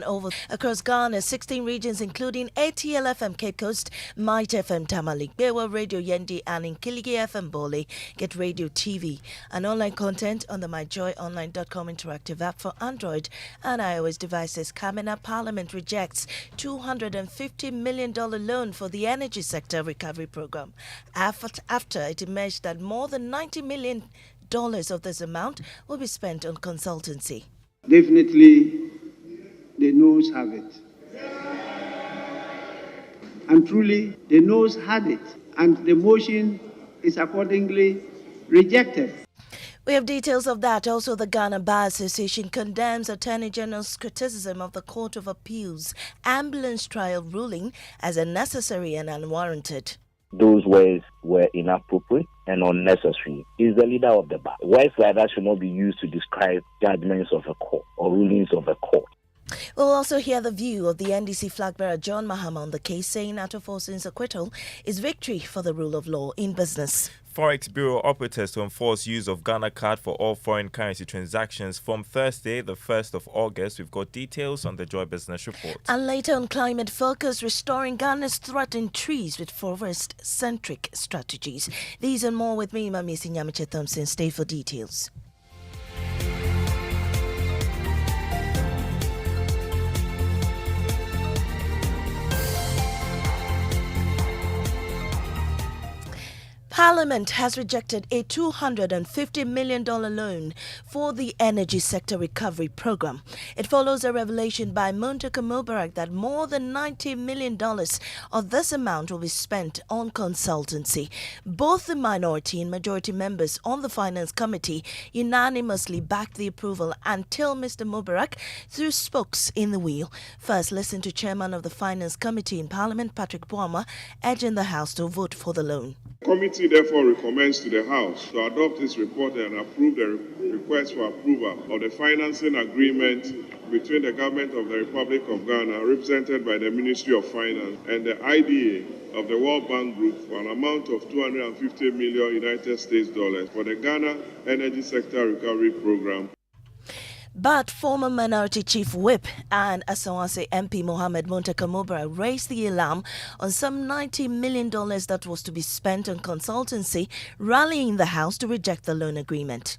Over across Ghana, 16 regions including ATL FM Cape Coast, Might FM Tamale, Bewa Radio Yendi and Nkiligi FM Bole get radio TV and online content on the myjoyonline.com interactive app for Android and iOS devices. Kamina Parliament rejects $250 million loan for the energy sector recovery program after it emerged that more than $90 million of this amount will be spent on consultancy. Definitely the noes have it. And truly, the noes had it. And the motion is accordingly rejected. We have details of that. Also, the Ghana Bar Association condemns Attorney General's criticism of the Court of Appeal's ambulance trial ruling as unnecessary and unwarranted. Those words were inappropriate and unnecessary. He's the leader of the bar. Words like that should not be used to describe judgments of a court or rulings of a court. We'll also hear the view of the NDC flag bearer John Mahama on the case, saying Ato Forson's acquittal is victory for the rule of law in business. Forex Bureau operators to enforce use of Ghana card for all foreign currency transactions from Thursday, the 1st of August. We've got details on the Joy Business Report. And later on climate focus, restoring Ghana's threatened trees with forest-centric strategies. These and more with me, Mamisi Nyamiche Thompson. Stay for details. Parliament has rejected a $250 million loan for the energy sector recovery program. It follows a revelation by Muntaka Mubarak that more than $90 million of this amount will be spent on consultancy. Both the minority and majority members on the Finance Committee unanimously backed the approval until Mr. Mubarak threw spokes in the wheel. First, listen to Chairman of the Finance Committee in Parliament, Patrick Boama, urging the House to vote for the loan. The committee therefore recommends to the House to adopt this report and approve the request for approval of the financing agreement between the Government of the Republic of Ghana, represented by the Ministry of Finance, and the IDA of the World Bank Group for an amount of $250 million United States dollars for the Ghana Energy Sector Recovery Program. But former Minority Chief Whip and Asawase MP Mohamed Muntaka Mubarak raised the alarm on some $90 million that was to be spent on consultancy, rallying the House to reject the loan agreement.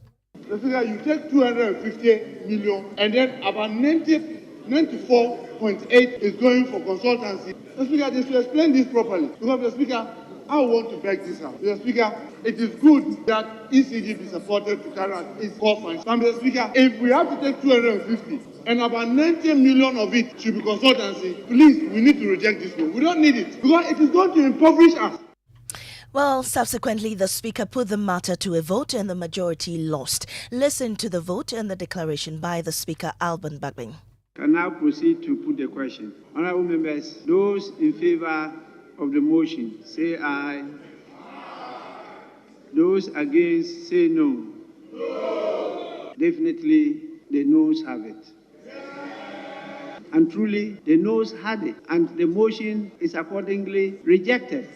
The figure, you take 250 million and then about 94.8 is going for consultancy. The Speaker, they should explain this properly. Because the Speaker, I want to beg this out. Mr. Speaker, it is good that ECG be supported to carry out its core function. Mr. Speaker, if we have to take 250 and about 90 million of it should be consultancy, please, we need to reject this one. We don't need it because it is going to impoverish us. Well, subsequently, the Speaker put the matter to a vote and the majority lost. Listen to the vote and the declaration by the Speaker, Alban Bagbin. Can now proceed to put the question. Honourable members, those in favour of the motion, say aye. Those against, say no. No. Definitely, the noes have it. And truly, the noes had it. And the motion is accordingly rejected.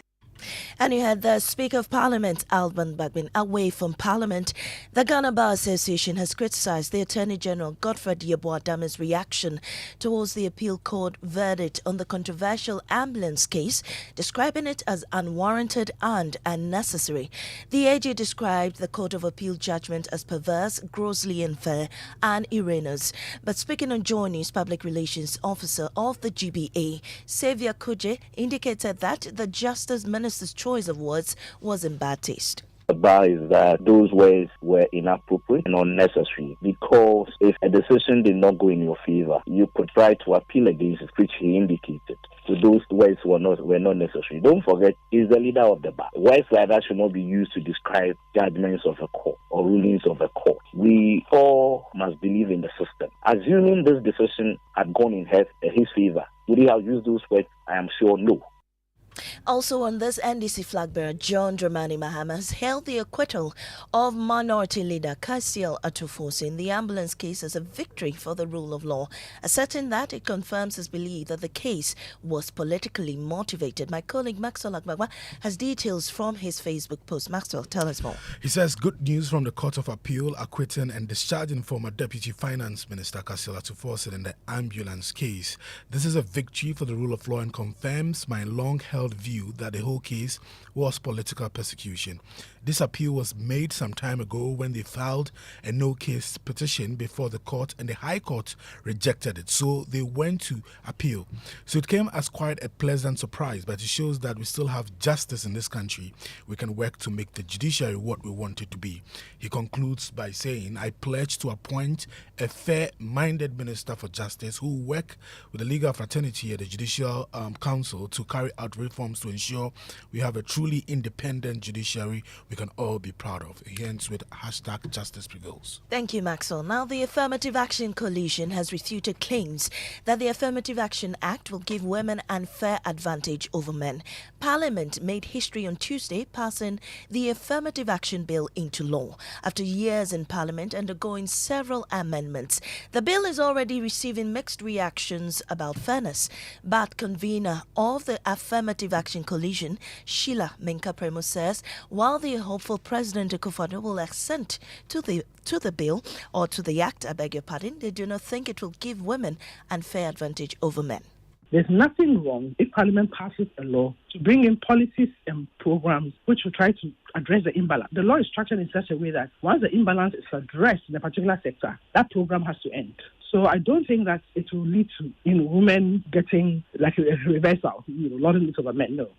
And you had the Speaker of Parliament, Alban Bagbin. Away from Parliament, the Ghana Bar Association has criticised the Attorney General, Godfred Yeboah-Dame's reaction towards the appeal court verdict on the controversial ambulance case, describing it as unwarranted and unnecessary. The AG described the Court of Appeal judgment as perverse, grossly unfair and erroneous. But speaking on Joy News, Public Relations Officer of the GBA, Xavier Kuje, indicated that the Justice Minister's choice of words was in bad taste. The bar is that those words were inappropriate and unnecessary because if a decision did not go in your favor, you could try to appeal against it, which he indicated. So those words were not necessary. Don't forget, he's the leader of the bar. Words like that should not be used to describe judgments of a court or rulings of a court. We all must believe in the system. Assuming this decision had gone in his favor, would he have used those words? I am sure no. Also on this, NDC flag bearer John Dramani Mahama has hailed the acquittal of minority leader Ato Forson in the ambulance case as a victory for the rule of law, asserting that it confirms his belief that the case was politically motivated. My colleague Maxwell Agbagba has details from his Facebook post. Maxwell, tell us more. He says good news from the Court of Appeal acquitting and discharging former Deputy Finance Minister Ato Forson in the ambulance case. This is a victory for the rule of law and confirms my long-held view that the whole case was political persecution. This appeal was made some time ago when they filed a no-case petition before the court and the High Court rejected it. So they went to appeal. So it came as quite a pleasant surprise, but it shows that we still have justice in this country. We can work to make the judiciary what we want it to be. He concludes by saying, I pledge to appoint a fair-minded Minister for Justice who will work with the legal fraternity at the Judicial Council to carry out reforms to ensure we have a truly independent judiciary we can all be proud of. He ends with #Justice Prevails. Thank you, Maxwell. Now, the Affirmative Action Coalition has refuted claims that the Affirmative Action Act will give women unfair advantage over men. Parliament made history on Tuesday, passing the Affirmative Action Bill into law. After years in Parliament undergoing several amendments, the bill is already receiving mixed reactions about fairness. But convener of the Affirmative Action Coalition, Sheila Menka-Premo, says while the hopeful President Ato Forson will assent to the bill, or to the act, I beg your pardon, they do not think it will give women unfair advantage over men. There's nothing wrong if Parliament passes a law to bring in policies and programs which will try to address the imbalance. The law is structured in such a way that once the imbalance is addressed in a particular sector, that program has to end. So I don't think that it will lead to women getting like a reversal, lording it over men. No.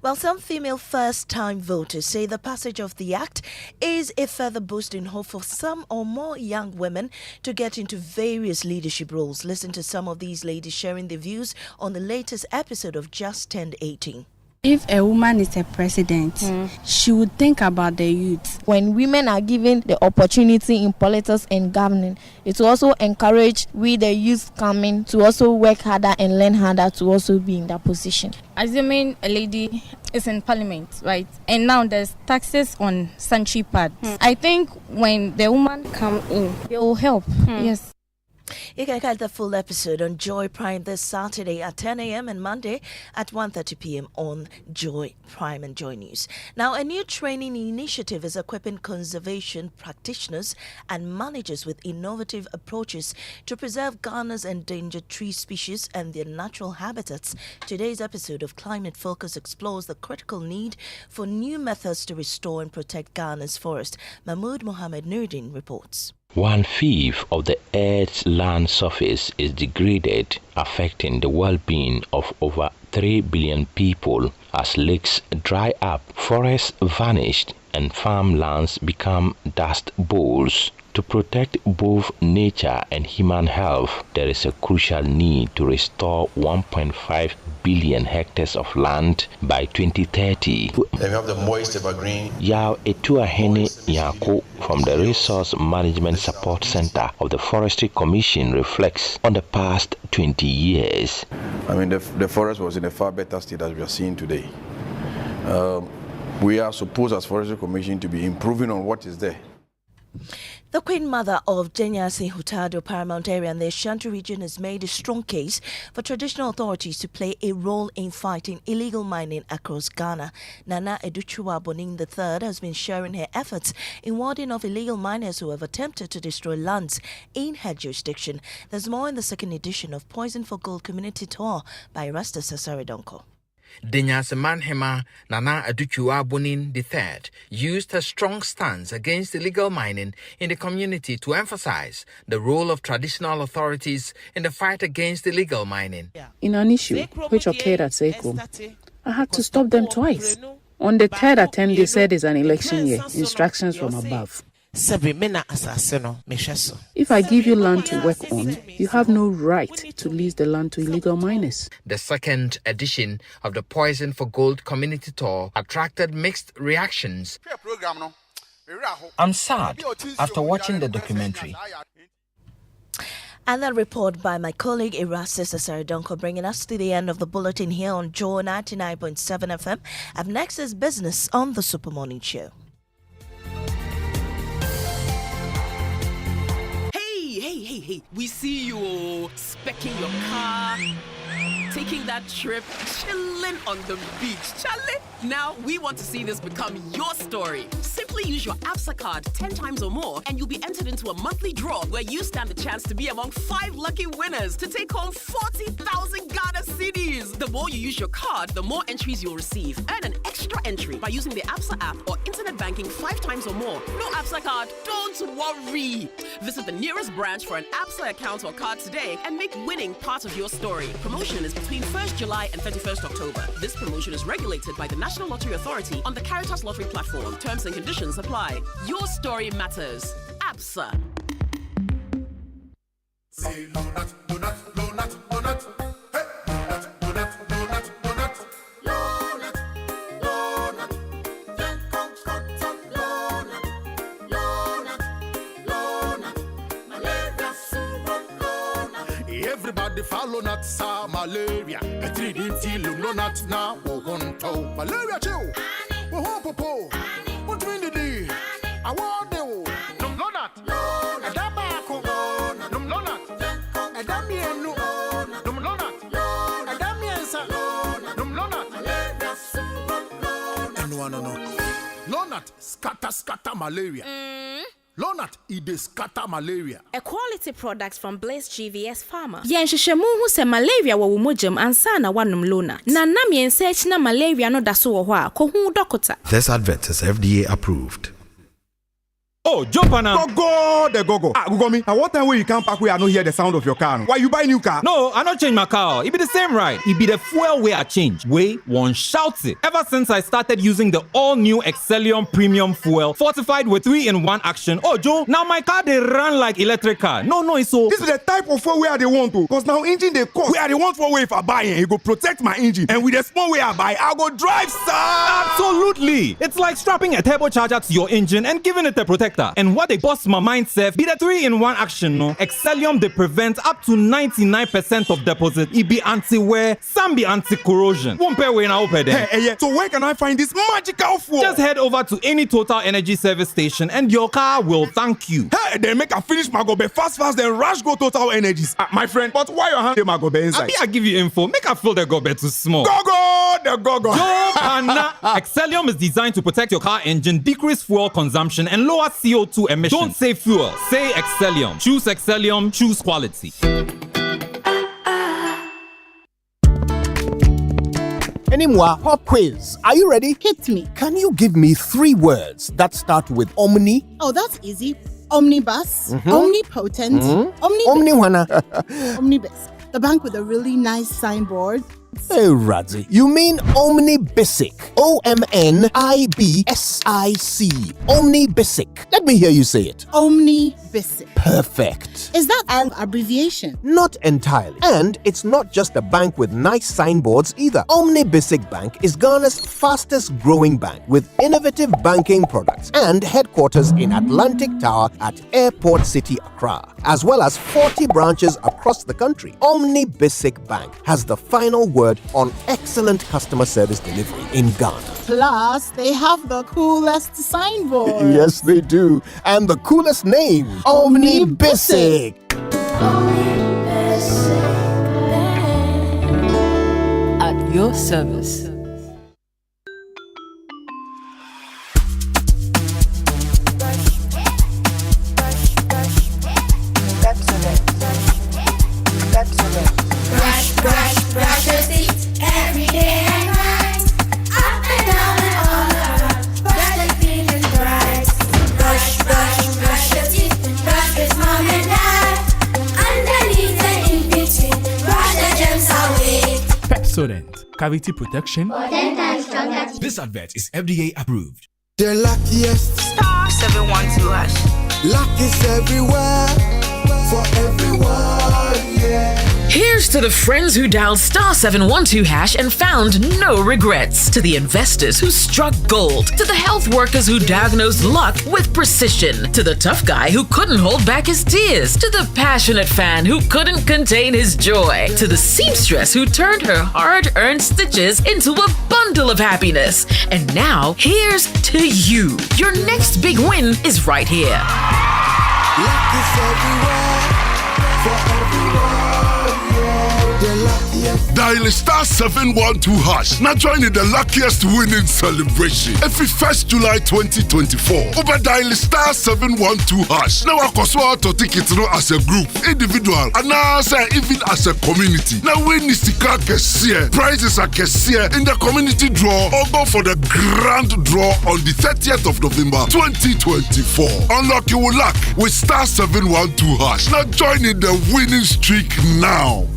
Well, some female first-time voters say the passage of the act is a further boost in hope for some or more young women to get into various leadership roles. Listen to some of these ladies sharing their views on the latest episode of Just Turned 18. If a woman is a president, she would think about the youth. When women are given the opportunity in politics and governing, it will also encourage we the youth coming to also work harder and learn harder to also be in that position. Assuming a lady is in parliament, right? And now there's taxes on sanitary pads. I think when the woman come in, it will help. Yes. You can catch the full episode on Joy Prime this Saturday at 10 a.m. and Monday at 1:30 p.m. on Joy Prime and Joy News. Now, a new training initiative is equipping conservation practitioners and managers with innovative approaches to preserve Ghana's endangered tree species and their natural habitats. Today's episode of Climate Focus explores the critical need for new methods to restore and protect Ghana's forest. Mahmoud Mohammed Nuruddin reports. 1/5 of the Earth's land surface is degraded, affecting the well-being of over 3 billion people. As lakes dry up, forests vanished, and farmlands become dust bowls. To protect both nature and human health, there is a crucial need to restore 1.5 billion hectares of land by 2030. Then we have the moist evergreen. Yao Etuahene Yako from the Resource Management Support Center of the Forestry Commission reflects on the past 20 years. I mean, the forest was in a far better state as we are seeing today. We are supposed as Forestry Commission to be improving on what is there. The Queen Mother of Jenyasi Hutado Paramount area and the Ashanti region has made a strong case for traditional authorities to play a role in fighting illegal mining across Ghana. Nana Educhua Boning III has been sharing her efforts in warding off illegal miners who have attempted to destroy lands in her jurisdiction. There's more in the second edition of Poison for Gold Community Tour by Rasta Sasaridonko. Denyase Manhema Nana Aduchua Bonin III used a strong stance against illegal mining in the community to emphasize the role of traditional authorities in the fight against illegal mining. In an issue which occurred at Sekum, I had to stop them twice. On the third attempt, they said it's an election year. Instructions from above. If I give you land to work on, you have no right to lease the land to illegal miners. The second edition of the Poison for Gold Community Tour attracted mixed reactions. I'm sad after watching the documentary. And that report by my colleague Erastus Asaridonko, bringing us to the end of the bulletin here on Joe 99.7 FM. Up next is business on the Super Morning Show. Hey, we see you specking your car, taking that trip, chilling on the beach. Charlie, now we want to see this become your story. Simply use your ABSA card 10 times or more and you'll be entered into a monthly draw where you stand a chance to be among 5 lucky winners to take home 40,000 Ghana cedis. The more you use your card, the more entries you'll receive. Earn an extra entry by using the ABSA app or internet banking 5 times or more. No ABSA card? Don't worry. Visit the nearest branch for an ABSA account or card today and make winning part of your story. Promotion is between 1st July and 31st October. This promotion is regulated by the National Lottery Authority on the Caritas Lottery platform. Terms and conditions apply. Your story matters. ABSA. Say donut, donut, donut, donut. Hey, donut, donut, donut, donut. Donut, donut. Then come cut up donut. Donut, donut. Malaria super donut. Everybody follow not sa malaria. A 3D till no not now. Won't to malaria chill. Won't popo. Won't win the day. I want the num donut. Donut. Adabako. Num donut. Adamienu. Num donut. Adamiensa. Num donut. Malaria super donut. No. Donut scatter malaria. Lonat, it is scatter malaria. A quality product from Blaze GVS Pharma. Yenshishemu hu se malaria wa wumojam ansana wanum Lonat. Na nam yensearch na malaria no daso wo ho a ko hu dokota. This advert is FDA approved. Oh, jump on now. Go. Google me. At what time when you come back where I don't hear the sound of your car? Why you buy new car? No, I not change my car. It be the same ride. It be the fuel way I change. Way one shouts it. Ever since I started using the all-new Excellium Premium Fuel, fortified with 3-in-1 action. Oh, Joe, now my car they run like electric car. No, it's so. This is the type of fuel where they want to. Because now engine they cost. Where they want for way if I buy it go protect my engine. And with the small way I buy, I go drive, sir. Absolutely. It's like strapping a turbocharger to your engine and giving it a protector. And what they bust my mind self be the 3-in-1 action, no? Excellium they prevent up to 99% of deposit. It be anti-wear, some be anti-corrosion. Won't pay when I open them. Hey, so where can I find this magical fuel? Just head over to any Total Energy service station and your car will thank you. Hey, then make a finish my gobe fast, then rush go Total Energies. My friend, but why your hand my gobe inside? I give you info. Make a fill the gobe too small. The go. Excellium is designed to protect your car engine, decrease fuel consumption, and lower CO2 emissions. Don't say fuel, say Excellium. Choose Excellium, choose quality. Anymore, pop quiz. Are you ready? Hit me. Can you give me 3 words that start with omni? Oh, that's easy. Omnibus, omnipotent, omnibus. The bank with a really nice signboard. Hey, Radzi, you mean Omnibisic. OMNIBSIC. Omnibisic. Let me hear you say it. Omnibisic. Perfect. Is that an abbreviation? Not entirely. And it's not just a bank with nice signboards either. Omnibisic Bank is Ghana's fastest growing bank with innovative banking products and headquarters in Atlantic Tower at Airport City, Accra, as well as 40 branches across the country. Omnibisic Bank has the final word on excellent customer service delivery in Ghana. Plus, they have the coolest signboard. Yes, they do. And the coolest name, Omnibisic. At your service. Brush your teeth every day and night. Up and down and all around. Brush like feeling bright. Brush your teeth. Brush with mom and dad. Underneath and in between. Brush the germs away. Pepsodent, cavity protection. This advert is FDA approved. The luckiest. *712#. Luck is everywhere. For everyone, yeah. Here's to the friends who dialed *712# and found no regrets. To the investors who struck gold. To the health workers who diagnosed luck with precision. To the tough guy who couldn't hold back his tears. To the passionate fan who couldn't contain his joy. To the seamstress who turned her hard-earned stitches into a bundle of happiness. And now, here's to you. Your next big win is right here. Luck is everywhere, for everyone, yeah. The luckiest. Dial *712#. Now join in the luckiest winning celebration. Every 1st July 2024. Over dial *712#. Now I can to take it through as a group, individual, and now even as a community. Now win is the car prizes are in the community draw or go for the grand draw on the 30th of November 2024. Unlock your luck with *712#. Now join in the winning streak now.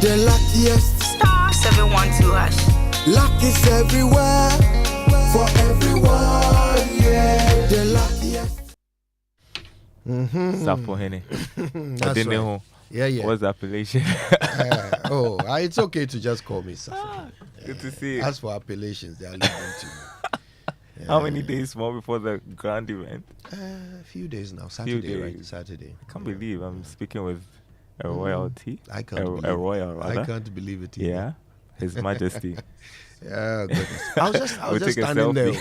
The luckiest. *712#. Luck is everywhere, for everyone, yeah. The luckiest. Sapo Henny. That's right. Yeah. What's the appellation? It's okay to just call me Sapo. Good to see you. As for appellations, they are leaving to me. How many days more before the grand event? A few days now. Saturday, right? Saturday. I can't believe I'm speaking with a royalty. I can't believe a royal, rather. I can't believe it either. Yeah, His Majesty. Yeah, goodness. I was just standing there.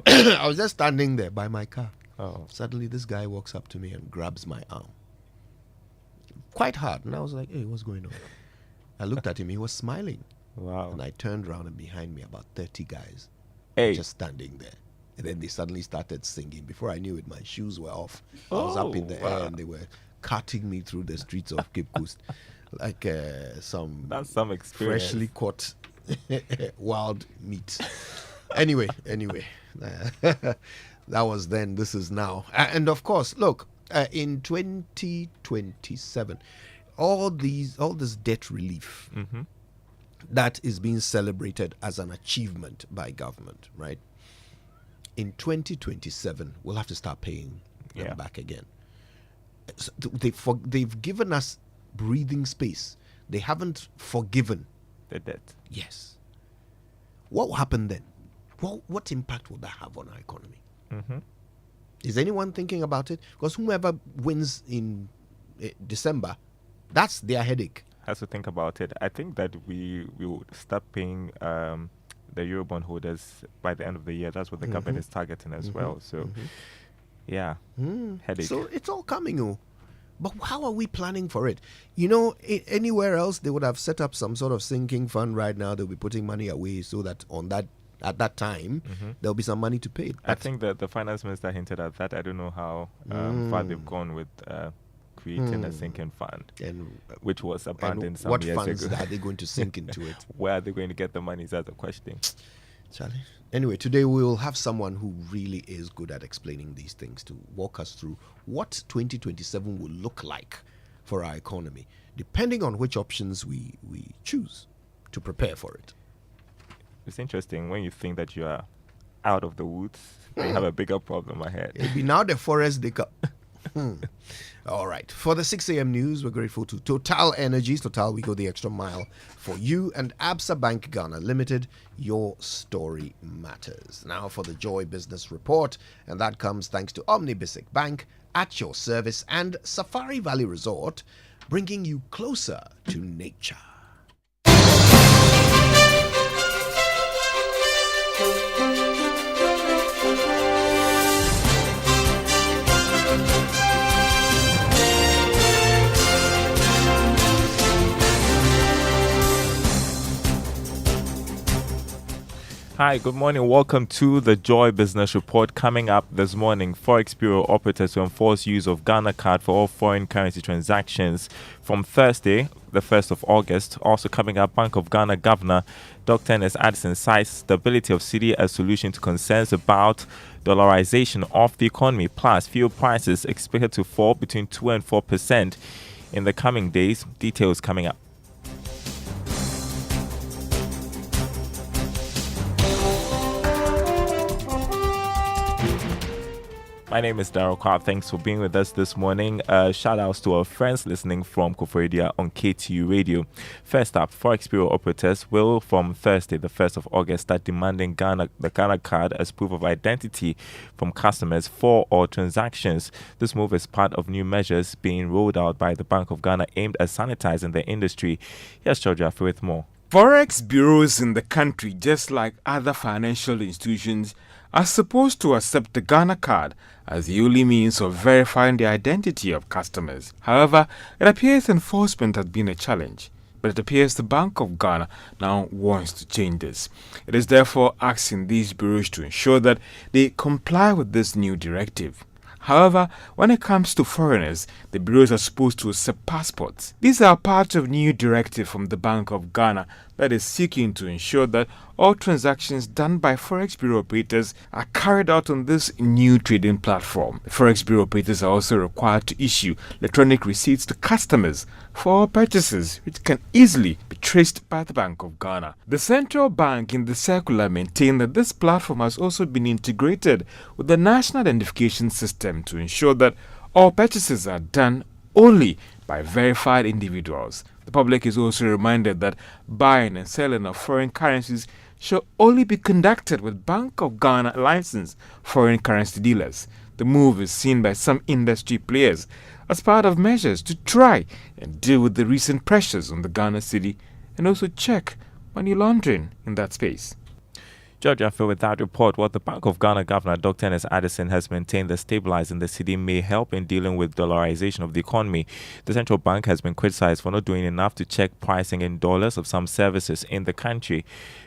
I was just standing there by my car. Oh. Suddenly, this guy walks up to me and grabs my arm. Quite hard. And I was like, hey, what's going on? I looked at him. He was smiling. Wow. And I turned around, and behind me, about 30 guys just standing there. And then they suddenly started singing. Before I knew it, my shoes were off. I was up in the air, and they were carting me through the streets of Cape Coast like That's some experience. Freshly caught wild meat. Anyway, that was then. This is now. And of course, look, in 2027, all this debt relief that is being celebrated as an achievement by government, right? In 2027, we'll have to start paying them back again. So they've given us breathing space. They haven't forgiven the debt. Yes. What will happen then? What impact will that have on our economy? Is anyone thinking about it? Because whoever wins in December, that's their headache. Has to think about it. I think that we will start paying the Eurobond holders by the end of the year. That's what the government is targeting as well. So, headache. So it's all coming. But how are we planning for it? You know, anywhere else they would have set up some sort of sinking fund right now. They'll be putting money away so that at that time there'll be some money to pay. I think that the finance minister hinted at that. I don't know how far they've gone with creating a sinking fund, which was abandoned some years ago. What funds are they going to sink into it? Where are they going to get the money? Is that the question? Charlie. Anyway, today we will have someone who really is good at explaining these things to walk us through what 2027 will look like for our economy, depending on which options we choose to prepare for it. It's interesting when you think that you are out of the woods, you have a bigger problem ahead. It'll be now the forest dig up. All right. For the 6 a.m. news, we're grateful to Total Energies. Total, we go the extra mile for you. And Absa Bank Ghana Limited, your story matters. Now for the Joy Business Report. And that comes thanks to Omnibisic Bank, at your service, and Safari Valley Resort, bringing you closer to nature. Hi, good morning. Welcome to the Joy Business Report. Coming up this morning, Forex Bureau operators to enforce use of Ghana card for all foreign currency transactions from Thursday, the 1st of August. Also coming up, Bank of Ghana Governor Dr. Ernest Addison cites stability of cedi as solution to concerns about dollarization of the economy. Plus, fuel prices expected to fall between 2 and 4% in the coming days. Details coming up. My name is Daryl Carr. Thanks for being with us this morning. Shout outs to our friends listening from Koforidua on KTU Radio. First up, Forex Bureau operators will from Thursday, the 1st of August, start demanding the Ghana card as proof of identity from customers for all transactions. This move is part of new measures being rolled out by the Bank of Ghana aimed at sanitizing the industry. Here's George Jaffe with more. Forex bureaus in the country, just like other financial institutions, are supposed to accept the Ghana card as the only means of verifying the identity of customers. However, it appears enforcement has been a challenge, but it appears the Bank of Ghana now wants to change this. It is therefore asking these bureaus to ensure that they comply with this new directive. However, when it comes to foreigners, the bureaus are supposed to accept passports. These are part of new directive from the Bank of Ghana that is seeking to ensure that all transactions done by Forex Bureau operators are carried out on this new trading platform. The Forex Bureau operators are also required to issue electronic receipts to customers for all purchases, which can easily be traced by the Bank of Ghana. The central bank in the circular maintained that this platform has also been integrated with the National Identification System to ensure that all purchases are done only by verified individuals. The public is also reminded that buying and selling of foreign currencies shall only be conducted with Bank of Ghana licensed foreign currency dealers. The move is seen by some industry players as part of measures to try and deal with the recent pressures on the Ghana city and also check money laundering in that space. George Jaffe with that report. What the Bank of Ghana Governor Dr. Ernest Addison has maintained that stabilizing the city may help in dealing with dollarization of the economy. The central bank has been criticized for not doing enough to check pricing in dollars of some services in the country.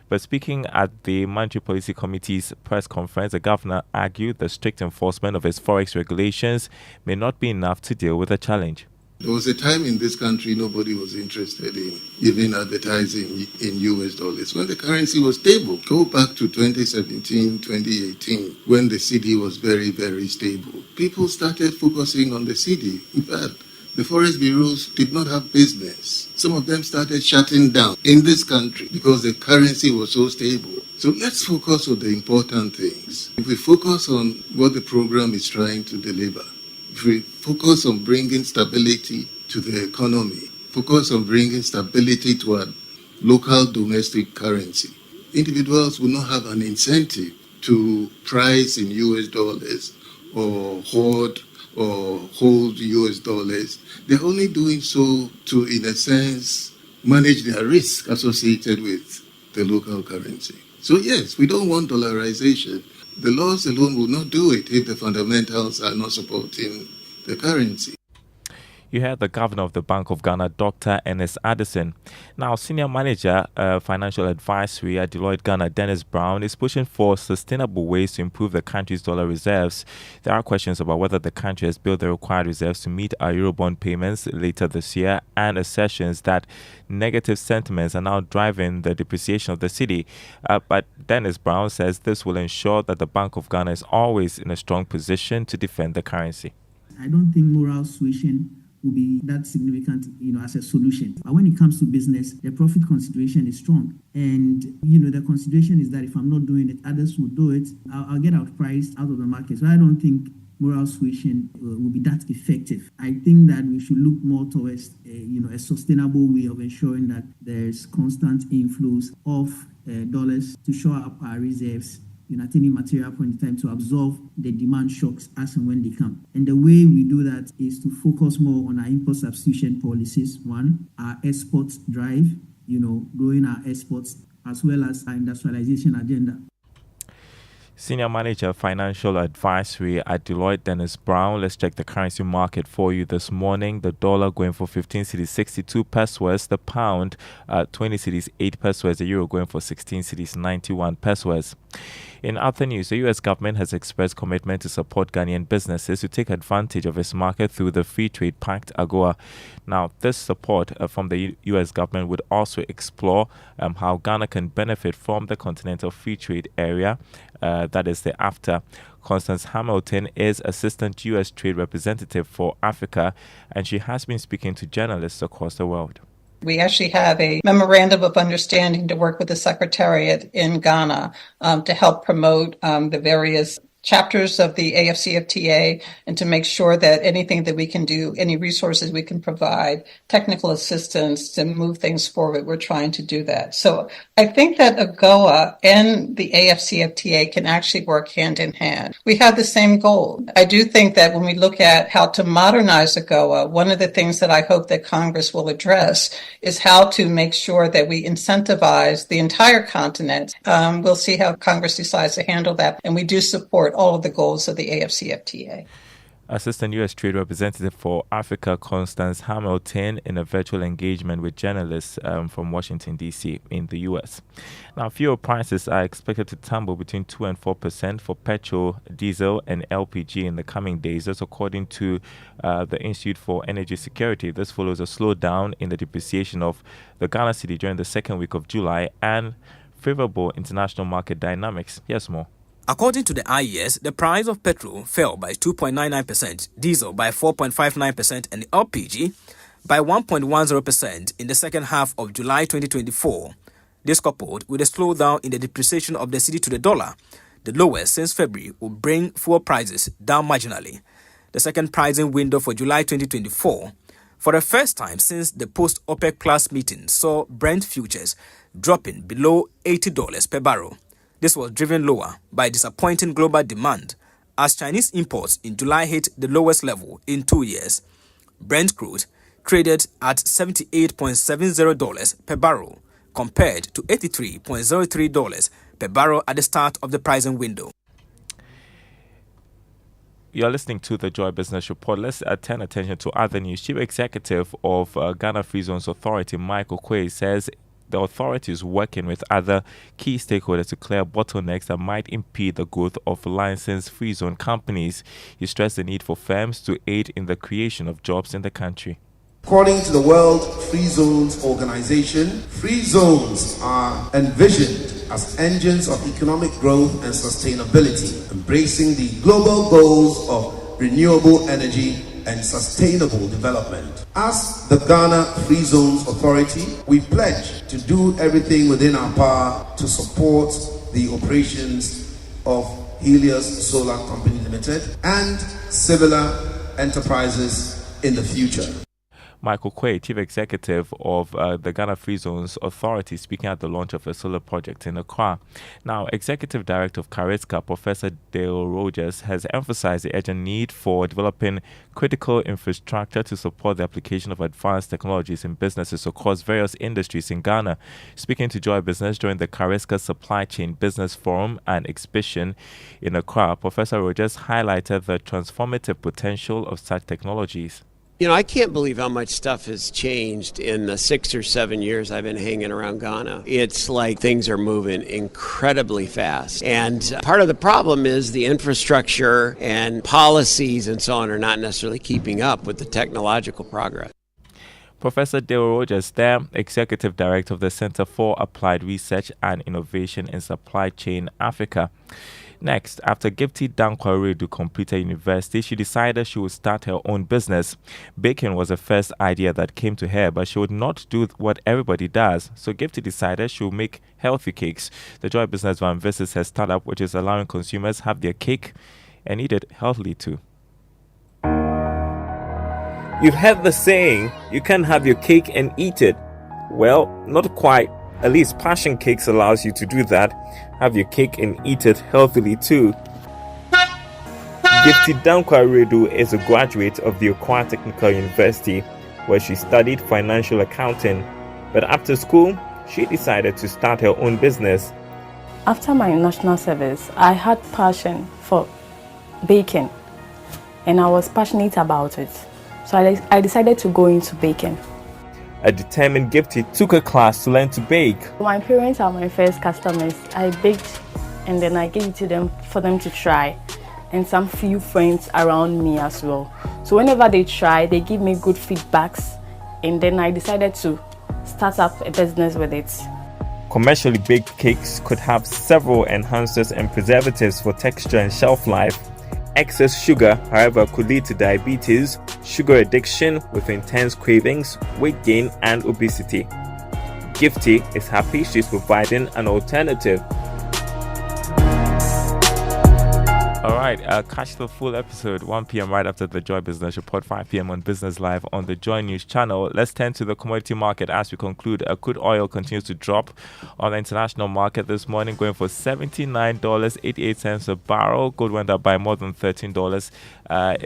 But speaking at the Monetary Policy Committee's press conference, the governor argued that strict enforcement of its forex regulations may not be enough to deal with the challenge. There was a time in this country nobody was interested in even advertising in US dollars when the currency was stable. Go back to 2017, 2018, when the cedi was very, very stable. People started focusing on the cedi. In fact, the forest bureaus did not have business. Some of them started shutting down in this country because the currency was so stable. So let's focus on the important things. If we focus on what the program is trying to deliver, if we focus on bringing stability to the economy, focus on bringing stability to our local domestic currency, individuals will not have an incentive to price in US dollars or hoard or hold US dollars. They're only doing so to, in a sense, manage their risk associated with the local currency. So yes, we don't want dollarization. The laws alone will not do it if the fundamentals are not supporting the currency. You heard the governor of the Bank of Ghana, Dr. Ernest Addison. Now, Senior Manager, Financial Advisory at Deloitte Ghana, Dennis Brown, is pushing for sustainable ways to improve the country's dollar reserves. There are questions about whether the country has built the required reserves to meet our Eurobond payments later this year, and assertions that negative sentiments are now driving the depreciation of the cedi. But Dennis Brown says this will ensure that the Bank of Ghana is always in a strong position to defend the currency. I don't think moral suasion will be that significant, as a solution. But when it comes to business, the profit consideration is strong. And, the consideration is that if I'm not doing it, others will do it. I'll get outpriced out of the market. So I don't think moral suasion will be that effective. I think that we should look more towards, a sustainable way of ensuring that there's constant inflows of dollars to shore up our reserves at any material point in time to absorb the demand shocks as and when they come. And the way we do that is to focus more on our import substitution policies. One, our export drive, growing our exports, as well as our industrialization agenda. Senior Manager, Financial Advisory at Deloitte, Dennis Brown. Let's check the currency market for you this morning. The dollar going for 15 cedis 62 pesos. The pound 20 cedis 8 pesos. The euro going for 16 cedis 91 pesos. In other news, the U.S. government has expressed commitment to support Ghanaian businesses to take advantage of its market through the Free Trade Pact, AGOA. Now, this support from the U.S. government would also explore how Ghana can benefit from the Continental Free Trade Area, that is the AFTA. Constance Hamilton is Assistant U.S. Trade Representative for Africa, and she has been speaking to journalists across the world. We actually have a memorandum of understanding to work with the Secretariat in Ghana to help promote the various chapters of the AFCFTA and to make sure that anything that we can do, any resources we can provide, technical assistance to move things forward, we're trying to do that. So I think that AGOA and the AFCFTA can actually work hand in hand. We have the same goal. I do think that when we look at how to modernize AGOA, one of the things that I hope that Congress will address is how to make sure that we incentivize the entire continent. We'll see how Congress decides to handle that, and we do support all of the goals of the AFCFTA. Assistant U.S. Trade Representative for Africa, Constance Hamilton, in a virtual engagement with journalists from Washington, D.C. in the U.S. Now, fuel prices are expected to tumble between 2 and 4% for petrol, diesel, and LPG in the coming days. That's according to the Institute for Energy Security. This follows a slowdown in the depreciation of the Ghana cedi during the second week of July and favorable international market dynamics. Here's more. According to the IES, the price of petrol fell by 2.99%, diesel by 4.59%, and LPG by 1.10% in the second half of July 2024. This, coupled with a slowdown in the depreciation of the cedi to the dollar, the lowest since February, will bring fuel prices down marginally. The second pricing window for July 2024, for the first time since the post-OPEC Plus meeting, saw Brent futures dropping below $80 per barrel. This was driven lower by disappointing global demand as Chinese imports in July hit the lowest level in 2 years. Brent crude traded at $78.70 per barrel compared to $83.03 per barrel at the start of the pricing window. You're listening to the Joy Business Report. Let's turn attention to other news. Chief Executive of Ghana Free Zones Authority, Michael Quay, says the authority is working with other key stakeholders to clear bottlenecks that might impede the growth of licensed free zone companies. He stressed the need for firms to aid in the creation of jobs in the country. According to the World Free Zones Organization, free zones are envisioned as engines of economic growth and sustainability, embracing the global goals of renewable energy and sustainable development. As the Ghana Free Zones Authority, we pledge to do everything within our power to support the operations of Helios Solar Company Limited and similar enterprises in the future. Michael Quay, Chief Executive of the Ghana Free Zones Authority, speaking at the launch of a solar project in Accra. Now, Executive Director of CARISCA, Professor Dale Rogers, has emphasized the urgent need for developing critical infrastructure to support the application of advanced technologies in businesses across various industries in Ghana. Speaking to Joy Business during the CARISCA Supply Chain Business Forum and Exhibition in Accra, Professor Rogers highlighted the transformative potential of such technologies. You know, I can't believe how much stuff has changed in the 6 or 7 years I've been hanging around Ghana. It's like things are moving incredibly fast. And part of the problem is the infrastructure and policies and so on are not necessarily keeping up with the technological progress. Professor Dale Rogers, there, Executive Director of the Center for Applied Research and Innovation in Supply Chain Africa. Next, after Gifty Dankwa-Redu completed university, she decided she would start her own business. Baking was the first idea that came to her, but she would not do what everybody does. So Gifty decided she would make healthy cakes. The Joy Business Van visits her startup, which is allowing consumers have their cake and eat it healthily too. You've heard the saying, you can have your cake and eat it. Well, not quite. At least Passion Cakes allows you to do that. Have your cake and eat it healthily too. Gifty Dankwa-Redu is a graduate of the Accra Technical University, where she studied financial accounting. But after school, she decided to start her own business. After my national service, I had passion for baking, and I was passionate about it. So I decided to go into baking. A determined Gifty took a class to learn to bake. My parents are my first customers. I baked and then I gave it to them for them to try, and some few friends around me as well. So whenever they try, they give me good feedbacks, and then I decided to start up a business with it. Commercially baked cakes could have several enhancers and preservatives for texture and shelf life. Excess sugar, however, could lead to diabetes, sugar addiction with intense cravings, weight gain, and obesity. Gifty is happy she's providing an alternative. All right. Catch the full episode 1 p.m. right after the Joy Business Report, 5 p.m. on Business Live on the Joy News channel. Let's turn to the commodity market as we conclude. Crude oil continues to drop on the international market this morning, going for $79.88 a barrel. Gold went up by more than $13.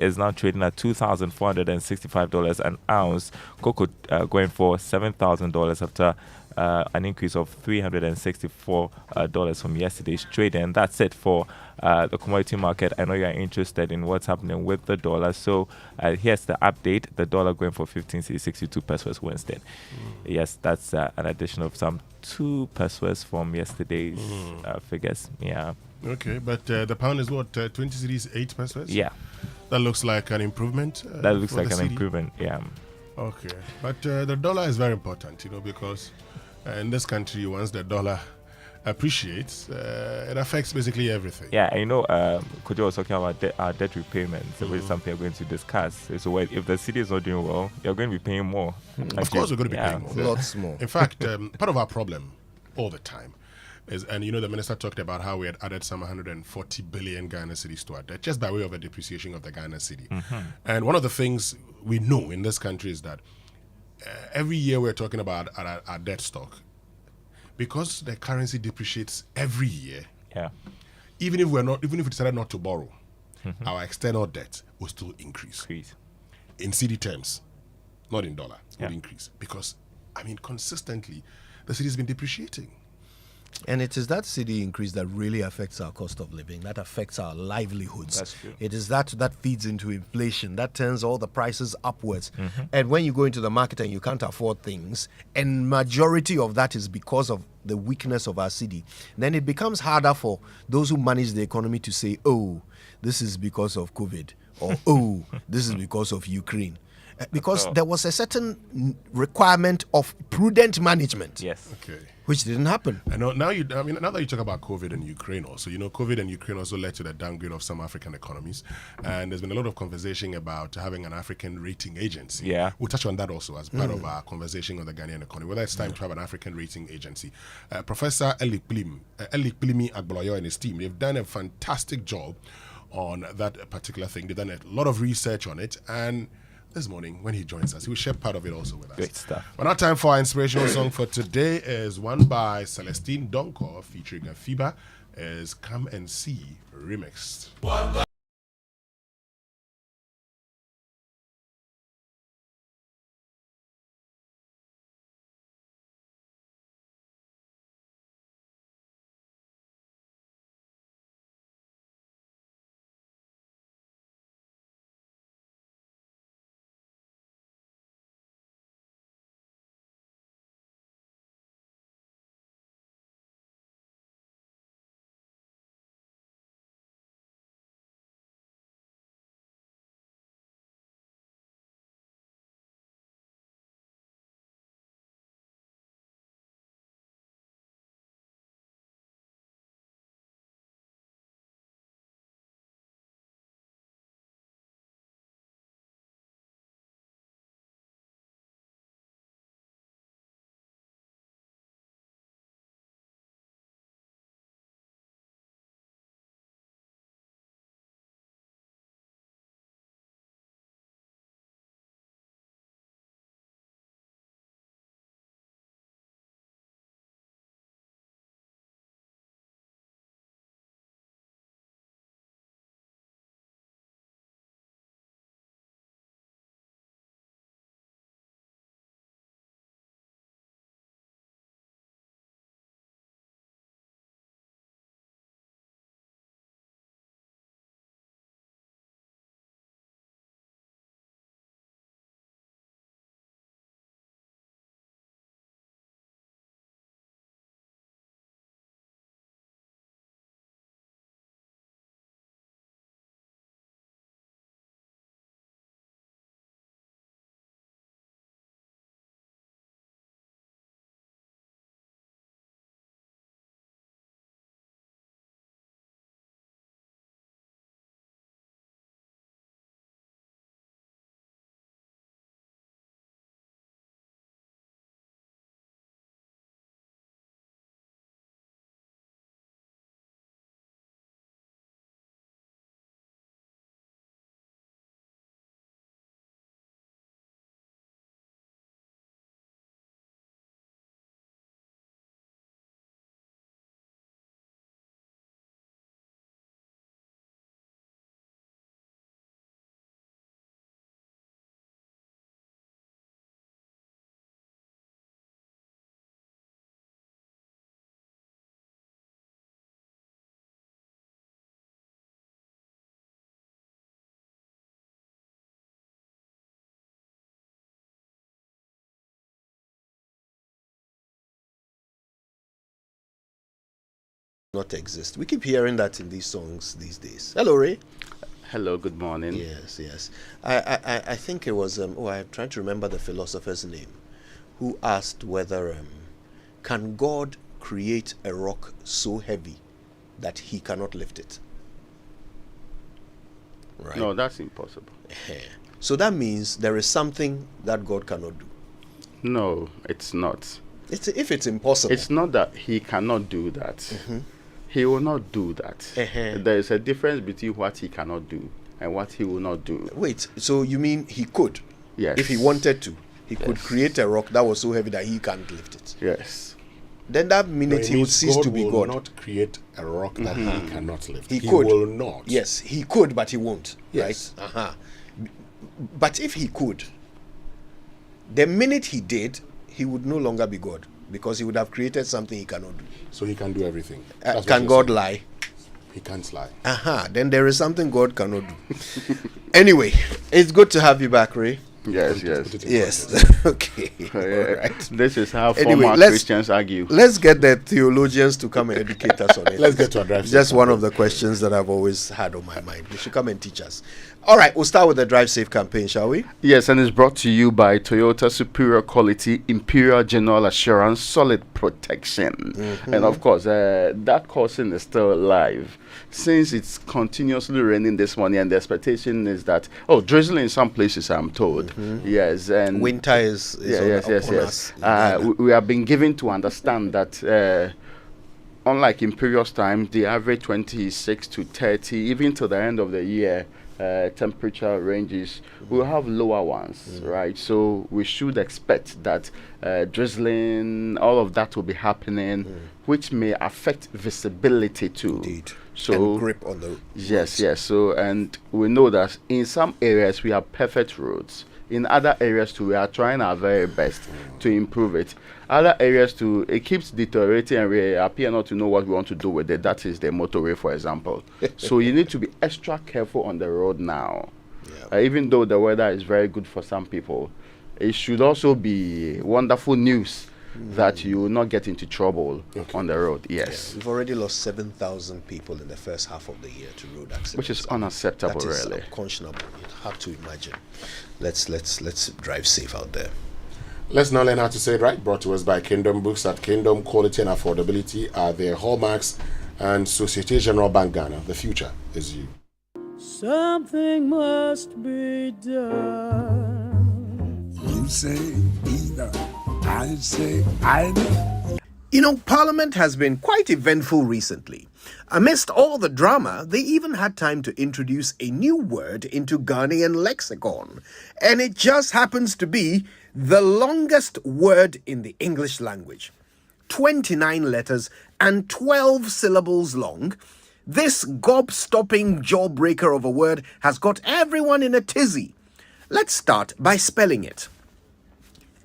Is now trading at $2,465 an ounce. Cocoa going for $7,000 after an increase of $364 from yesterday's trade. And that's it for the commodity market. I know you are interested in what's happening with the dollar. So here's the update. The dollar going for 15.62 pesos Wednesday. Yes, that's an addition of some 2 pesos from yesterday's figures. Yeah. Okay, but the pound is what, 20 cities, 8 pesos? Yeah. That looks like an improvement. That looks like an CD? improvement, yeah. Okay, but the dollar is very important, because in this country, once the dollar appreciates, it affects basically everything. Yeah, and Kojo was talking about our debt repayments, which is something we're going to discuss. So if the city is not doing well, you're going to be paying more. Of course, we're going to be paying more. Lots more. In fact, part of our problem all the time is, and the minister talked about how we had added some 140 billion Ghana cedis to our debt just by way of a depreciation of the Ghana cedi. And one of the things we know in this country is that every year we're talking about our debt stock. Because the currency depreciates every year, even if we decided not to borrow, our external debt will still increase. In cedi terms, not in dollar, will increase. Because, consistently, the cedi has been depreciating. And it is that cedi increase that really affects our cost of living, that affects our livelihoods. That's true. It is that feeds into inflation, that turns all the prices upwards. And when you go into the market and you can't afford things, and majority of that is because of the weakness of our cedi, then it becomes harder for those who manage the economy to say, oh, this is because of COVID, or oh, this is because of Ukraine. Because there was a certain requirement of prudent management. Yes. Okay. Which didn't happen. I know now now that you talk about COVID and Ukraine also, COVID and Ukraine also led to the downgrade of some African economies. And there's been a lot of conversation about having an African rating agency. Yeah. We'll touch on that also as part of our conversation on the Ghanaian economy, whether it's time to have an African rating agency. Professor Elikplimi Agboloyo and his team, they've done a fantastic job on that particular thing. They've done a lot of research on it, and this morning when he joins us, he will share part of it also with us. Great stuff. But our time for our inspirational song for today is one by Celestine Donko featuring Afiba, is Come and See remixed. not exist. We keep hearing that in these songs these days. Hello, Ray. Hello, good morning. Yes, yes. I think it was, I'm trying to remember the philosopher's name, who asked whether, can God create a rock so heavy that he cannot lift it? Right? No, that's impossible. So that means there is something that God cannot do. No, it's not. If it's impossible. It's not that he cannot do that. Mm-hmm. He will not do that. There is a difference between what he cannot do and what he will not do. Wait, so you mean he could? Yes. If he wanted to, he could create a rock that was so heavy that he can't lift it. Yes. Then that minute he would cease to be God. God will not create a rock that he cannot lift. He could. will not. Yes, he could, but he won't. Yes. Right? But if he could, the minute he did, he would no longer be God, because he would have created something he cannot do. So he can do everything. Can God lie? He can't lie. Then there is something God cannot do. Anyway, it's good to have you back, Ray. Yes. Okay. All right. This is how former Christians argue. Let's get the theologians to come and educate us on it. Let's get to a drive. Just one of the questions that I've always had on my mind. They should come and teach us. All right, we'll start with the Drive Safe campaign, shall we? Yes, and it's brought to you by Toyota Superior Quality, Imperial General Assurance, Solid Protection. And of course, that coursing is still alive. Since it's continuously raining this morning, and the expectation is that, drizzling in some places, I'm told. Yes, and winter is upon us. We have been given to understand that unlike in previous times, the average 26 to 30, even to the end of the year, temperature ranges will have lower ones, right? So we should expect that drizzling, all of that will be happening, which may affect visibility too. Indeed. So and grip on the roads. Yes. So, and we know that in some areas we have perfect roads. In other areas too, we are trying our very best to improve it. Other areas too, it keeps deteriorating and we appear not to know what we want to do with it. That is the motorway, for example. So you need to be extra careful on the road now. Even though the weather is very good for some people, it should also be wonderful news that you will not get into trouble on the road. Yes. We've already lost 7,000 people in the first half of the year to road accidents. Which is unacceptable, that is really. Unconscionable. It's hard to imagine. Let's drive safe out there. Let's now learn how to say it right. Brought to us by Kingdom Books. At Kingdom, quality and affordability are their hallmarks. And Societe Generale Bank Ghana, the future is you. Something must be done. You say either. I say either. You know, Parliament has been quite eventful recently. Amidst all the drama, they even had time to introduce a new word into Ghanaian lexicon. And it just happens to be the longest word in the English language. 29 letters and 12 syllables long. This gob-stopping jawbreaker of a word has got everyone in a tizzy. Let's start by spelling it.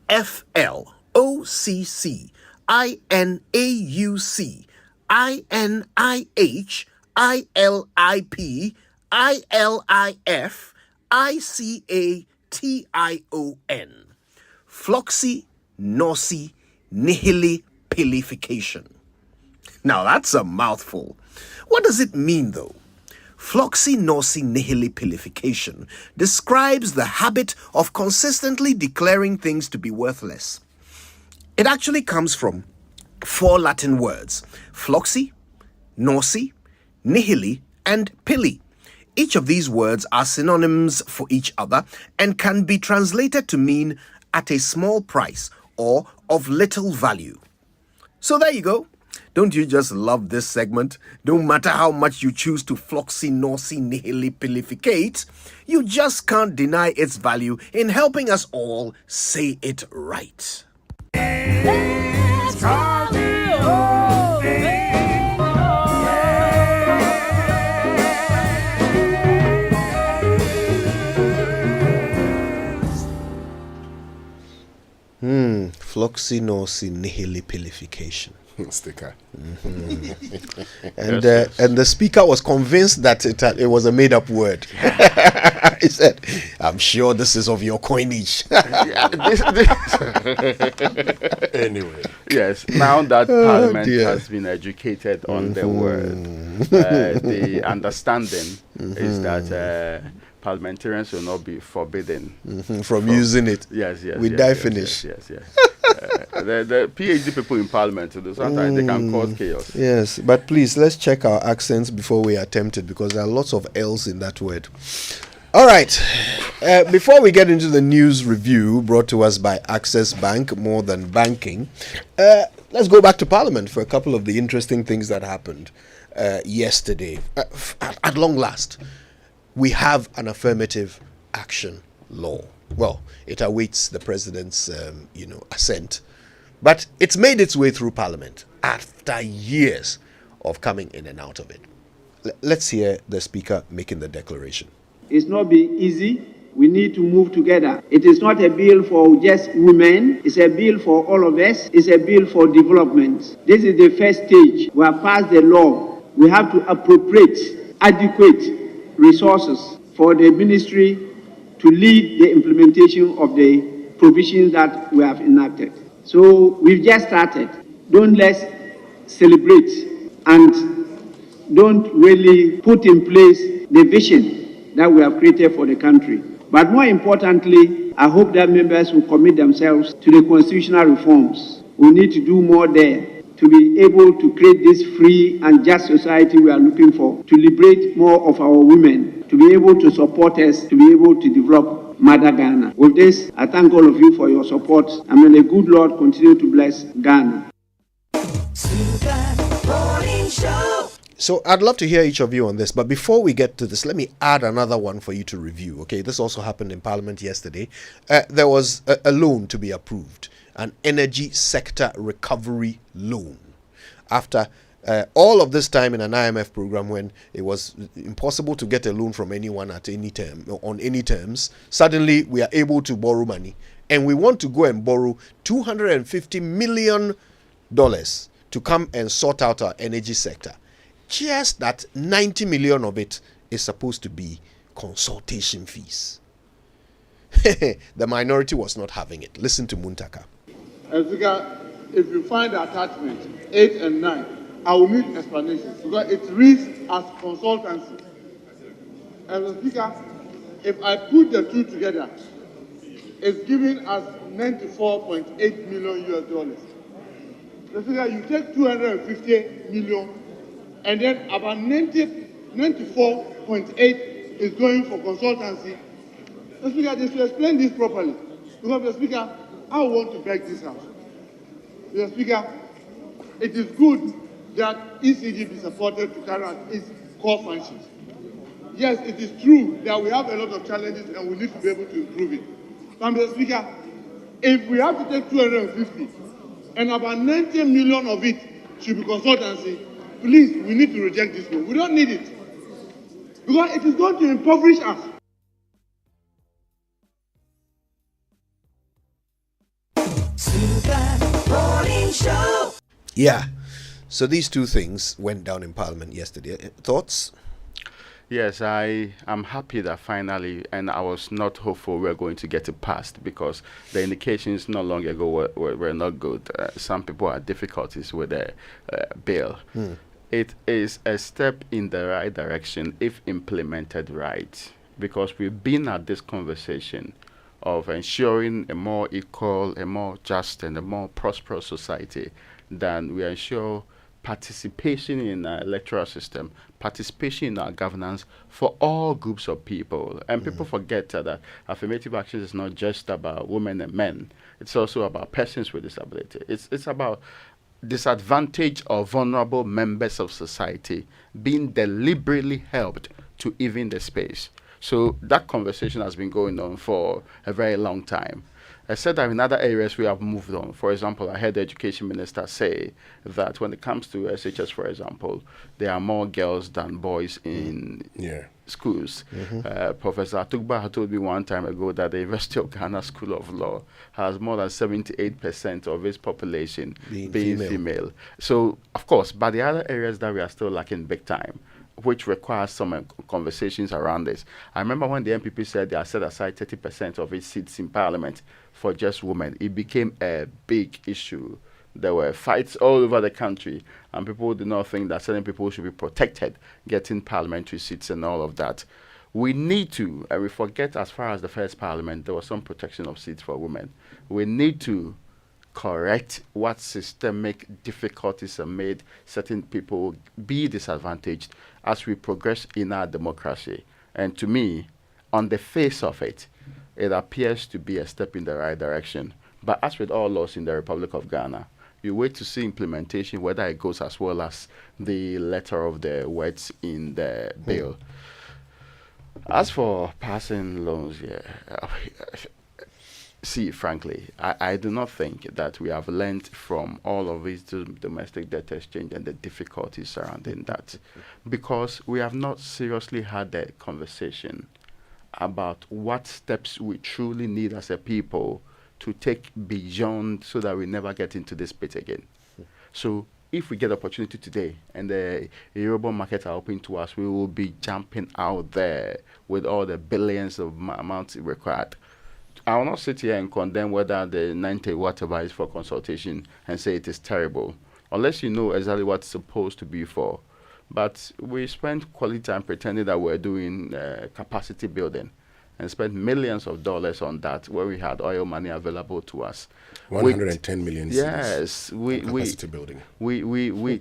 FLOCCINAUCINIAIHILIFICATION. Floccinaucinihilipilification. Now that's a mouthful. What does it mean though? Floccinaucinihilipilification describes the habit of consistently declaring things to be worthless. It actually comes from 4 Latin words: floxi, nauci, nihili, and pili. Each of these words are synonyms for each other and can be translated to mean at a small price or of little value. So there you go. Don't you just love this segment? No matter how much you choose to floccinaucinihilipilificate, you just can't deny its value in helping us all say it right. Floccinaucinihilipilification. Sticker. And the speaker was convinced that it was a made-up word. He said, "I'm sure this is of your coinage." Anyway. Yes, now that Parliament has been educated on the word, the understanding is that parliamentarians will not be forbidden from using it. Yes. We die finish. Yes. The PhD people in Parliament, sometimes they can cause chaos. Yes, but please, let's check our accents before we attempt it, because there are lots of L's in that word. All right. Before we get into the news review brought to us by Access Bank, more than banking, let's go back to Parliament for a couple of the interesting things that happened yesterday. At long last, we have an affirmative action law. Well, it awaits the president's, assent, but it's made its way through Parliament after years of coming in and out of it. Let's hear the Speaker making the declaration. It's not been easy. We need to move together. It is not a bill for just women. It's a bill for all of us. It's a bill for development. This is the first stage. We have passed the law. We have to appropriate adequate resources for the ministry to lead the implementation of the provisions that we have enacted. So we've just started. Don't let's celebrate and don't really put in place the vision that we have created for the country. But more importantly, I hope that members will commit themselves to the constitutional reforms. We need to do more there to be able to create this free and just society we are looking for, to liberate more of our women, to be able to support us, to be able to develop Mother Ghana. With this, I thank all of you for your support, and may the good Lord continue to bless Ghana. So I'd love to hear each of you on this, but before we get to this, let me add another one for you to review. Okay, this also happened in Parliament yesterday. There was a loan to be approved, an energy sector recovery loan. After all of this time in an IMF program when it was impossible to get a loan from anyone at any term, on any terms, suddenly we are able to borrow money, and we want to go and borrow $250 million to come and sort out our energy sector. Just that 90 million of it is supposed to be consultation fees. The minority was not having it. Listen to Muntaka. If you find the attachment 8 and 9, I will need explanations because it reads as consultancy. As Speaker, if I put the two together, it's giving us $94.8 million. The figure, you take 250 million, and then about 94.8 is going for consultancy. The Speaker, they should explain this properly. Because the Speaker, I want to beg this house. The Speaker, it is good that ECG be supported to carry out its core functions. Yes, it is true that we have a lot of challenges and we need to be able to improve it. But Mr. Speaker, if we have to take 250 and about 90 million of it should be consultancy, please, we need to reject this one. We don't need it. Because it is going to impoverish us. Yeah. So these two things went down in Parliament yesterday. Thoughts? Yes, I am happy that finally, and I was not hopeful we're going to get it passed because the indications not long ago were not good. Some people had difficulties with the bill. It is a step in the right direction if implemented right, because we've been at this conversation of ensuring a more equal, a more just, and a more prosperous society than we ensure participation in our electoral system, participation in our governance for all groups of people. And people forget that affirmative action is not just about women and men. It's also about persons with disability. It's about disadvantaged or vulnerable members of society being deliberately helped to even the space. So that conversation has been going on for a very long time. I said that in other areas we have moved on. For example, I heard the education minister say that when it comes to SHS, for example, there are more girls than boys in schools. Professor Atugba told me one time ago that the University of Ghana School of Law has more than 78% of its population being female. So, of course, but the other areas that we are still lacking big time, which requires some conversations around this. I remember when the MPP said they had set aside 30% of its seats in Parliament for just women. It became a big issue. There were fights all over the country, and people did not think that certain people should be protected getting parliamentary seats and all of that. We need to, and we forget as far as the first parliament, there was some protection of seats for women. We need to correct what systemic difficulties have made certain people be disadvantaged as we progress in our democracy. And to me, on the face of it, it appears to be a step in the right direction. But as with all laws in the Republic of Ghana, you wait to see implementation, whether it goes as well as the letter of the words in the bill. As for passing loans, see, frankly, I do not think that we have learned from all of this domestic debt exchange and the difficulties surrounding that, because we have not seriously had a conversation about what steps we truly need as a people to take beyond so that we never get into this pit again. So if we get opportunity today and the Eurobond markets are open to us, we will be jumping out there with all the billions of amounts required. I will not sit here and condemn whether the 90 whatever is for consultation and say it is terrible, unless you know exactly what it's supposed to be for. But we spend quality time pretending that we're doing capacity building and spent millions of dollars on that where we had oil money available to us. 110 million. Yes, capacity building. We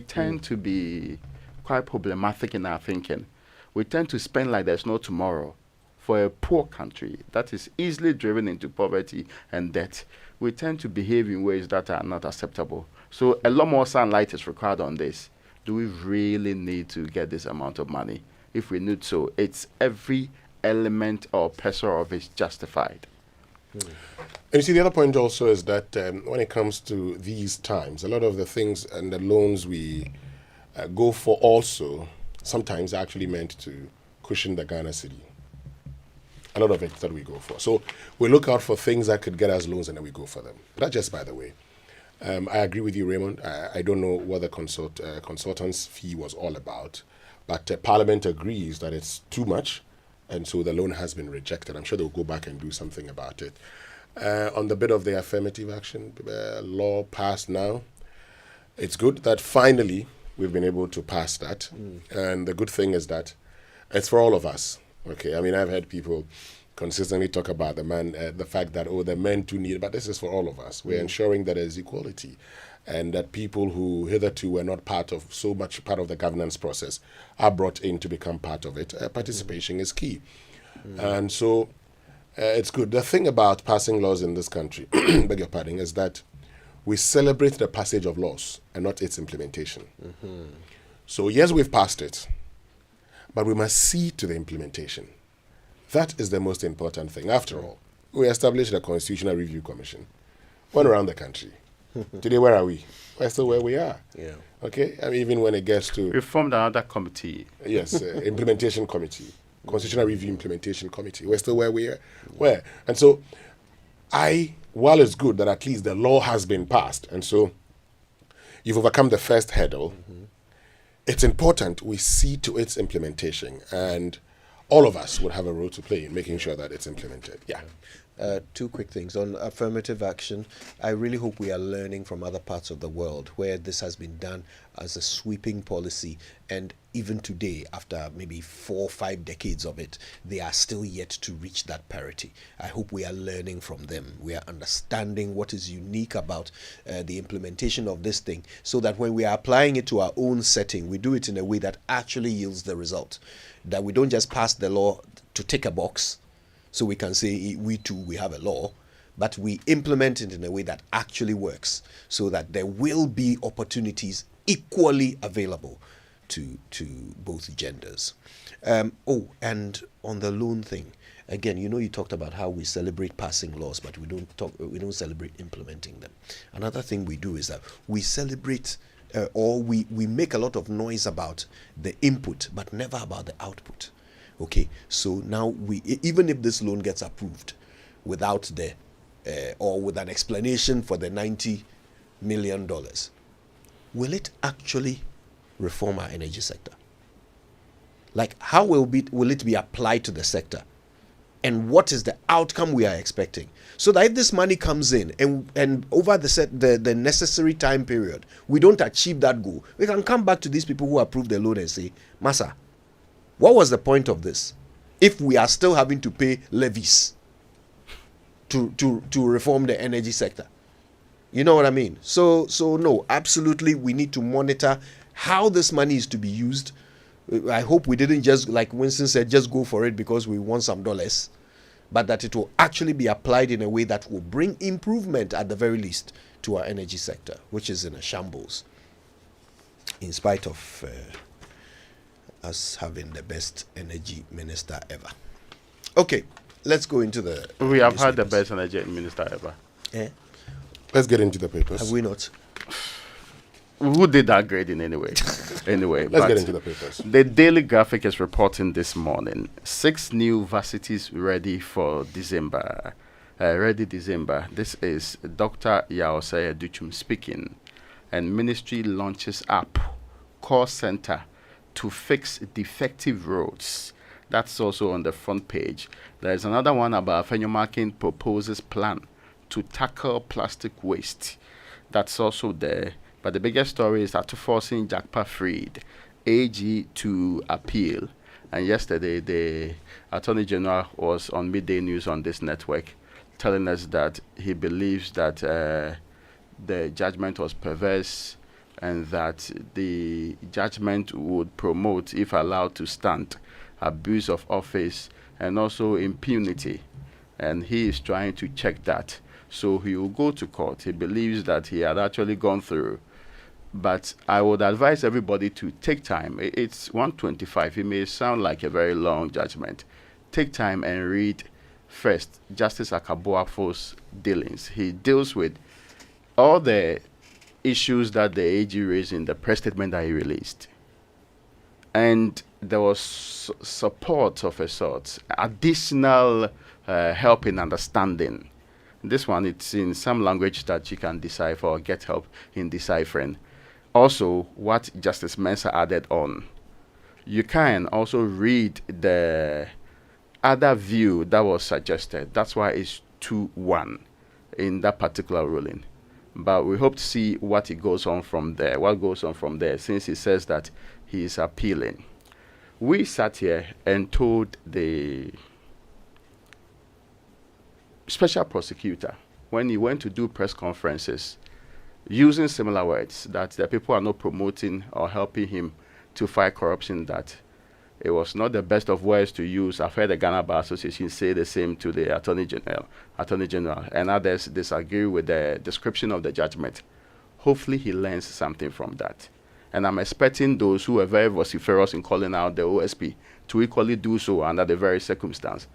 tend to be quite problematic in our thinking. We tend to spend like there's no tomorrow. For a poor country that is easily driven into poverty and debt, we tend to behave in ways that are not acceptable. So a lot more sunlight is required on this. Do we really need to get this amount of money? If we need so, it's every element or pressure of it justified. And you see, the other point also is that when it comes to these times, a lot of the things and the loans we go for also sometimes are actually meant to cushion the Ghana city. A lot of it that we go for. So we look out for things that could get us loans and then we go for them. That just by the way. I agree with you, Raymond. I don't know what the consultant's fee was all about, but Parliament agrees that it's too much, and so the loan has been rejected. I'm sure they'll go back and do something about it. On the bit of the affirmative action law passed now, it's good that finally we've been able to pass that. And the good thing is that it's for all of us. Okay, I mean, I've heard people consistently talk about the fact that, the men too need, but this is for all of us. We're ensuring that there's equality and that people who hitherto were not part of the governance process are brought in to become part of it. Participation is key. And so it's good. The thing about passing laws in this country, beg your pardon, is that we celebrate the passage of laws and not its implementation. So yes, we've passed it, but we must see to the implementation. That is the most important thing. After all, we established a Constitutional Review Commission. Went around the country. Today, where are we? We're still where we are. Yeah. Okay? I mean, even when it gets to... We formed another committee. Yes, Implementation Committee. Constitutional Review Implementation Committee. We're still where we are. Where? And so, while it's good that at least the law has been passed, and so you've overcome the first hurdle, it's important we see to its implementation, and all of us would have a role to play in making sure that it's implemented. Yeah. Two quick things. On affirmative action, I really hope we are learning from other parts of the world where this has been done as a sweeping policy, and even today, after maybe 4 or 5 decades of it, they are still yet to reach that parity. I hope we are learning from them. We are understanding what is unique about the implementation of this thing, so that when we are applying it to our own setting, we do it in a way that actually yields the result. That we don't just pass the law to tick a box, so we can say we have a law, but we implement it in a way that actually works, so that there will be opportunities equally available to both genders. And on the loan thing, again, you talked about how we celebrate passing laws, but we don't celebrate implementing them. Another thing we do is that we celebrate or we make a lot of noise about the input, but never about the output. Okay, so now even if this loan gets approved without or with an explanation for the $90 million, will it actually reform our energy sector? Like, how will it be applied to the sector? And what is the outcome we are expecting? So that if this money comes in and over the necessary time period, we don't achieve that goal, we can come back to these people who approved the loan and say, Massa, what was the point of this? If we are still having to pay levies to reform the energy sector. You know what I mean? So no, absolutely, we need to monitor how this money is to be used. I hope we didn't just, like Winston said, just go for it because we want some dollars, but that it will actually be applied in a way that will bring improvement at the very least to our energy sector, which is in a shambles, in spite of us having the best energy minister ever. Okay, let's go into the... We have had the best energy minister ever. Yeah. Let's get into the papers. Have we not? Who did that grading anyway? Let's get into the papers. The Daily Graphic is reporting this morning 6 new varsities ready for December. Ready December. This is Dr. Yaosaya Duchum speaking. And ministry launches app, call center to fix defective roads. That's also on the front page. There's another one about Fenyomakin proposes plan to tackle plastic waste. That's also there. But the biggest story is Ato Forson Jakpa freed, AG to appeal. And yesterday, the Attorney General was on Midday News on this network, telling us that he believes that the judgment was perverse and that the judgment would promote, if allowed to stand, abuse of office and also impunity. And he is trying to check that. So he will go to court. He believes that he had actually gone through. But I would advise everybody to take time. It's 125. It may sound like a very long judgment. Take time and read first Justice Akaboafo's dealings. He deals with all the issues that the AG raised in the press statement that he released. And there was support of a sort, additional help in understanding. This one, it's in some language that you can decipher or get help in deciphering. Also, what Justice Mensah added on. You can also read the other view that was suggested. That's why it's 2-1 in that particular ruling. But we hope to see what goes on from there, since he says that he is appealing. We sat here and told the special prosecutor, when he went to do press conferences, using similar words, that the people are not promoting or helping him to fight corruption, that it was not the best of words to use. I've heard the Ghana Bar Association say the same to the Attorney General, and others disagree with the description of the judgment. Hopefully he learns something from that. And I'm expecting those who are very vociferous in calling out the OSP to equally do so under the very circumstance,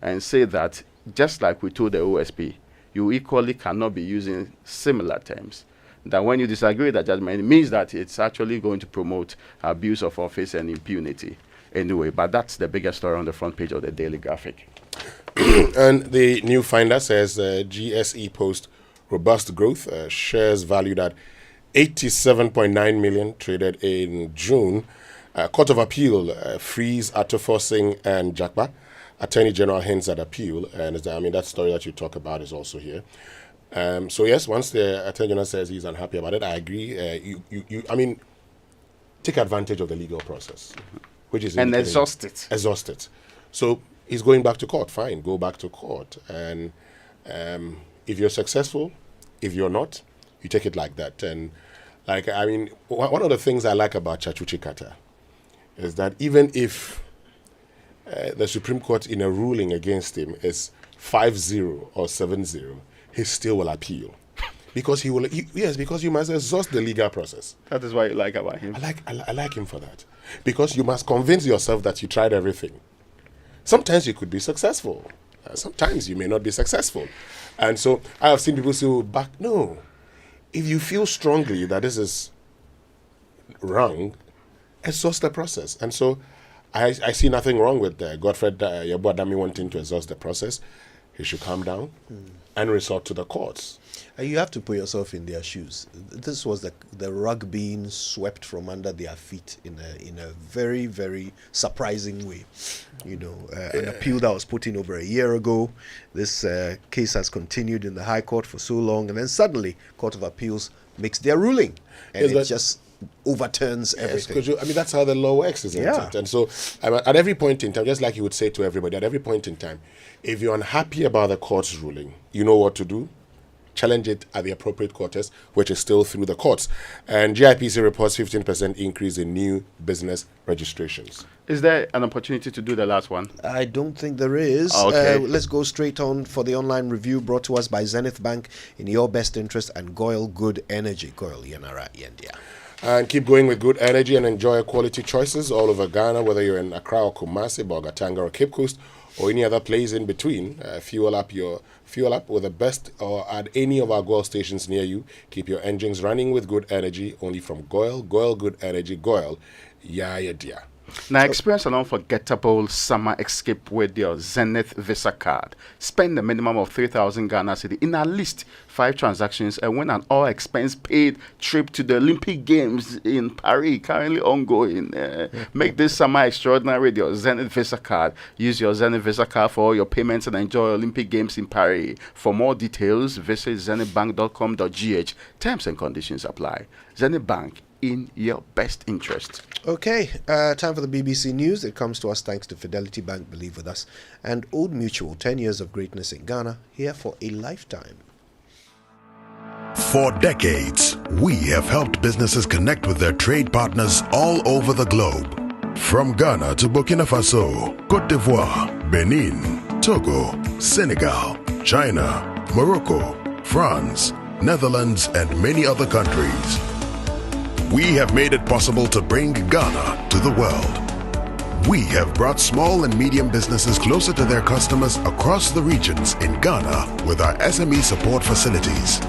and say that just like we told the OSP, you equally cannot be using similar terms. That when you disagree with that judgment, it means that it's actually going to promote abuse of office and impunity. Anyway, but that's the biggest story on the front page of the Daily Graphic. And the new finder says GSE post robust growth, shares valued at 87.9 million traded in June. Court of Appeal frees Ato Forson and Jakpa. Attorney General hints at appeal, and that story that you talk about is also here. So yes, once the Attorney General says he's unhappy about it, I agree. Take advantage of the legal process, which is and exhaust it. Exhaust it. So he's going back to court. Fine, go back to court, and if you're successful, if you're not, you take it like that. And one of the things I like about Chachuchi Kata is that even if the Supreme Court in a ruling against him is 5-0 or 7-0, he still will appeal, because because you must exhaust the legal process. That is what you like about him. I like him for that, because you must convince yourself that you tried everything. Sometimes you could be successful, sometimes you may not be successful, and so I have seen people say, no, if you feel strongly that this is wrong, exhaust the process. And so I see nothing wrong with Godfred Yeboadami wanting to exhaust the process. He should calm down and resort to the courts. You have to put yourself in their shoes. This was the rug being swept from under their feet in a very, very surprising way. An appeal that was put in over a year ago. This case has continued in the High Court for so long, and then suddenly Court of Appeals makes their ruling, and it just overturns everything. Because that's how the law works, isn't it? And so at every point in time, just like you would say to everybody, at every point in time, if you're unhappy about the court's ruling, you know what to do. Challenge it at the appropriate quarters, which is still through the courts. And GIPC reports 15% increase in new business registrations. Is there an opportunity to do the last one? I don't think there is. Okay. Let's go straight on for the online review brought to us by Zenith Bank in your best interest and Goyle Good Energy. Goyle Yanara Yendia. And keep going with good energy and enjoy quality choices all over Ghana, whether you're in Accra or Kumasi, Bogatanga or Cape Coast, or any other place in between. Fuel up with the best or at any of our Goyle stations near you. Keep your engines running with good energy, only from Goyle. Goyle Good Energy. Goyle, yeah, dear. Now, experience an unforgettable summer escape with your Zenith Visa card. Spend a minimum of 3,000 Ghana cedi in at least 5 transactions and win an all-expense-paid trip to the Olympic Games in Paris, currently ongoing. Make this summer extraordinary with your Zenith Visa card. Use your Zenith Visa card for all your payments and enjoy Olympic Games in Paris. For more details, visit zenithbank.com.gh. Terms and conditions apply. Zenith Bank, in your best interest. Okay, time for the BBC News. It comes to us thanks to Fidelity Bank, believe with us, and Old Mutual, 10 years of greatness in Ghana, here for a lifetime. For decades, we have helped businesses connect with their trade partners all over the globe. From Ghana to Burkina Faso, Côte d'Ivoire, Benin, Togo, Senegal, China, Morocco, France, Netherlands, and many other countries. We have made it possible to bring Ghana to the world. We have brought small and medium businesses closer to their customers across the regions in Ghana with our SME support facilities.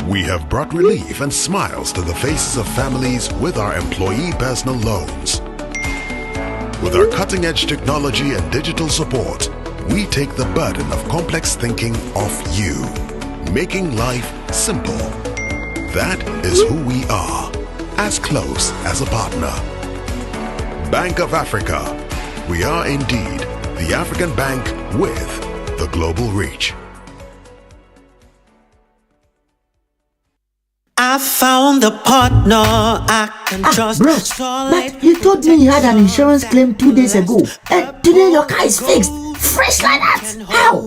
We have brought relief and smiles to the faces of families with our employee personal loans. With our cutting-edge technology and digital support, we take the burden of complex thinking off you, making life simple. That is who we are, as close as a partner. Bank of Africa. We are indeed the African bank with the global reach. I found the partner I can trust. Bros, but you told me you had an insurance claim 2 days ago, and today your car is fixed. Fresh like that? How?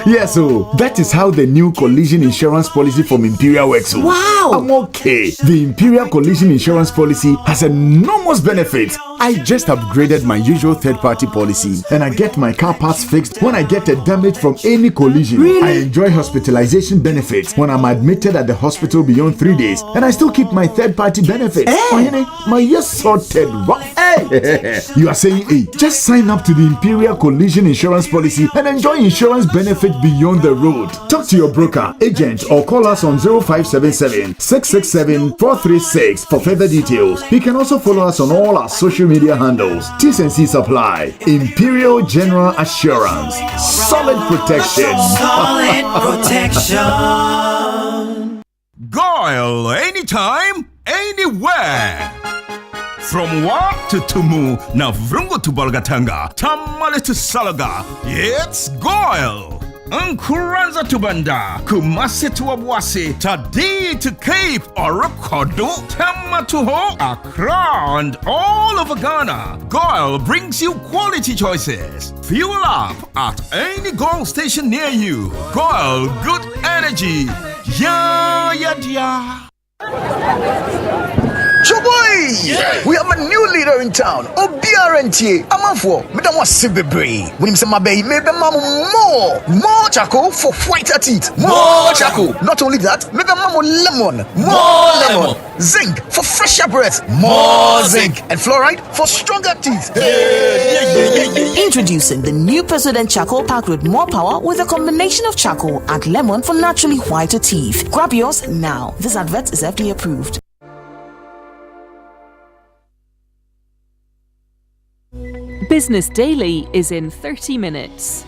Yes, so that is how the new collision insurance policy from Imperial works. Wow! I'm okay. The Imperial collision insurance policy has enormous benefits. I just upgraded my usual third-party policy, and I get my car parts fixed when I get a damage from any collision. Really? I enjoy hospitalization benefits when I'm admitted at the hospital beyond 3 days, and I still keep my third-party benefits. Hey. My year sorted rough. Hey. You are saying, hey, just sign up to the Imperial collision insurance policy and enjoy insurance benefits beyond the road. Talk to your broker, agent, or call us on 0577 667 436 for further details. You can also follow us on all our social media handles. T's and C's apply. Imperial General Assurance. Solid protection. Solid protection. Goyle, anytime, anywhere. From Wa to Tumu, Navrungo to Bolgatanga, Tamale to Salaga, it's Goyle. Nkuranza to Banda, Kumasi to Abwasi, Tadi to Cape, Orokodo, Tama to Ho, Accra, and all over Ghana. Goyle brings you quality choices. Fuel up at any Goyle station near you. Goyle Good Energy. Yeah. Choboy! Yeah. We have a new leader in town. OBRNT. Amanfo. Madam was Sibebre. When him say my baby, maybe mamu more charcoal for whiter teeth. More charcoal. Not only that, maybe mamu lemon. More lemon. Zinc for fresher breath. More zinc. And fluoride for stronger teeth. Introducing the new President Charcoal packed with more power with a combination of charcoal and lemon for naturally whiter teeth. Grab yours now. This advert is FDA approved. Business Daily is in 30 minutes.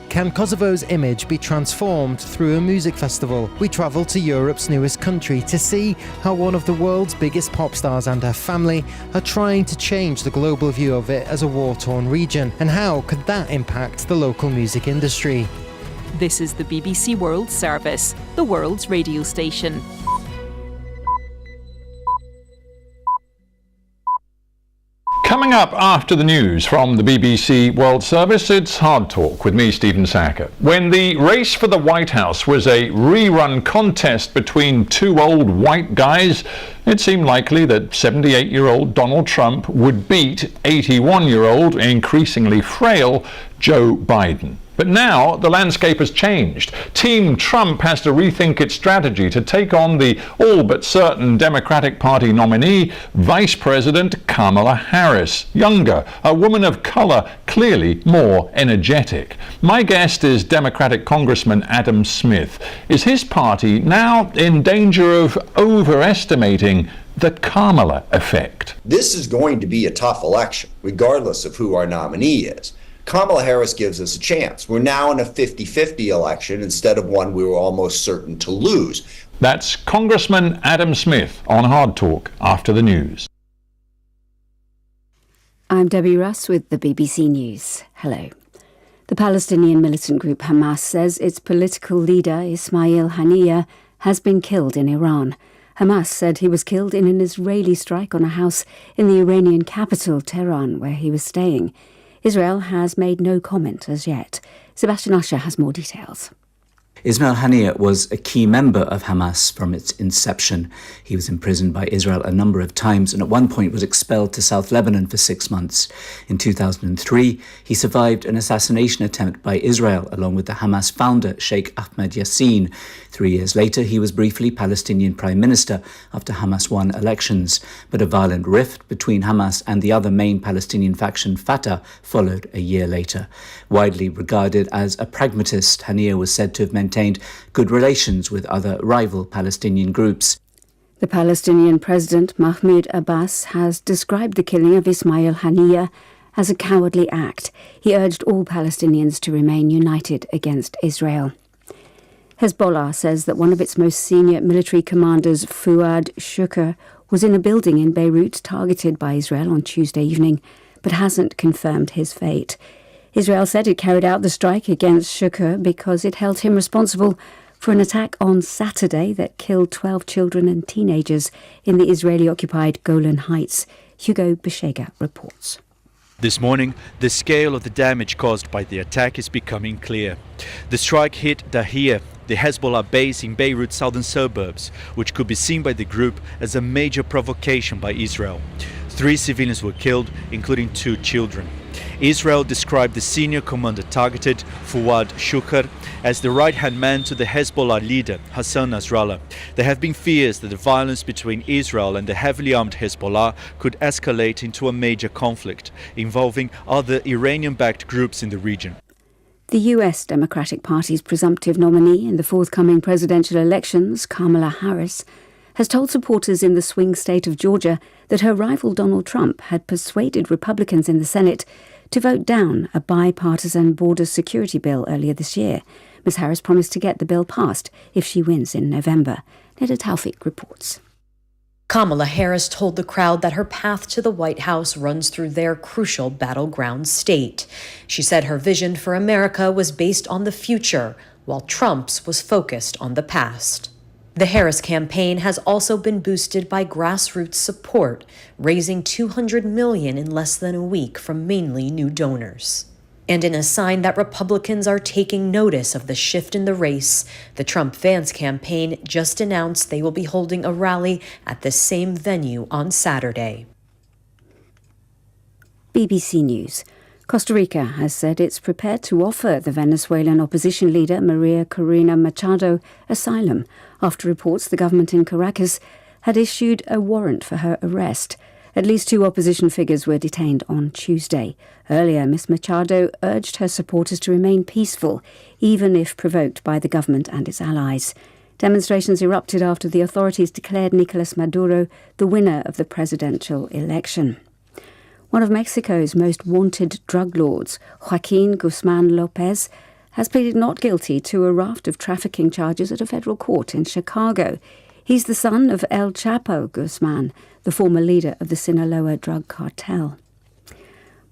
Can Kosovo's image be transformed through a music festival? We travel to Europe's newest country to see how one of the world's biggest pop stars and her family are trying to change the global view of it as a war-torn region, and how could that impact the local music industry? This is the BBC World Service, the world's radio station. Coming up after the news from the BBC World Service, it's Hard Talk with me, Stephen Sackett. When the race for the White House was a rerun contest between two old white guys, it seemed likely that 78-year-old Donald Trump would beat 81-year-old, increasingly frail Joe Biden. But now the landscape has changed. Team Trump has to rethink its strategy to take on the all but certain Democratic Party nominee, Vice President Kamala Harris. Younger, a woman of color, clearly more energetic. My guest is Democratic Congressman Adam Smith. Is his party now in danger of overestimating the Kamala effect? This is going to be a tough election, regardless of who our nominee is. Kamala Harris gives us a chance. We're now in a 50-50 election instead of one we were almost certain to lose. That's Congressman Adam Smith on Hard Talk after the news. I'm Debbie Russ with the BBC News. Hello. The Palestinian militant group Hamas says its political leader Ismail Haniyeh has been killed in Iran. Hamas said he was killed in an Israeli strike on a house in the Iranian capital, Tehran, where he was staying. Israel has made no comment as yet. Sebastian Usher has more details. Ismail Haniyeh was a key member of Hamas from its inception. He was imprisoned by Israel a number of times and at one point was expelled to South Lebanon for 6 months. In 2003, he survived an assassination attempt by Israel along with the Hamas founder Sheikh Ahmed Yassin. 3 years later, he was briefly Palestinian Prime Minister after Hamas won elections. But a violent rift between Hamas and the other main Palestinian faction, Fatah, followed a year later. Widely regarded as a pragmatist, Haniyeh was said to have maintained good relations with other rival Palestinian groups. The Palestinian President Mahmoud Abbas has described the killing of Ismail Haniyeh as a cowardly act. He urged all Palestinians to remain united against Israel. Hezbollah says that one of its most senior military commanders, Fuad Shukr, was in a building in Beirut targeted by Israel on Tuesday evening, but hasn't confirmed his fate. Israel said it carried out the strike against Shukr because it held him responsible for an attack on Saturday that killed 12 children and teenagers in the Israeli-occupied Golan Heights. Hugo Beshega reports. This morning, the scale of the damage caused by the attack is becoming clear. The strike hit Dahiyeh, the Hezbollah base in Beirut's southern suburbs, which could be seen by the group as a major provocation by Israel. 3 civilians were killed, including 2 children. Israel described the senior commander targeted, Fuad Shukr, as the right-hand man to the Hezbollah leader, Hassan Nasrallah. There have been fears that the violence between Israel and the heavily armed Hezbollah could escalate into a major conflict involving other Iranian-backed groups in the region. The US Democratic Party's presumptive nominee in the forthcoming presidential elections, Kamala Harris, has told supporters in the swing state of Georgia that her rival Donald Trump had persuaded Republicans in the Senate to vote down a bipartisan border security bill earlier this year. Ms. Harris promised to get the bill passed if she wins in November. Neda Taufik reports. Kamala Harris told the crowd that her path to the White House runs through their crucial battleground state. She said her vision for America was based on the future, while Trump's was focused on the past. The Harris campaign has also been boosted by grassroots support, raising $200 million in less than a week from mainly new donors. And in a sign that Republicans are taking notice of the shift in the race, the Trump-Vance campaign just announced they will be holding a rally at the same venue on Saturday. BBC News. Costa Rica has said it's prepared to offer the Venezuelan opposition leader Maria Corina Machado asylum after reports the government in Caracas had issued a warrant for her arrest. At least 2 opposition figures were detained on Tuesday. Earlier, Ms. Machado urged her supporters to remain peaceful, even if provoked by the government and its allies. Demonstrations erupted after the authorities declared Nicolas Maduro the winner of the presidential election. One of Mexico's most wanted drug lords, Joaquin Guzman Lopez, has pleaded not guilty to a raft of trafficking charges at a federal court in Chicago. He's the son of El Chapo Guzman, the former leader of the Sinaloa drug cartel.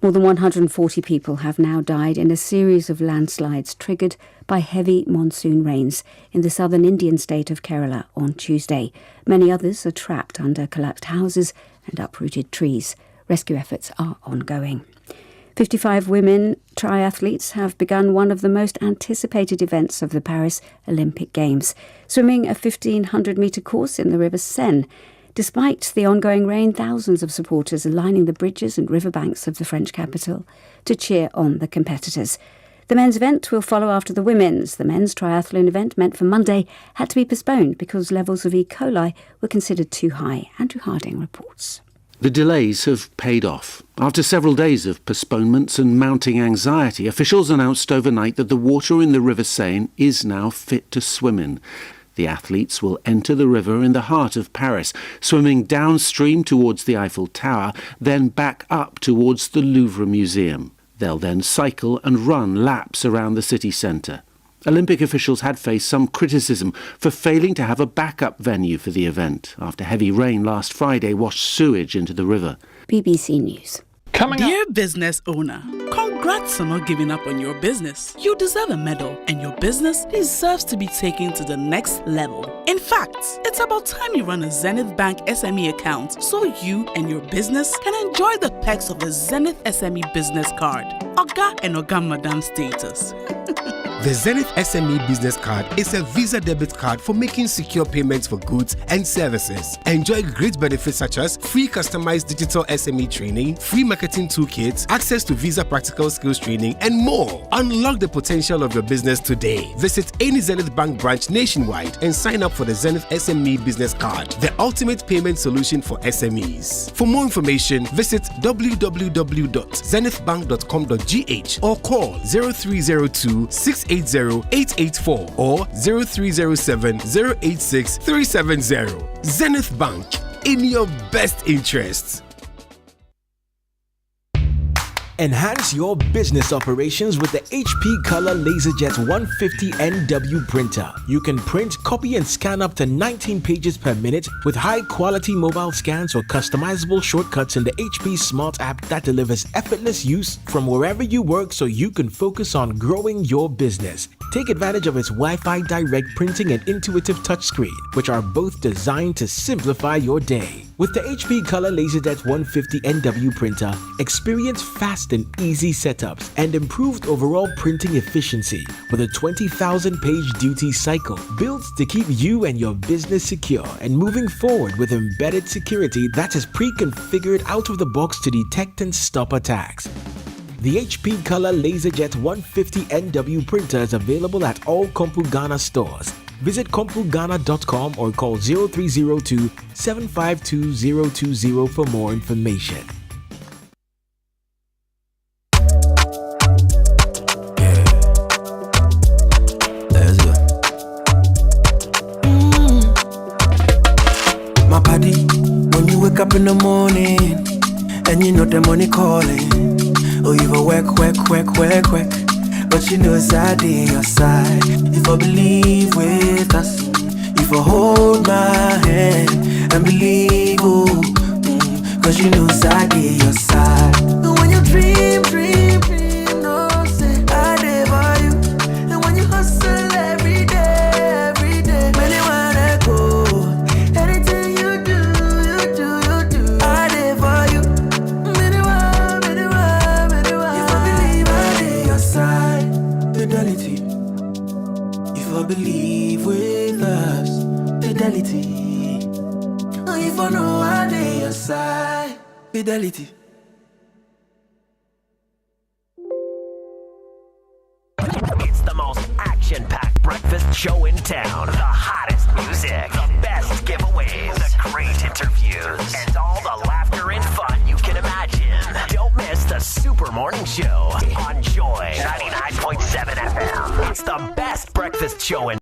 More than 140 people have now died in a series of landslides triggered by heavy monsoon rains in the southern Indian state of Kerala on Tuesday. Many others are trapped under collapsed houses and uprooted trees. Rescue efforts are ongoing. 55 women triathletes have begun one of the most anticipated events of the Paris Olympic Games, swimming a 1,500-metre course in the River Seine. Despite the ongoing rain, thousands of supporters are lining the bridges and riverbanks of the French capital to cheer on the competitors. The men's event will follow after the women's. The men's triathlon event, meant for Monday, had to be postponed because levels of E. coli were considered too high. Andrew Harding reports. The delays have paid off. After several days of postponements and mounting anxiety, officials announced overnight that the water in the River Seine is now fit to swim in. The athletes will enter the river in the heart of Paris, swimming downstream towards the Eiffel Tower, then back up towards the Louvre Museum. They'll then cycle and run laps around the city centre. Olympic officials had faced some criticism for failing to have a backup venue for the event after heavy rain last Friday washed sewage into the river. BBC News. Dear business owner, congrats on not giving up on your business. You deserve a medal, and your business deserves to be taken to the next level. In fact, it's about time you run a Zenith Bank SME account so you and your business can enjoy the perks of the Zenith SME Business Card. Oga and Oga Madam status. The Zenith SME Business Card is a Visa debit card for making secure payments for goods and services. Enjoy great benefits such as free customized digital SME training, free marketing toolkits, access to Visa practical skills training, and more. Unlock the potential of your business today. Visit any Zenith Bank branch nationwide and sign up for the Zenith SME Business Card, the ultimate payment solution for SMEs. For more information, visit www.zenithbank.com.gh or call 0302 680-884 or 0307-086-370. Zenith Bank, in your best interests. Enhance your business operations with the HP Color LaserJet 150NW printer. You can print, copy, and scan up to 19 pages per minute with high-quality mobile scans or customizable shortcuts in the HP Smart app that delivers effortless use from wherever you work so you can focus on growing your business. Take advantage of its Wi-Fi direct printing and intuitive touchscreen, which are both designed to simplify your day. With the HP Color LaserJet 150NW printer, experience fast and easy setups and improved overall printing efficiency with a 20,000-page duty cycle built to keep you and your business secure and moving forward with embedded security that is pre-configured out of the box to detect and stop attacks. The HP Color LaserJet 150NW printer is available at all Kompu Ghana stores. Visit kompugana.com or call 0302-752-020 for more information. Let's go. My buddy, when you wake up in the morning and you know the money calling, oh, you go work, but you know it's out on your side. If I believe with us, if I hold my hand and believe, oh, cause you know it's out on your side. And when you dream, no say I live for you. And when you hustle every day, many wanna go. Anything you do, I live for you. Many want. If I believe I live your side. Fidelity. If I believe with us, fidelity. If I know I lay your side, fidelity. It's the most action-packed breakfast show in town. The hottest music, the best giveaways, the great interviews, and all the laughter and fun you can imagine. Don't miss the Super Morning Show on Joy 99.7 FM. It's the best breakfast show in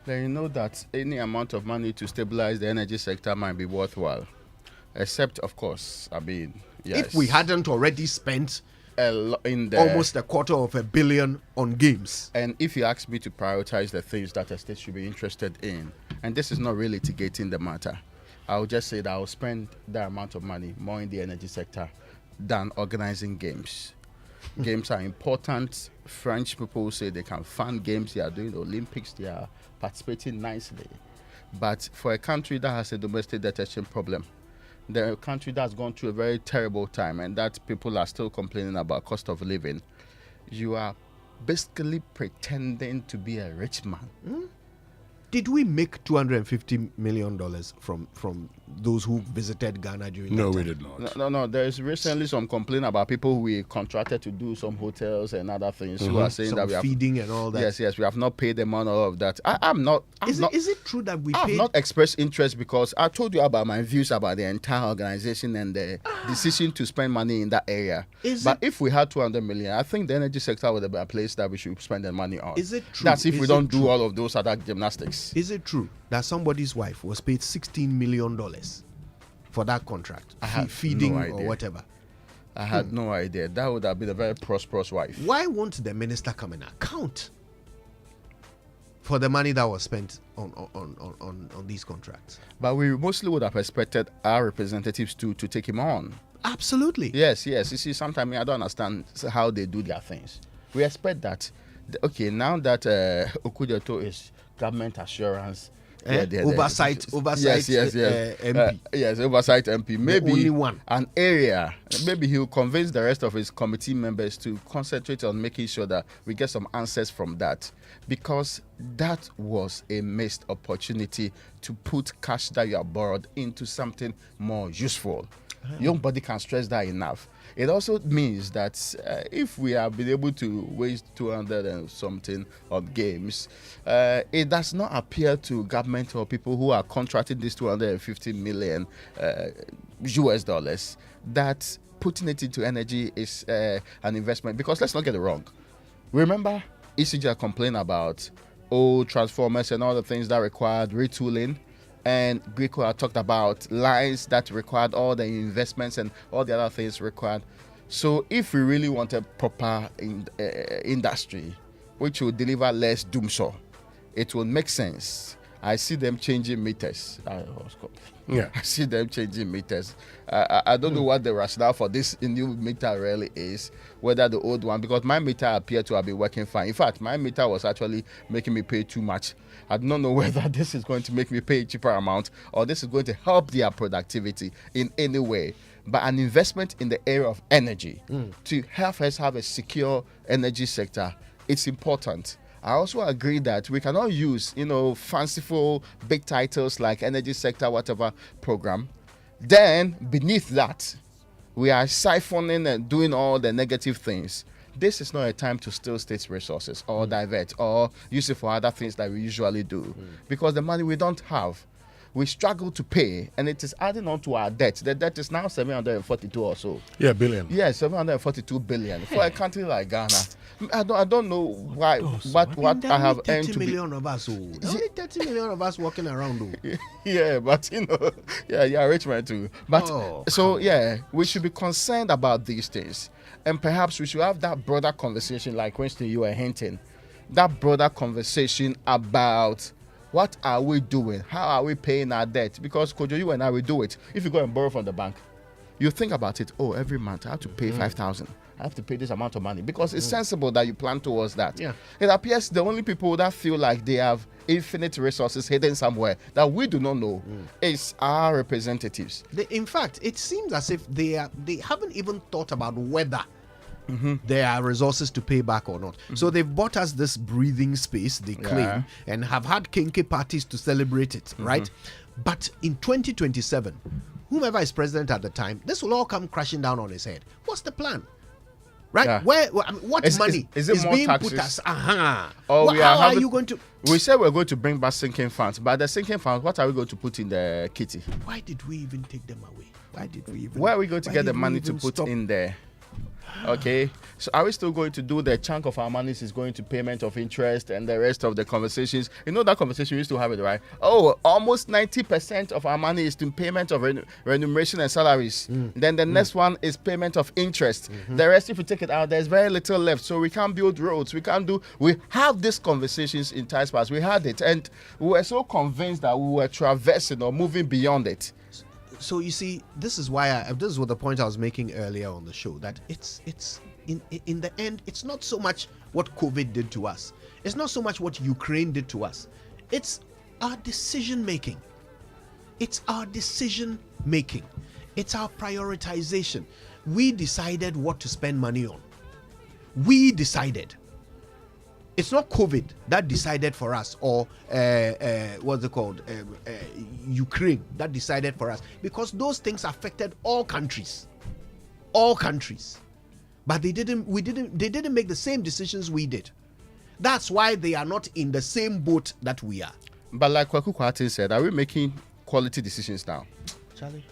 then you know that any amount of money to stabilize the energy sector might be worthwhile. Except, of course, I mean, yes. If we hadn't already spent in almost $250 million on games. And if you ask me to prioritize the things that a state should be interested in, and this is not really litigating the matter, I will just say that I will spend that amount of money more in the energy sector than organizing games. Games are important. French people say they can fund games. They are doing the Olympics. They are participating nicely. But for a country that has a domestic detention problem, the country that's gone through a very terrible time and that people are still complaining about cost of living, you are basically pretending to be a rich man. Did we make $250 million from those who visited Ghana during that time? we did not. No. There is recently some complaint about people we contracted to do some hotels and other things who are saying some that we have feeding and all that. Yes, we have not paid them on all of that. Is it true that we I've paid? not expressed interest because I told you about my views about the entire organization and the decision to spend money in that area. If we had 200 million, I think the energy sector would be a place that we should spend the money on. Is it true? That's if we don't do all of those other gymnastics. Is it true that somebody's wife was paid $16 million for that contract? Feeding or whatever? I had no idea. That would have been a very prosperous wife. Why won't the minister come and account for the money that was spent on these contracts? But we mostly would have expected our representatives to take him on. Absolutely. Yes. You see, sometimes I don't understand how they do their things. We expect that. Okay, now that Okujoto is government assurance, oversight MP. Yes, oversight MP. Maybe only one. An area. Maybe he'll convince the rest of his committee members to concentrate on making sure that we get some answers from that, because that was a missed opportunity to put cash that you have borrowed into something more useful. Nobody can stress that enough. It also means that if we have been able to waste 200 and something on games, it does not appear to government or people who are contracting this 250 million US dollars that putting it into energy is an investment. Because let's not get it wrong. Remember, ECG complained about old transformers and all the things that required retooling. And Greco had talked about lines that required all the investments and all the other things required. So if we really want a proper industry, which will deliver less doomsday, it will make sense. I see them changing meters. I see them changing meters. I don't know what the rationale for this new meter really is, whether the old one, because my meter appeared to have been working fine. In fact, my meter was actually making me pay too much. I don't know whether this is going to make me pay a cheaper amount or this is going to help their productivity in any way. But an investment in the area of energy to help us have a secure energy sector, it's important. I also agree that we cannot use, fanciful big titles like energy sector, whatever program. Then beneath that, we are siphoning and doing all the negative things. This is not a time to steal state resources or divert or use it for other things that we usually do. Because the money we don't have, we struggle to pay, and it is adding on to our debt. The debt is now 742 or so. Yeah, billion. Yeah, 742 billion. For a country like Ghana, I don't know why. What I have earned to be. 30 million of us. Only 30 million of us walking around. Yeah, but you're a rich man too. But we should be concerned about these things, and perhaps we should have that broader conversation, like Winston, you were hinting, that broader conversation about what are we doing? How are we paying our debt? Because Kojo, you and I will do it. If you go and borrow from the bank, you think about it. Oh, every month I have to pay 5,000. I have to pay this amount of money, because it's sensible that you plan towards that. Yeah. It appears the only people that feel like they have infinite resources hidden somewhere that we do not know is our representatives. In fact, it seems as if they haven't even thought about whether there are resources to pay back or not. So they've bought us this breathing space, they claim, and have had kinky parties to celebrate it, right? But in 2027, whomever is president at the time, this will all come crashing down on his head. What's the plan? Right? Yeah. What money is being taxes? put as? How are you going to? We said we're going to bring back sinking funds, but the sinking funds, what are we going to put in the kitty? Why did we even take them away? Where are we going to get the money to put in there? Okay. So are we still going to do the chunk of our money is going to payment of interest and the rest of the conversations? You know that conversation we used to have it, right? Oh, almost 90% of our money is to payment of remuneration and salaries. Then the next one is payment of interest. The rest, if you take it out, there's very little left. So we can't build roads. We have these conversations in times past. We had it, and we were so convinced that we were traversing or moving beyond it. So you see, this is why this is what the point I was making earlier on the show, that it's in the end, it's not so much what COVID did to us. It's not so much what Ukraine did to us. It's our decision making. It's our decision making. It's our prioritization. We decided what to spend money on. We decided. It's not COVID that decided for us, or what's it called, Ukraine that decided for us, because those things affected all countries, but they didn't make the same decisions we did. That's why they are not in the same boat that we are. But like Kwaku Kwati said, are we making quality decisions now? Charlie.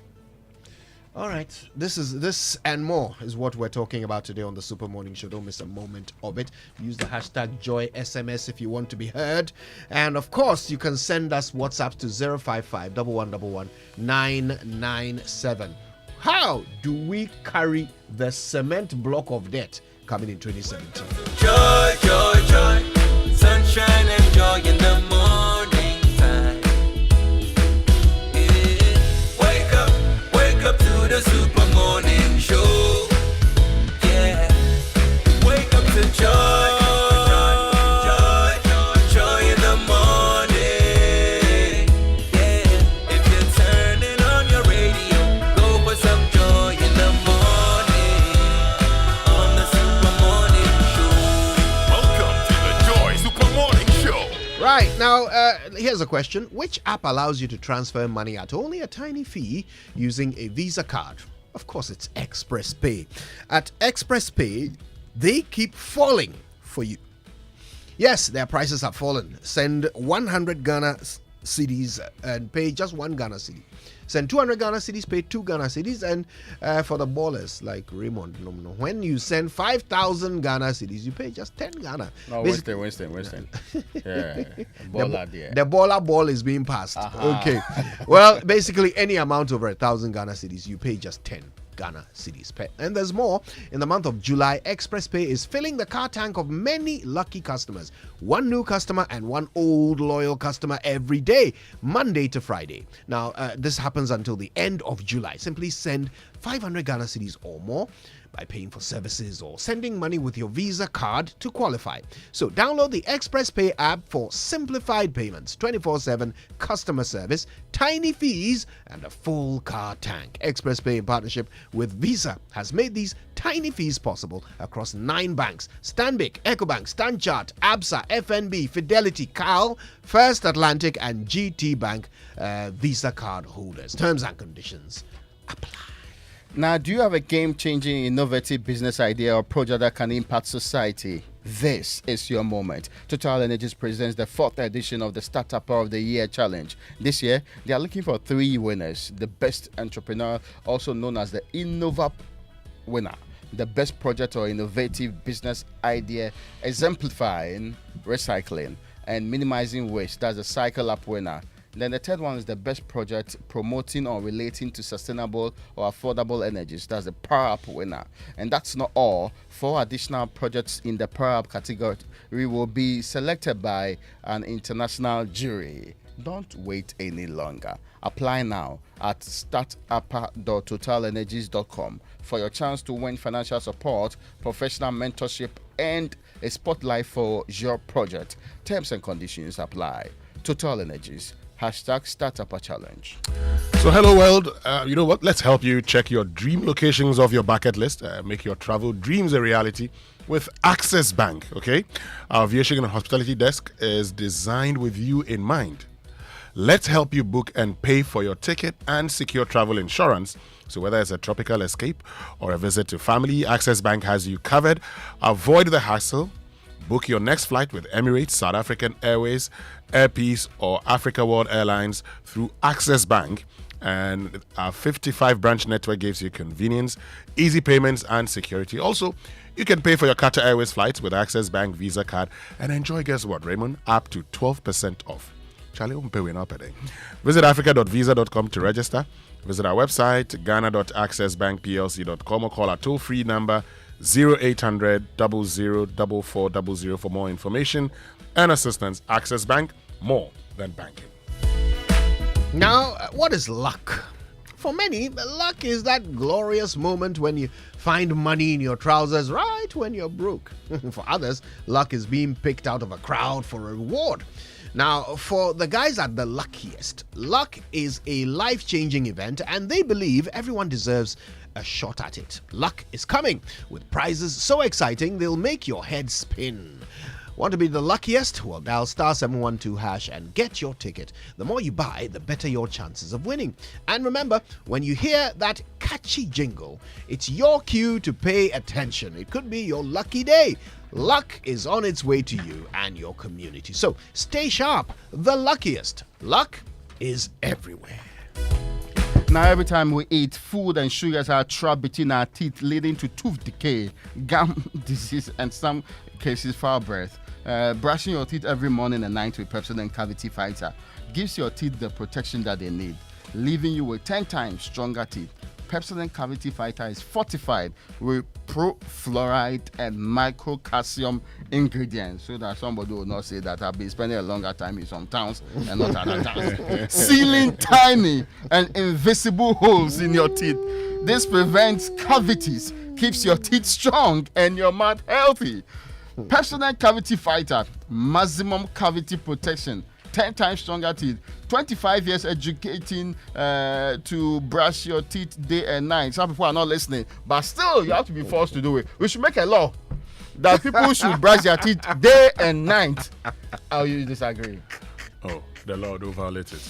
All right, this and more is what we're talking about today on the Super Morning Show. Don't miss a moment of it. Use the hashtag JoySMS if you want to be heard. And of course, you can send us WhatsApp to 055 1111 997. How do we carry the cement block of debt coming in 2017? Joy, joy, joy, sunshine and joy in the morning time. Wake up to the Super Morning Show. Yeah, wake up to joy, joy, joy in the morning. Yeah, if you're turning on your radio, go for some joy in the morning on the Super Morning Show. Welcome to the Joy Super Morning Show. Right, now, here's a question. Which app allows you to transfer money at only a tiny fee using a Visa card? Of course, it's Express Pay. At Express Pay, they keep falling for you. Yes, their prices have fallen. Send 100 Ghana cedis and pay just 1 Ghana cedi. Send 200 Ghana cedis, pay 2 Ghana cedis. And for the ballers like Raymond, when you send 5,000 Ghana cedis, you pay just 10 Ghana. No, Winston. Yeah, the baller ball is being passed. Okay. Well, basically, any amount over 1,000 Ghana cedis, you pay just 10 Ghana cedis. And there's more. In the month of July, Express Pay is filling the car tank of many lucky customers. One new customer and one old loyal customer every day, Monday to Friday. Now, this happens until the end of July. Simply send 500 Ghana cedis or more by paying for services or sending money with your Visa card to qualify. So download the Express Pay app for simplified payments, 24/7 customer service, tiny fees, and a full car tank. Express Pay, in partnership with Visa, has made these tiny fees possible across 9 banks: Stanbic, Ecobank, Stanchart, Absa, FNB, Fidelity, CAL, First Atlantic, and GT Bank Visa card holders. Terms and conditions apply. Now, do you have a game-changing, innovative business idea or project that can impact society? This is your moment. Total Energies presents the 4th edition of the Startup of the Year Challenge. This year, they are looking for 3 winners. The best entrepreneur, also known as the Innova winner. The best project or innovative business idea exemplifying recycling and minimizing waste. That's the Cycle Up winner. Then the third one is the best project promoting or relating to sustainable or affordable energies. That's the Power Up winner. And that's not all. 4 additional projects in the Power Up category will be selected by an international jury. Don't wait any longer. Apply now at startupper.totalenergies.com for your chance to win financial support, professional mentorship, and a spotlight for your project. Terms and conditions apply. Total Energies. #Startupper Challenge. So hello world, you know what, let's help you check your dream locations off your bucket list, make your travel dreams a reality with Access Bank. Okay, our aviation and hospitality desk is designed with you in mind. Let's help you book and pay for your ticket and secure travel insurance. So whether it's a tropical escape or a visit to family, Access Bank has you covered. Avoid the hassle. Book your next flight with Emirates, South African Airways, Air Peace, or Africa World Airlines through Access Bank And our 55 branch network gives you convenience, easy payments, and security. Also, you can pay for your Qatar Airways flights with Access Bank Visa card and enjoy, guess what, Raymond? Up to 12% off. Charlie, visit africa.visa.com to register. Visit our website, ghana.accessbankplc.com, or call our toll-free number 0800 00 4400 for more information and assistance. Access Bank, more than banking. Now, what is luck? For many, luck is that glorious moment when you find money in your trousers right when you're broke. For others, luck is being picked out of a crowd for a reward. Now, for the guys at the luckiest, luck is a life-changing event, and they believe everyone deserves a shot at it. Luck is coming with prizes so exciting they'll make your head spin. Want to be the luckiest? Well, dial *712# and get your ticket. The more you buy, the better your chances of winning. And remember, when you hear that catchy jingle, it's your cue to pay attention. It could be your lucky day. Luck is on its way to you and your community. So stay sharp. The luckiest. Luck is everywhere. Now, every time we eat, food and sugars are trapped between our teeth, leading to tooth decay, gum disease, and some cases foul breath. Brushing your teeth every morning and night with Pepsodent Cavity Fighter gives your teeth the protection that they need, leaving you with 10 times stronger teeth. Pepsodent Cavity Fighter is fortified with pro-fluoride and microcalcium ingredients, so that somebody will not say that I've been spending a longer time in some towns and not other towns. Sealing tiny and invisible holes in your teeth. This prevents cavities, keeps your teeth strong and your mouth healthy. Pepsodent Cavity Fighter, maximum cavity protection, 10 times stronger teeth, 25 years educating to brush your teeth day and night. Some people are not listening, but still, you have to be forced to do it. We should make a law that people should brush their teeth day and night. How you disagree? Oh, the law do violate it.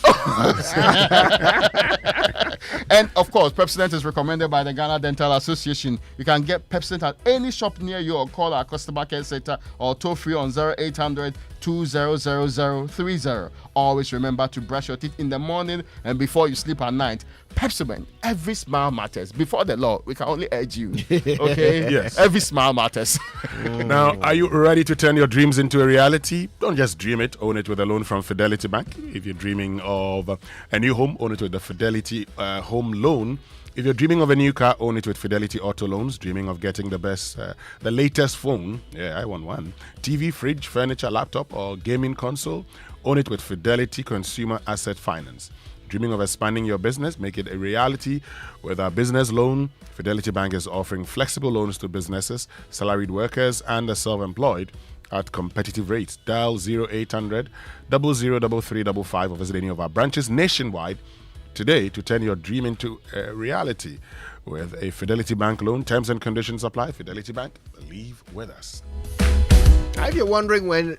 And of course, Pepsodent is recommended by the Ghana Dental Association. You can get Pepsodent at any shop near you or call our customer care center or toll free on 0800 200030. Always remember to brush your teeth in the morning and before you sleep at night. Pepsodent, every smile matters. Before the law, we can only urge you. Okay? Yes. Every smile matters. Now, are you ready to turn your dreams into a reality? Don't just dream it, own it with a loan from Fidelity Bank. If you're dreaming of a new home, own it with the Fidelity Home Loan. If you're dreaming of a new car, own it with Fidelity Auto Loans. Dreaming of getting the best, the latest phone, yeah, I want one. TV, fridge, furniture, laptop, or gaming console, own it with Fidelity Consumer Asset Finance. Dreaming of expanding your business, make it a reality with our business loan. Fidelity Bank is offering flexible loans to businesses, salaried workers, and the self-employed at competitive rates. Dial 0800 003355 or visit any of our branches nationwide today to turn your dream into a reality with a Fidelity Bank loan. Terms and conditions apply. Fidelity Bank, believe with us. If you're wondering where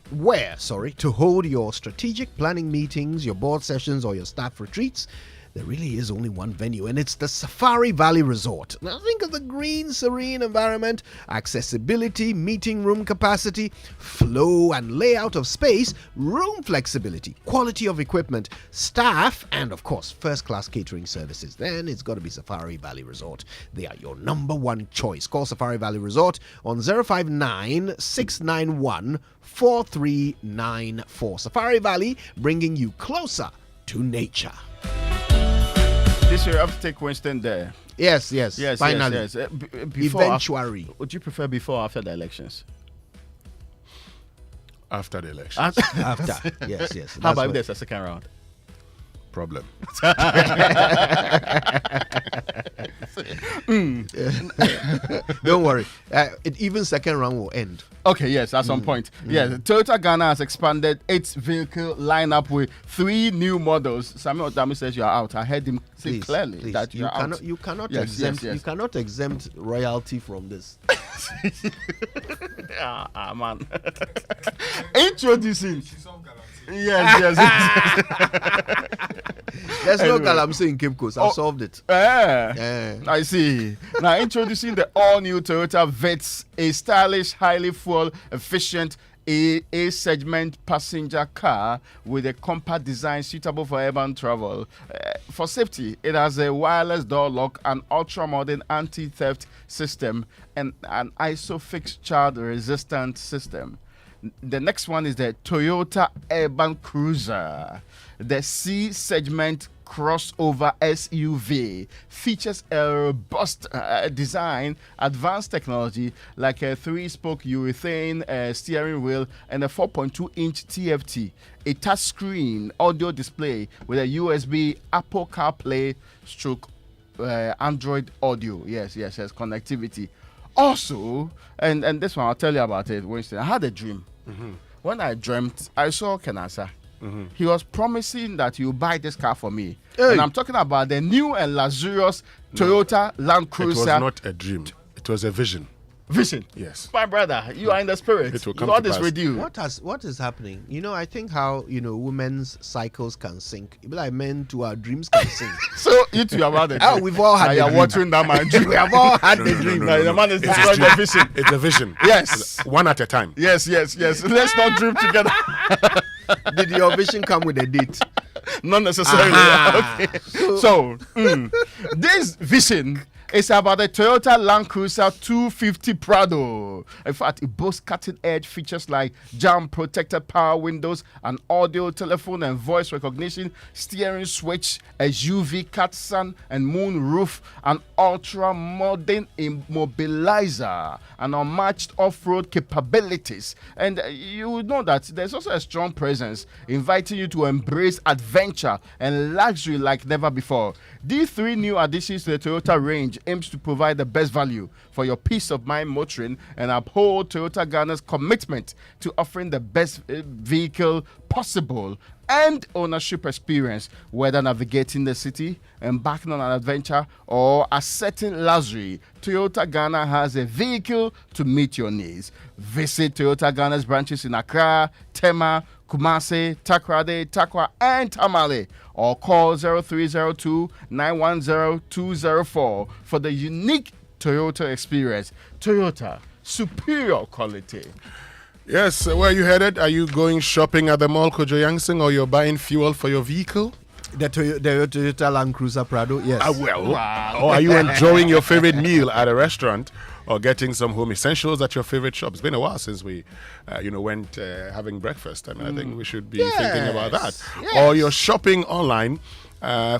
to hold your strategic planning meetings, your board sessions, or your staff retreats, there really is only one venue, and it's the Safari Valley Resort. Now think of the green, serene environment, accessibility, meeting room capacity, flow and layout of space, room flexibility, quality of equipment, staff, and of course, first-class catering services. Then it's got to be Safari Valley Resort. They are your number one choice. Call Safari Valley Resort on 059 691 4394. Safari Valley, bringing you closer to nature. This year, I have to take Winston there. Yes. Finally. Yes. Eventually. Would you prefer before or after the elections? After the elections. After. Yes. How about if there's a second round? Problem. Don't worry. Even second round will end. Okay, yes, at some point. Yeah, Toyota Ghana has expanded its vehicle lineup with 3 new models. Samuel Dami says you are out. I heard him say clearly that you are out. You cannot Yes, exempt. yes. You cannot exempt royalty from this. Man. Introducing. Yes. There's no galamsey in Cape Coast. I've solved it. I see. Now introducing the all-new Toyota Vitz, a stylish, highly fuel-efficient A segment passenger car with a compact design suitable for urban travel. For safety, it has a wireless door lock, an ultra-modern anti-theft system, and an ISOFIX child-resistant system. The next one is the Toyota Urban Cruiser. The C segment crossover SUV features a robust design, advanced technology like a 3-spoke urethane steering wheel and a 4.2-inch TFT, a touchscreen audio display with a USB Apple CarPlay Android audio. Yes, connectivity. Also, and this one I'll tell you about it, Winston. I had a dream. When I dreamt, I saw Kenasa. He was promising that he will buy this car for me. Hey. And I'm talking about the new and luxurious Toyota Land Cruiser. It was not a dream. It was a vision. Vision? Yes. My brother, you are in the spirit. It will come God to is pass. with you. What is happening? I think how, women's cycles can sink. It be like men to our dreams can sink. So you two have had a dream. We've all had a dream. You're watering that man dream. We have all had the dream. The man is destroying the vision. It's a vision. Yes. One at a time. Yes. Let's not dream together. Did your vision come with a date? Not necessarily. Okay. So, this vision is about the Toyota Land Cruiser 250 Prado. In fact, it boasts cutting-edge features like jam-protected power windows, an audio, telephone, and voice recognition, steering switch, a UV cut sun and moon roof, an ultra-modern immobilizer, and unmatched off-road capabilities. And you know that there's also a strong presence inviting you to embrace adventure and luxury like never before. These 3 new additions to the Toyota range aims to provide the best value for your peace of mind motoring and uphold Toyota Ghana's commitment to offering the best vehicle possible and ownership experience, whether navigating the city, embarking on an adventure, or asserting luxury. Toyota Ghana has a vehicle to meet your needs. Visit Toyota Ghana's branches in Accra, Tema, Kumasi, Takoradi, Takwa, and Tamale, or call 0302-910-204 for the unique Toyota experience. Toyota, superior quality. Yes, where are you headed? Are you going shopping at the mall, Kojo Yangsing, or you're buying fuel for your vehicle? The Toyota Land Cruiser Prado, yes. Wow. Or are you enjoying your favorite meal at a restaurant or getting some home essentials at your favorite shop? It's been a while since we, went having breakfast. I think we should be thinking about that. Yes. Or you're shopping online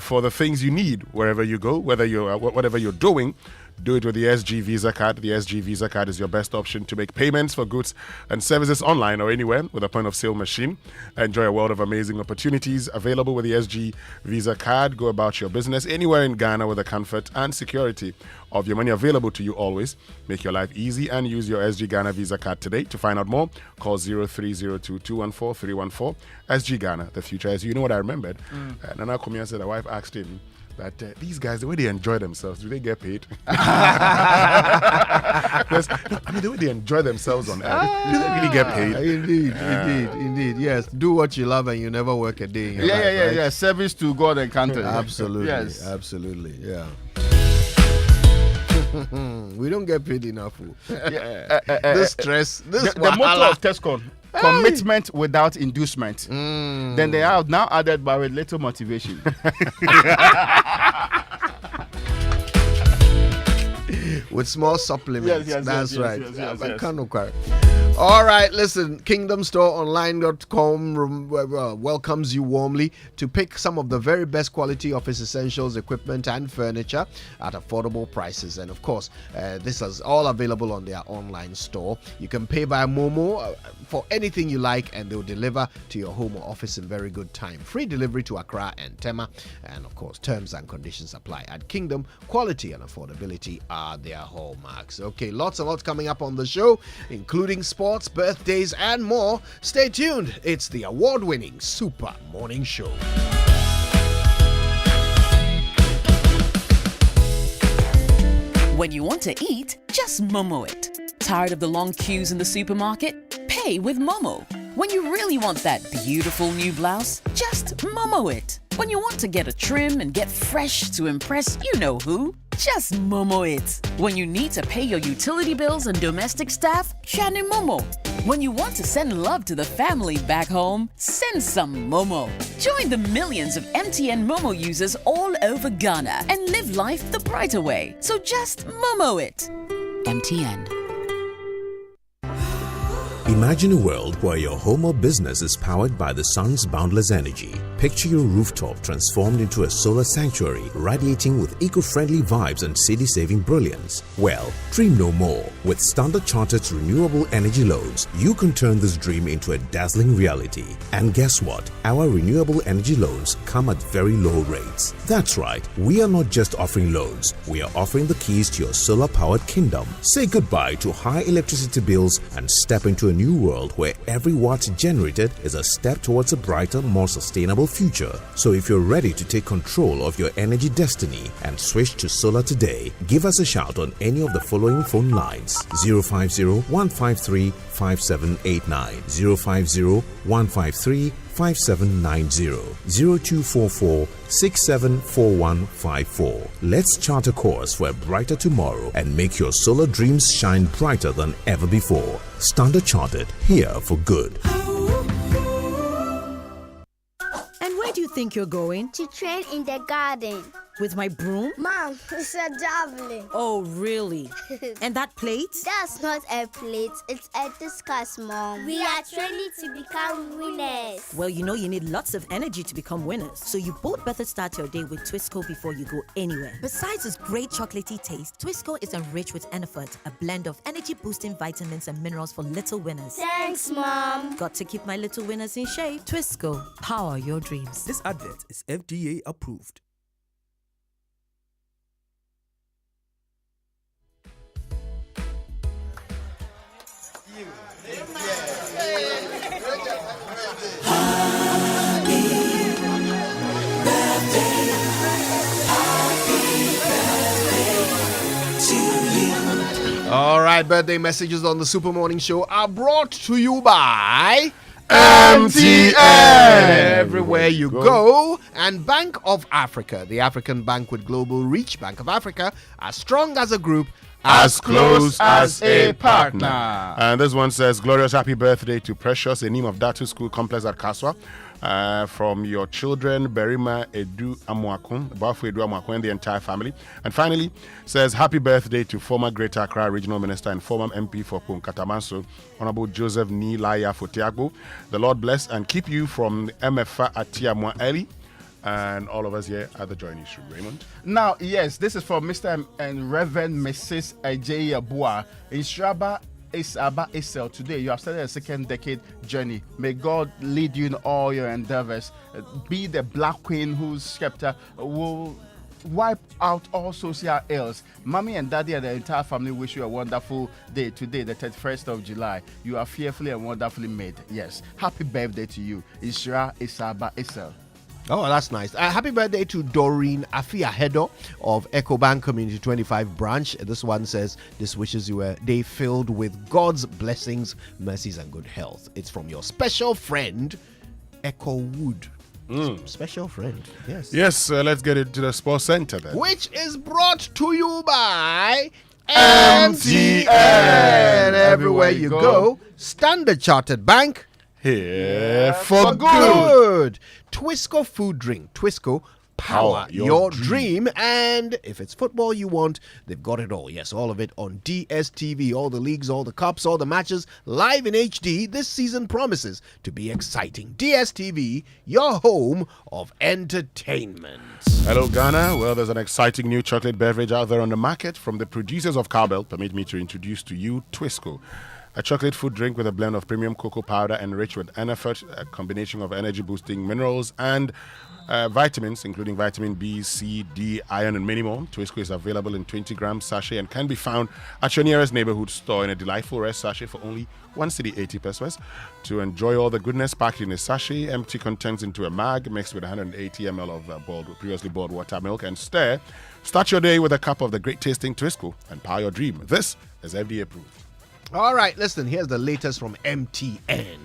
for the things you need wherever you go, whatever you're doing. Do it with the SG Visa card. The SG Visa card is your best option to make payments for goods and services online or anywhere with a point-of-sale machine. Enjoy a world of amazing opportunities available with the SG Visa card. Go about your business anywhere in Ghana with the comfort and security of your money available to you always. Make your life easy and use your SG Ghana Visa card today. To find out more, call 0302-214-314. SG Ghana, the future as you know what I remembered. Nana Kumia said the wife asked him, but these guys, the way they enjoy themselves, do they get paid? The way they enjoy themselves on air, do they really get paid? Indeed. Yes, do what you love and you never work a day in your life, right? Yeah. Service to God and country. Absolutely. Yes. Absolutely. Yeah. We don't get paid enough. This stress, the motto of Tescon. Commitment without inducement. Then they are now added by with little motivation. With small supplements. Yes, That's right. Yes. All right, listen, KingdomStoreOnline.com welcomes you warmly to pick some of the very best quality office essentials, equipment, and furniture at affordable prices. And of course, this is all available on their online store. You can pay via Momo for anything you like, and they'll deliver to your home or office in very good time. Free delivery to Accra and Tema. And of course, terms and conditions apply. At Kingdom, quality and affordability are their hallmarks. Okay, lots and lots coming up on the show, including sports, birthdays, and more. Stay tuned. It's the award-winning Super Morning Show. When you want to eat, just Momo it. Tired of the long queues in the supermarket? Pay with Momo. When you really want that beautiful new blouse, just Momo it. When you want to get a trim and get fresh to impress you know who, just Momo it. When you need to pay your utility bills and domestic staff, Shani Momo. When you want to send love to the family back home, send some Momo. Join the millions of MTN Momo users all over Ghana and live life the brighter way. So just Momo it. MTN. Imagine a world where your home or business is powered by the sun's boundless energy. Picture your rooftop transformed into a solar sanctuary, radiating with eco-friendly vibes and city-saving brilliance. Well, dream no more. With Standard Chartered's renewable energy loans, you can turn this dream into a dazzling reality. And guess what? Our renewable energy loans come at very low rates. That's right, we are not just offering loans, we are offering the keys to your solar-powered kingdom. Say goodbye to high electricity bills and step into a new world where every watt generated is a step towards a brighter, more sustainable future. So if you're ready to take control of your energy destiny and switch to solar today, give us a shout on any of the following phone lines: 050-153-5789, 050-153-5790, 0244-674154. Let's chart a course for a brighter tomorrow and make your solar dreams shine brighter than ever before. Standard Chartered, here for good. And where do you think you're going? To train in the garden. With my broom? Mom, it's a javelin. Oh, really? And that plate? That's not a plate, it's a discus, Mom. We are training to become winners. Well, you know you need lots of energy to become winners. So you both better start your day with Twisco before you go anywhere. Besides its great chocolatey taste, Twisco is enriched with Enerfort, a blend of energy-boosting vitamins and minerals for little winners. Thanks, Mom. Got to keep my little winners in shape. Twisco, power your dreams. This advert is FDA approved. All right, birthday messages on the Super Morning Show are brought to you by MTN. Everywhere you go. And Bank of Africa, the African bank with global reach. Bank of Africa, as strong as a group, as close as a partner. And this one says, glorious happy birthday to Precious, a name of Datu School Complex at Kaswa. From your children, Berima Edu Amuakun, Bafu Edu Amuakun, and the entire family. And finally, says happy birthday to former Greater Accra Regional Minister and former MP for Punkatamanso, Honorable Joseph Nilaya Fotiagbo. The Lord bless and keep you from MFA Atiamwa Eli and all of us here at the Joy Newsroom. Raymond? Now, yes, this is for Mr. and Reverend Mrs. Ajay Abua in Shraba Isaba Isel. Today, you have started a second decade journey. May God lead you in all your endeavors. Be the Black Queen whose scepter will wipe out all social ills. Mommy and Daddy and the entire family wish you a wonderful day today, the 31st of July. You are fearfully and wonderfully made. Yes. Happy birthday to you. Isra Isaba Isel. Oh, that's nice. Happy birthday to Doreen Afia-Hedo of EcoBank Community 25 branch. This one says, this wishes you a day filled with God's blessings, mercies, and good health. It's from your special friend, Echo Wood. Special friend, yes. Yes, let's get into the Sports Center then. Which is brought to you by MTN. Everywhere you go, Standard Chartered Bank. Here for good. Twisco food drink. Twisco, power your dream. And if it's football you want, they've got it all. Yes, all of it on DSTV. All the leagues, all the cups, all the matches live in HD. This season promises to be exciting. DSTV, your home of entertainment. Hello, Ghana. Well, there's an exciting new chocolate beverage out there on the market from the producers of Cowbell. Permit me to introduce to you Twisco. A chocolate food drink with a blend of premium cocoa powder enriched with Enerfort, a combination of energy-boosting minerals and vitamins, including vitamin B, C, D, iron, and many more. Twisco is available in 20-gram sachet and can be found at your nearest neighborhood store in a delightful red sachet for only 1 cedi 80 pesos. To enjoy all the goodness packed in a sachet, empty contents into a mag mixed with 180 ml of previously boiled water, milk, and stir. Start your day with a cup of the great-tasting Twisco and power your dream. This is FDA approved. All right, listen, here's the latest from MTN.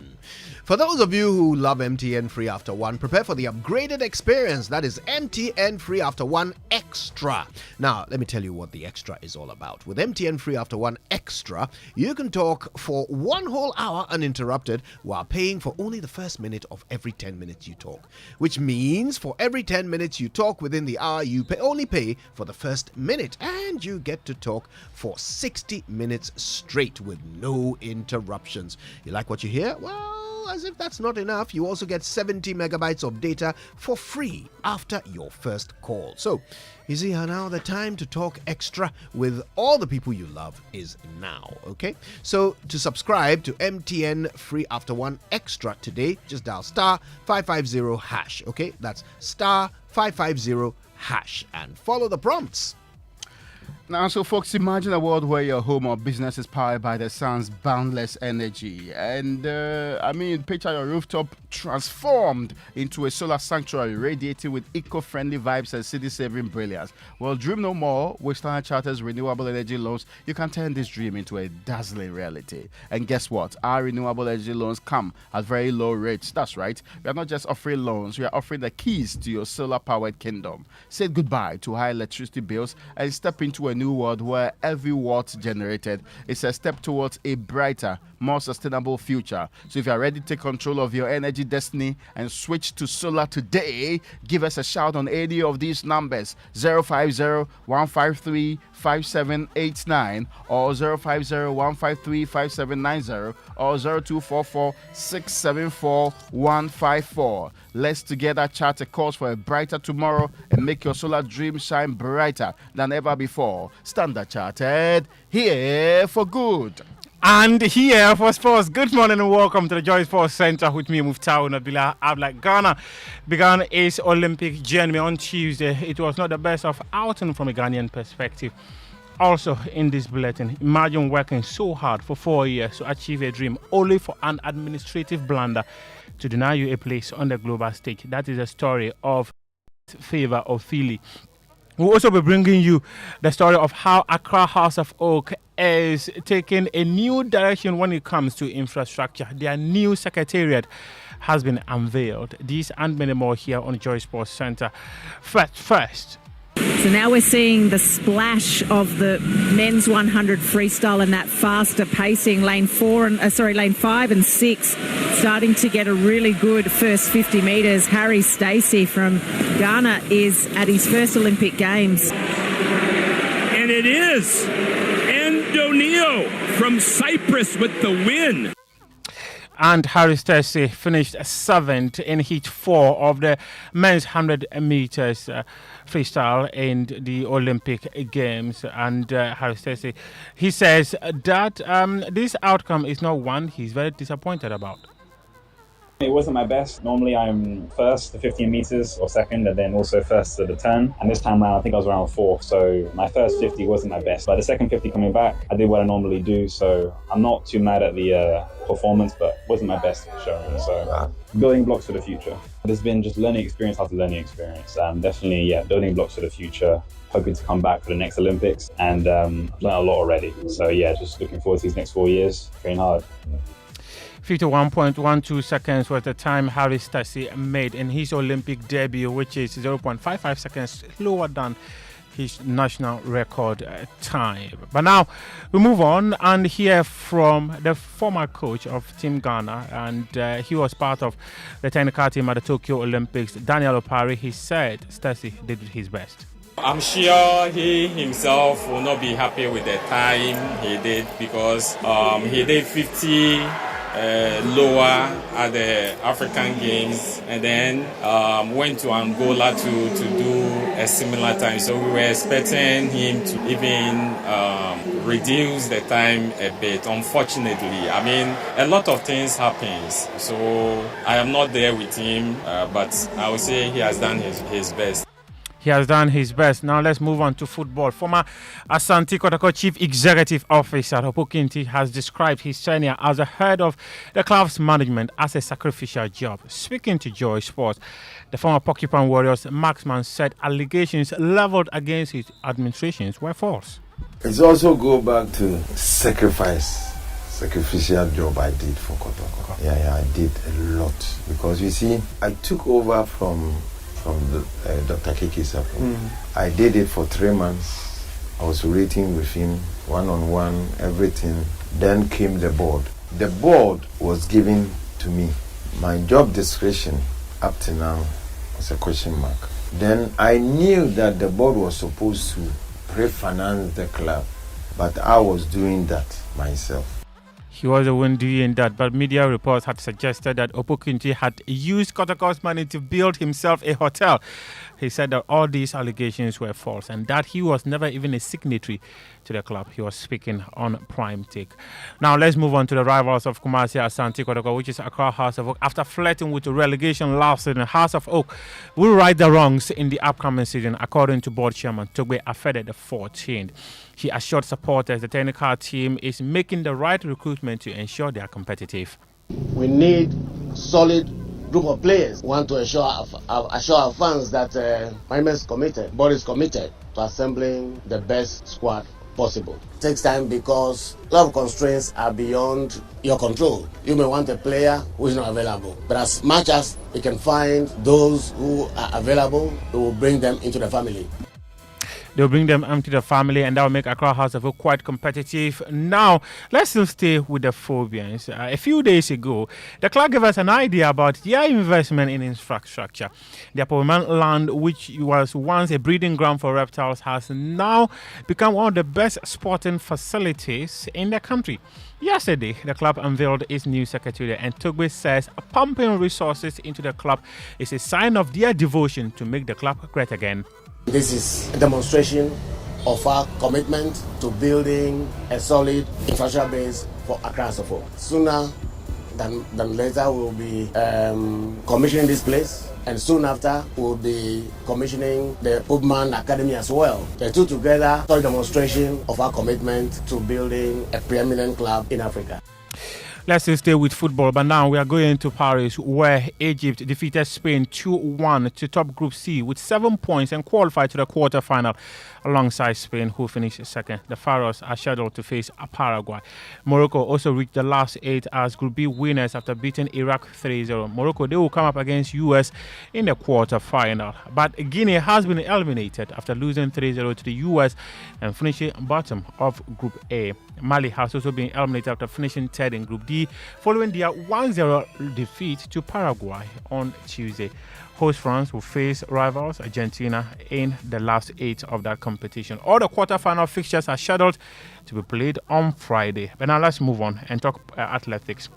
For those of you who love MTN Free After One, prepare for the upgraded experience. That is MTN Free After One Extra. Now, let me tell you what the extra is all about. With MTN Free After One Extra, you can talk for 1 whole hour uninterrupted while paying for only the first minute of every 10 minutes you talk. Which means for every 10 minutes you talk within the hour, you only pay for the first minute. And you get to talk for 60 minutes straight with no interruptions. You like what you hear? Well, as if that's not enough, you also get 70 megabytes of data for free after your first call. So, you see how now the time to talk extra with all the people you love is now, okay? So, to subscribe to MTN Free After One Extra today, just dial star 550 hash, okay? That's star 550 hash and follow the prompts. Now, so folks, imagine a world where your home or business is powered by the sun's boundless energy. And, picture your rooftop transformed into a solar sanctuary radiating with eco-friendly vibes and city-saving brilliance. Well, dream no more. With Standard Chartered's renewable energy loans, you can turn this dream into a dazzling reality. And guess what? Our renewable energy loans come at very low rates. That's right. We are not just offering loans. We are offering the keys to your solar-powered kingdom. Say goodbye to high electricity bills and step into a new world where every watt generated is a step towards a brighter, more sustainable future. So if you are ready to take control of your energy destiny and switch to solar today, give us a shout on any of these numbers: 050-153-5789 or 050-153-5790 or 0244-674-154. Let's together chart a course for a brighter tomorrow and make your solar dream shine brighter than ever before. Standard Chartered, here for good. And here for sports. Good morning and welcome to the Joy Sports Center with me, Muftau Nabila Abla. Ghana began its Olympic journey on Tuesday. It was not the best of outing from a Ghanaian perspective. Also in this bulletin, imagine working so hard for 4 years to achieve a dream only for an administrative blunder to deny you a place on the global stage. That is a story of Favor of Philly. We'll also be bringing you the story of how Accra House of Oak is taking a new direction when it comes to infrastructure. Their new secretariat has been unveiled. These and many more here on Joy Sports Center. First. So now we're seeing the splash of the men's 100 freestyle and that faster pacing. Lane 5 and 6 starting to get a really good first 50 metres. Harry Stacey from Ghana is at his first Olympic Games. And it is Endonio from Cyprus with the win. And Harry Stacey finished 7th in heat 4 of the men's 100 meters freestyle in the Olympic Games. And Harry Stacey, he says that this outcome is not one he's very disappointed about. It wasn't my best. Normally I'm first to 15 meters or second and then also first to the turn. And this time around I think I was around 4th. So my first 50 wasn't my best. But the second 50 coming back, I did what I normally do. So I'm not too mad at the performance, but wasn't my best showing. So building blocks for the future. There's been just learning experience after learning experience. Definitely, building blocks for the future. Hoping to come back for the next Olympics and learn a lot already. So just looking forward to these next 4 years. Train hard. 51.12 seconds was the time Harry Stacey made in his Olympic debut, which is 0.55 seconds lower than his national record time. But now we move on and hear from the former coach of Team Ghana, and he was part of the technical team at the Tokyo Olympics, Daniel Opari. He said Stacey did his best. I'm sure he himself will not be happy with the time he did because he did 50 lower at the African Games and then went to Angola to do a similar time. So we were expecting him to even reduce the time a bit. Unfortunately, a lot of things happens. So I am not there with him, but I would say he has done his best. He has done his best. Now let's move on to football. Former Asante Kotoko Chief Executive Officer Opokinti has described his tenure as the head of the club's management as a sacrificial job. Speaking to Joy Sports, the former Porcupine Warriors marksman said allegations leveled against his administrations were false. It's also go back to sacrifice. sacrificial job I did for Kotoko. Yeah, I did a lot because you see, I took over from Dr. Kiki Sapo. I did it for 3 months. I was rating with him, one-on-one, everything. Then came the board. The board was given to me. My job description up to now was a question mark. Then I knew that the board was supposed to pre-finance the club, but I was doing that myself. He was the one doing that, but media reports had suggested that Opokunji had used Kotoko's money to build himself a hotel. He said that all these allegations were false and that he was never even a signatory to the club. He was speaking on Prime Take. Now let's move on to the rivals of Kumasi Asante Kotoko, which is Accra House of Oak. After flirting with the relegation last season, House of Oak will right the wrongs in the upcoming season, according to board chairman Togbe Afede the 14th. He assured supporters the technical team is making the right recruitment to ensure they are competitive. We need solid group of players. We want to assure our fans that management is committed, board is committed to assembling the best squad possible. It takes time because a lot of constraints are beyond your control. You may want a player who is not available, but as much as we can find those who are available, we will bring them into the family. They'll bring them into the family, and that will make Accra House of Oak quite competitive. Now, let's still stay with the Phobians. A few days ago, the club gave us an idea about their investment in infrastructure. The Apoman land, which was once a breeding ground for reptiles, has now become one of the best sporting facilities in the country. Yesterday, the club unveiled its new secretariat, and Togbe says pumping resources into the club is a sign of their devotion to make the club great again. This is a demonstration of our commitment to building a solid infrastructure base for Accra House of Oak. Sooner than later, we'll be commissioning this place, and soon after, we'll be commissioning the Pubman Academy as well. The two together are a demonstration of our commitment to building a preeminent club in Africa. Let's stay with football, but now we are going to Paris, where Egypt defeated Spain 2-1 to top Group C with 7 points and qualified to the quarter-final alongside Spain, who finished second. The Pharaohs are scheduled to face Paraguay. Morocco also reached the last 8 as Group B winners after beating Iraq 3-0. Morocco, they will come up against US in the quarter-final. But Guinea has been eliminated after losing 3-0 to the US and finishing bottom of Group A. Mali has also been eliminated after finishing third in Group D, following their 1-0 defeat to Paraguay on Tuesday. Host France will face rivals Argentina in the last 8 of that competition. All the quarterfinal fixtures are scheduled to be played on Friday. But now let's move on and talk athletics.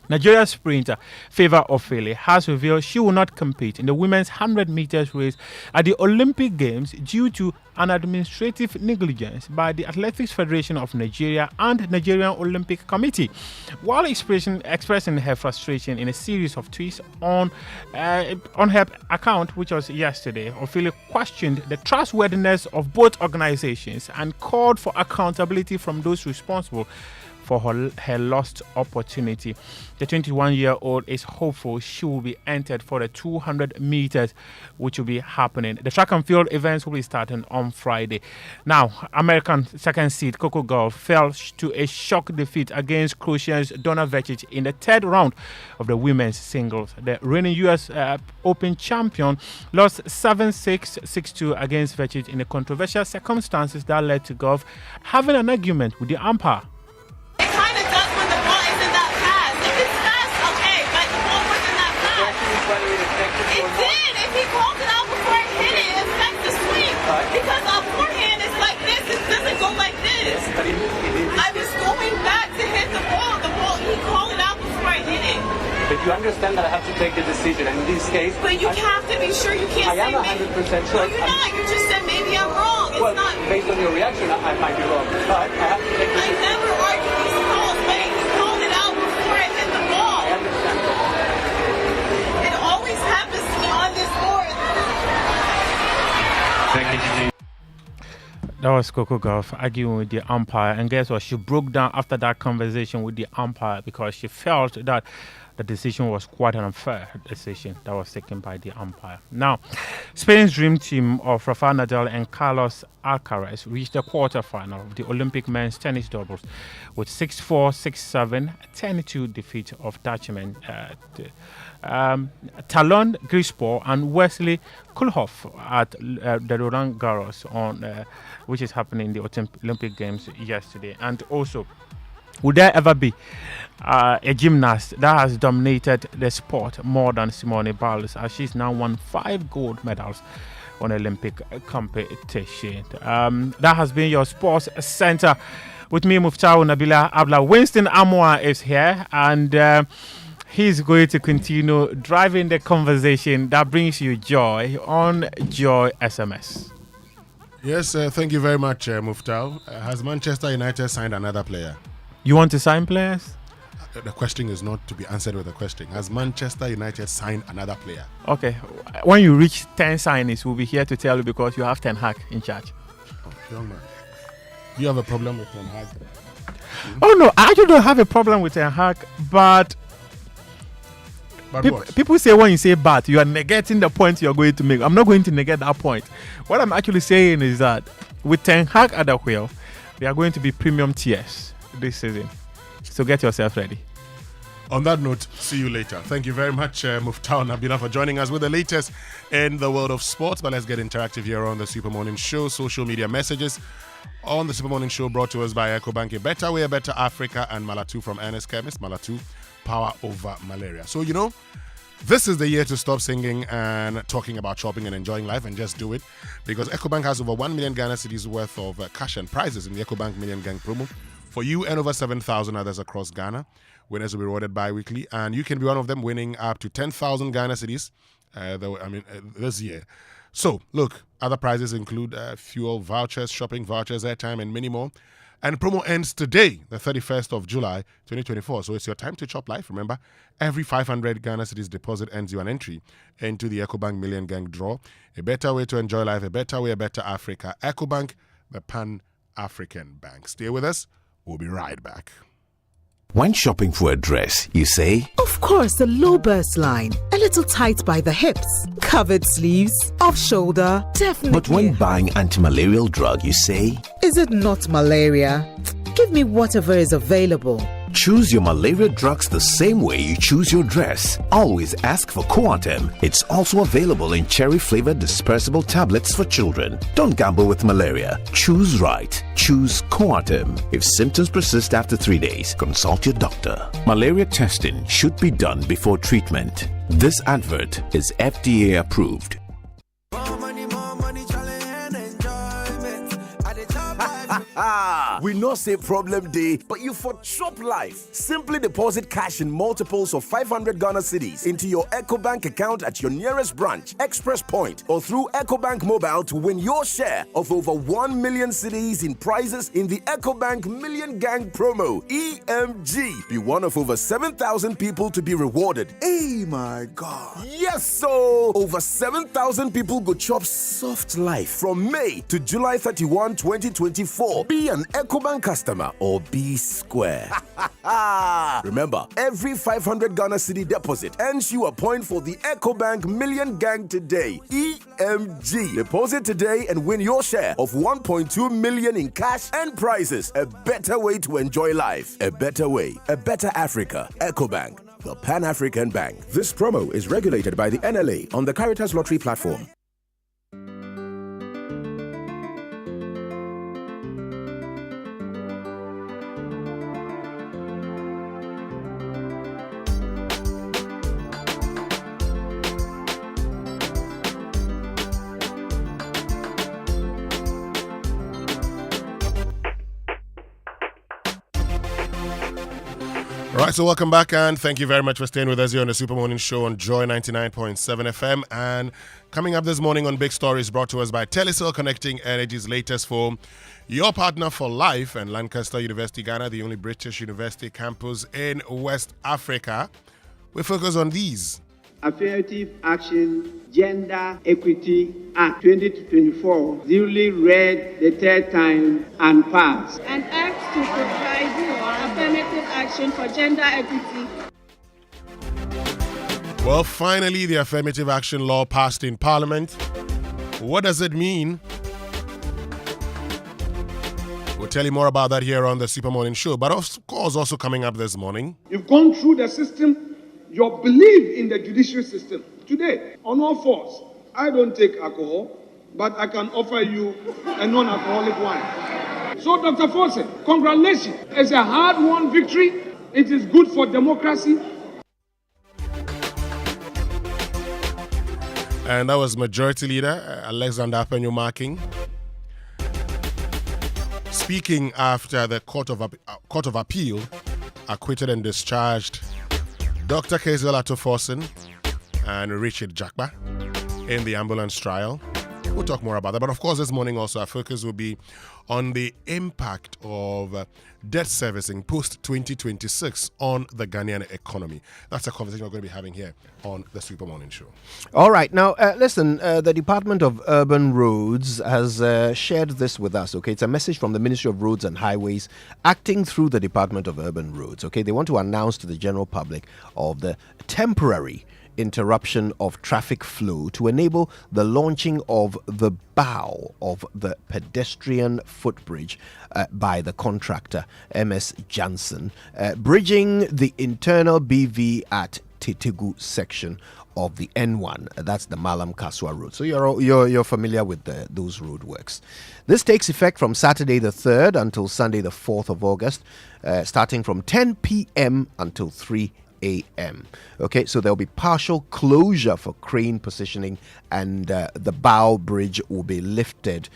Nigeria sprinter Favor Ofele has revealed she will not compete in the women's 100 meters race at the Olympic Games due to an administrative negligence by the Athletics Federation of Nigeria and Nigerian Olympic Committee. While expressing her frustration in a series of tweets on her account, which was yesterday, Ofele questioned the trustworthiness of both organizations and called for accountability from those responsible for her lost opportunity. The 21-year-old is hopeful she will be entered for the 200 meters, which will be happening. The track and field events will be starting on Friday. Now, American second seed Coco Gauff fell to a shock defeat against Croatia's Donna Vekic in the third round of the women's singles. The reigning U.S. Open champion lost 7-6, 6-2 against Vekic in the controversial circumstances that led to Gauff having an argument with the umpire. Because our forehand is like this, it doesn't go like this. I was going back to hit the ball, he called it out before I hit it. But you understand that I have to take the decision, and in this case... But you have to be sure, you can't say maybe... I am 100% sure. No, you're not, you just said maybe I'm wrong. It's not... Based on your reaction, I might be wrong. But I have to take the decision. I never argue these calls, but he called it out before I hit the ball. I understand. It always happens to me on this board. That was Coco Gauff arguing with the umpire, and guess what? She broke down after that conversation with the umpire because she felt that the decision was quite an unfair decision that was taken by the umpire. Now, Spain's dream team of Rafael Nadal and Carlos Alcaraz reached the quarterfinal of the Olympic men's tennis doubles with 6-4, 6-7, 10-2 defeat of Dutchman Talon Grispo and Wesley Kulhoff at the Roland Garros, which is happening in the Olympic Games yesterday. And also, would there ever be a gymnast that has dominated the sport more than Simone Biles, as she's now won 5 gold medals on Olympic competition? That has been your Sports Center. With me, Muftau Nabila Abla. Winston Amoa is here, and he's going to continue driving the conversation that brings you joy on Joy SMS. Yes, thank you very much, Muftau. Has Manchester United signed another player? You want to sign players? The question is not to be answered with a question. Has Manchester United signed another player? Okay. When you reach 10 signings, we'll be here to tell you because you have Ten Hag in charge. Oh, young man. Do you have a problem with Ten Hag? Oh, no. I actually don't have a problem with Ten Hag, but people say when you say but, you are negating the point you're going to make. I'm not going to negate that point. What I'm actually saying is that with Ten Hag at the wheel, there are going to be premium tiers this season. So get yourself ready. On that note, see you later. Thank you very much, Muftau Nabila, for joining us with the latest in the world of sports. But let's get interactive here on the Super Morning Show. Social media messages on the Super Morning Show brought to us by EcoBank, A Better Way, A Better Africa, and Malatu from Ernest Chemist. Malatu, power over malaria. So, this is the year to stop singing and talking about shopping and enjoying life and just do it, because EcoBank has over 1 million Ghana cedis worth of cash and prizes in the EcoBank Million Gang promo for you and over 7,000 others across Ghana. Winners will be rewarded bi-weekly, and you can be one of them, winning up to 10,000 Ghana cedis this year. So, look, other prizes include fuel vouchers, shopping vouchers, airtime, and many more. And promo ends today, the 31st of July, 2024. So it's your time to chop life. Remember, every 500 Ghana cedis deposit earns you an entry into the EcoBank Million Gang draw. A better way to enjoy life, a better way, a better Africa. EcoBank, the Pan-African Bank. Stay with us. We'll be right back. When shopping for a dress, you say, of course, the low burst line. A little tight by the hips. Covered sleeves. Off shoulder. Definitely. But when buying anti-malarial drug, you say, is it not malaria? Give me whatever is available. Choose your malaria drugs the same way you choose your dress. Always ask for Coartem. It's also available in cherry-flavored dispersible tablets for children. Don't gamble with malaria. Choose right. Choose Coartem. If symptoms persist after 3 days, consult your doctor. Malaria testing should be done before treatment. This advert is FDA approved. We not say problem day, but you for chop life. Simply deposit cash in multiples of 500 Ghana cedis into your EcoBank account at your nearest branch, Express Point, or through EcoBank Mobile to win your share of over 1 million cedis in prizes in the EcoBank Million Gang promo, EMG. Be one of over 7,000 people to be rewarded. Hey, my God. Yes, so over 7,000 people go chop soft life from May to July 31, 2024. Be an EcoBank customer or be square. Remember, every 500 Ghana cedi deposit earns you a point for the EcoBank Million Gang today. EMG. Deposit today and win your share of 1.2 million in cash and prizes. A better way to enjoy life. A better way. A better Africa. EcoBank, the Pan-African Bank. This promo is regulated by the NLA on the Caritas Lottery platform. All right, so welcome back, and thank you very much for staying with us here on the Super Morning Show on Joy 99.7 FM. And coming up this morning on Big Stories, brought to us by Telecel, connecting Energy's latest form, your partner for life, and Lancaster University, Ghana, the only British university campus in West Africa. We focus on these. Affirmative Action Gender Equity Act 2024 duly read the third time and passed. An act to provide for affirmative action for gender equity. Well, finally, the affirmative action law passed in Parliament. What does it mean? We'll tell you more about that here on the Super Morning Show. But of course, also coming up this morning. You've gone through the system, your belief in the judicial system. Today, on all fours, I don't take alcohol, but I can offer you a non-alcoholic wine. So, Dr. Forson, congratulations. It's a hard-won victory. It is good for democracy. And that was Majority Leader Alexander Apenyo-Marking speaking after the Court of Appeal acquitted and discharged Dr. Ato Forson and Richard Jakba in the ambulance trial. We'll talk more about that. But of course, this morning also our focus will be on the impact of debt servicing post-2026 on the Ghanaian economy. That's a conversation we're going to be having here on the Super Morning Show. All right. Now, listen, the Department of Urban Roads has shared this with us, okay? It's a message from the Ministry of Roads and Highways acting through the Department of Urban Roads, okay? They want to announce to the general public of the temporary interruption of traffic flow to enable the launching of the bow of the pedestrian footbridge by the contractor MS Johnson, bridging the internal BV at Tetegu section of the N1. That's the Malam Kaswa road. So you're familiar with those road works. This takes effect from Saturday the 3rd until Sunday the 4th of August, starting from 10 p.m. until 3 a.m. Okay, so there'll be partial closure for crane positioning, and the bow bridge will be lifted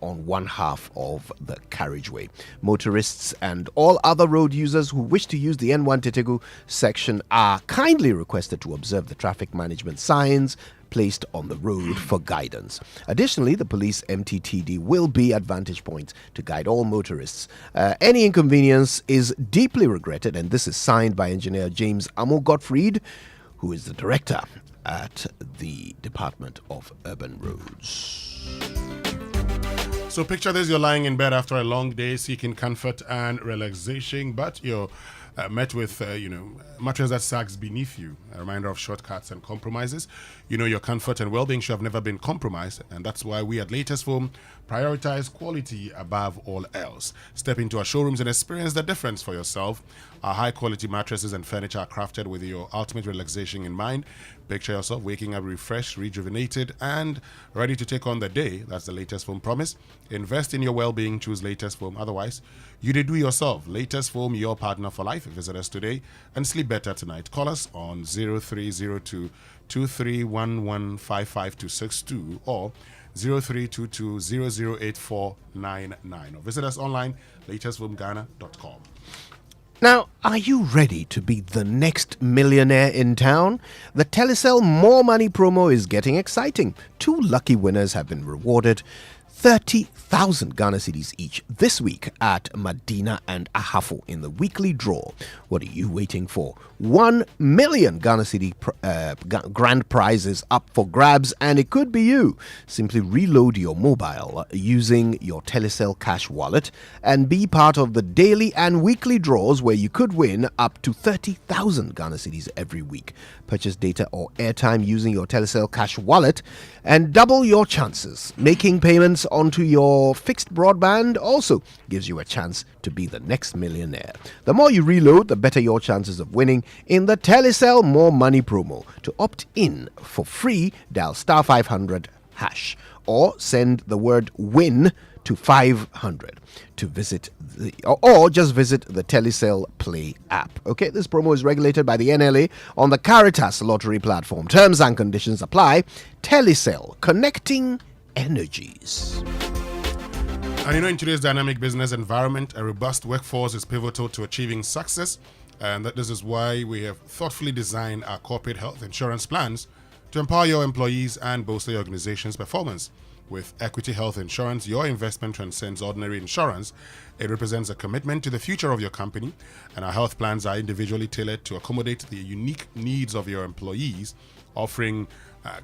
on one half of the carriageway. Motorists and all other road users who wish to use the N1 Tetegu section are kindly requested to observe the traffic management signs placed on the road for guidance. Additionally, the police MTTD will be at vantage points to guide all motorists. Any inconvenience is deeply regretted, and this is signed by Engineer James Amo Gottfried, who is the director at the Department of Urban Roads. So picture this, you're lying in bed after a long day seeking comfort and relaxation, but you're met with, mattress that sags beneath you, a reminder of shortcuts and compromises. Your comfort and well-being should have never been compromised, and that's why we at Latest Foam prioritize quality above all else. Step into our showrooms and experience the difference for yourself. Our high-quality mattresses and furniture are crafted with your ultimate relaxation in mind. Picture yourself waking up refreshed, rejuvenated, and ready to take on the day. That's the Latest Foam promise. Invest in your well-being. Choose Latest Foam. Otherwise, you did do yourself. Latest Foam, your partner for life. Visit us today and sleep better tonight. Call us on 0302 2311 55262 or 0322 008499 or visit us online, latestfoamghana.com. Now, are you ready to be the next millionaire in town? The Telecel More Money promo is getting exciting. 2 lucky winners have been rewarded 30,000 Ghana cedis each this week at Medina and Ahafo in the weekly draw. What are you waiting for? 1 million Ghana cedi grand prizes up for grabs, and it could be you. Simply reload your mobile using your Telecel Cash wallet and be part of the daily and weekly draws where you could win up to 30,000 Ghana cedis every week. Purchase data or airtime using your Telecel Cash wallet and double your chances. Making payments onto your fixed broadband also gives you a chance to be the next millionaire. The more you reload, the better your chances of winning in the Telecel More Money promo. To opt in for free, dial *500# or send the word WIN to 500 to visit or just visit the Telecel Play app. Okay, this promo is regulated by the NLA on the Caritas lottery platform. Terms and conditions apply. Telecel, connecting energies. And in today's dynamic business environment, a robust workforce is pivotal to achieving success, and that this is why we have thoughtfully designed our corporate health insurance plans to empower your employees and bolster your organization's performance. With Equity Health Insurance, your investment transcends ordinary insurance. It represents a commitment to the future of your company, and our health plans are individually tailored to accommodate the unique needs of your employees, offering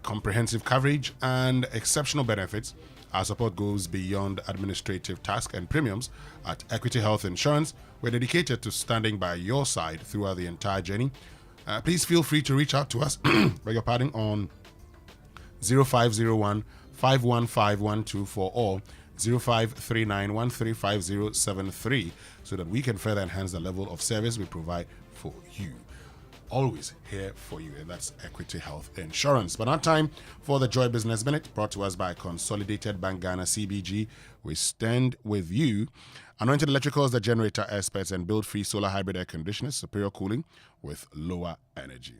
comprehensive coverage and exceptional benefits. Our support goes beyond administrative tasks and premiums. At Equity Health Insurance, we're dedicated to standing by your side throughout the entire journey. Please feel free to reach out to us, beg your pardon, on 0501 515 or 0539135073 so that we can further enhance the level of service we provide for you. Always here for you, and that's Equity Health Insurance. But now time for the Joy Business Minute, brought to us by Consolidated Bank Ghana CBG. We stand with you. Anointed Electricals, the generator experts, and build free solar hybrid air conditioners, superior cooling with lower energy.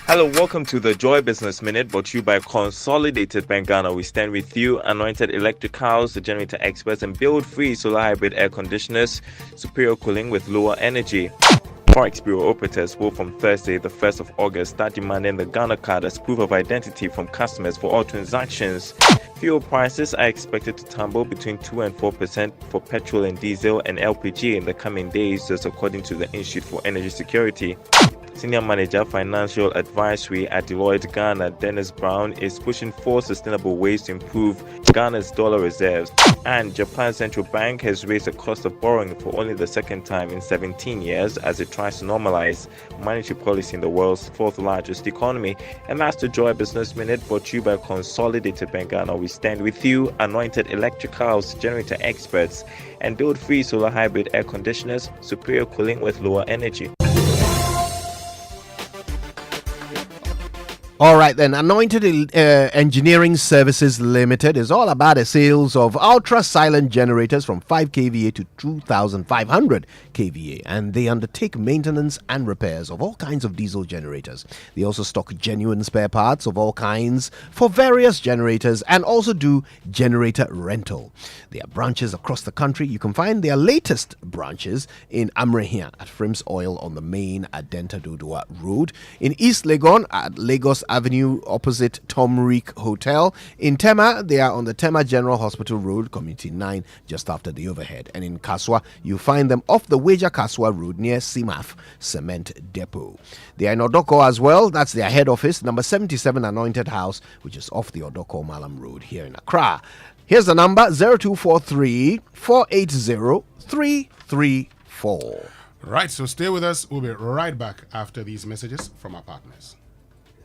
Hello, welcome to the Joy Business Minute, brought to you by Consolidated Bank Ghana. We stand with you. Anointed Electricals, the generator experts, and build free solar hybrid air conditioners, superior cooling with lower energy. Forex Bureau operators will from Thursday, the 1st of August, start demanding the Ghana card as proof of identity from customers for all transactions. Fuel prices are expected to tumble between 2 and 4% for petrol and diesel and LPG in the coming days, just according to the Institute for Energy Security. Senior Manager Financial Advisory at Deloitte Ghana, Dennis Brown, is pushing for sustainable ways to improve Ghana's dollar reserves. And Japan's central bank has raised the cost of borrowing for only the second time in 17 years as it tries to normalize monetary policy in the world's fourth largest economy. And that's the Joy Business Minute, brought to you by Consolidated Bank Ghana. We stand with you. Anointed Electricals, generator experts, and build free solar hybrid air conditioners, superior cooling with lower energy. All right, then. Anointed Engineering Services Limited is all about the sales of ultra-silent generators from 5 kVA to 2,500 kVA, and they undertake maintenance and repairs of all kinds of diesel generators. They also stock genuine spare parts of all kinds for various generators and also do generator rental. They have branches across the country. You can find their latest branches in Amrehia at Frims Oil on the main Adenta Dodua Road, in East Legon at Lagos Avenue opposite Tom Reek Hotel. In Tema, they are on the Tema General Hospital Road, Community 9, just after the overhead. And in Kaswa, you find them off the Weja Kaswa Road near Simaf Cement Depot. They are in Odoko as well. That's their head office, number 77 Anointed House, which is off the Odoko Malam Road here in Accra. Here's the number, 0243 480 334. Right, so stay with us. We'll be right back after these messages from our partners.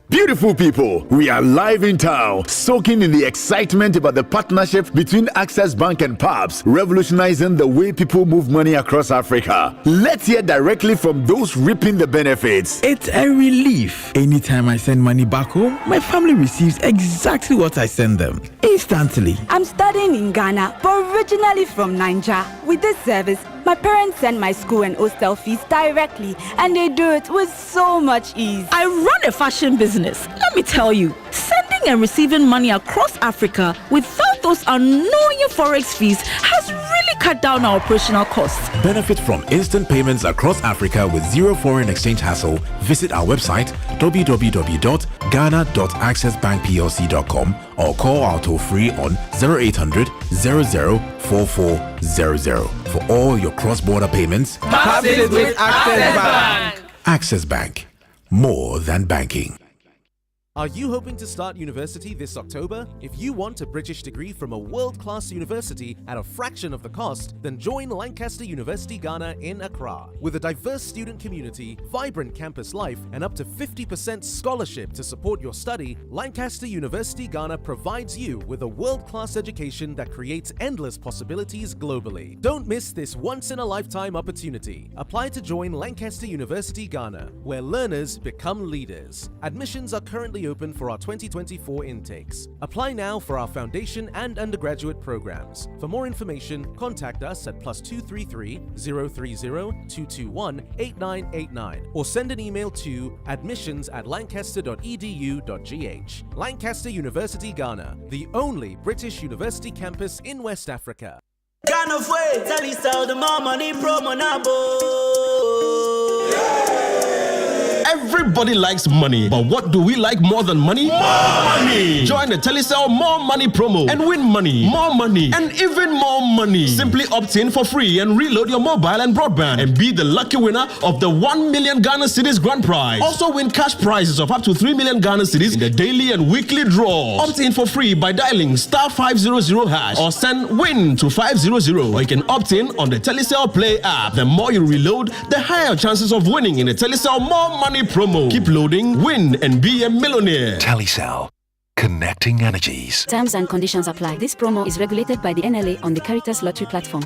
Beautiful people, we are live in town, soaking in the excitement about the partnership between Access Bank and PABS, revolutionizing the way people move money across Africa. Let's hear directly from those reaping the benefits. It's a relief. Anytime I send money back home, my family receives exactly what I send them, instantly. I'm studying in Ghana, but originally from Nigeria. With this service, my parents send my school and hostel fees directly, and they do it with so much ease. I run a fashion business. Let me tell you, sending and receiving money across Africa without those annoying forex fees has really cut down our operational costs. Benefit from instant payments across Africa with zero foreign exchange hassle. Visit our website www.ghana.accessbankplc.com or call our toll free on 0800 00 4400 for all your cross-border payments. Pass it with Access Bank. Access Bank, more than banking. Are you hoping to start university this October? If you want a British degree from a world-class university at a fraction of the cost, then join Lancaster University Ghana in Accra. With a diverse student community, vibrant campus life, and up to 50% scholarship to support your study, Lancaster University Ghana provides you with a world-class education that creates endless possibilities globally. Don't miss this once-in-a-lifetime opportunity. Apply to join Lancaster University Ghana, where learners become leaders. Admissions are currently open for our 2024 intakes. Apply now for our foundation and undergraduate programs. For more information, contact us at +233 030 221 8989 or send an email to admissions@lancaster.edu.gh. Lancaster University Ghana, the only British university campus in West Africa. Ghana fue, tell the more money promo nabo. Everybody likes money, but what do we like more than money? More money! Join the Telecel More Money promo and win money, more money, and even more money. Simply opt in for free and reload your mobile and broadband and be the lucky winner of the 1 million Ghana cedis grand prize. Also win cash prizes of up to 3 million Ghana cedis in the daily and weekly draws. Opt in for free by dialing *500# or send WIN to 500, or you can opt in on the Telecel Play app. The more you reload, the higher chances of winning in the Telecel More Money promo. Keep loading, win, and be a millionaire. Telecel. Connecting energies. Terms and conditions apply. This promo is regulated by the NLA on the Caritas Lottery platform.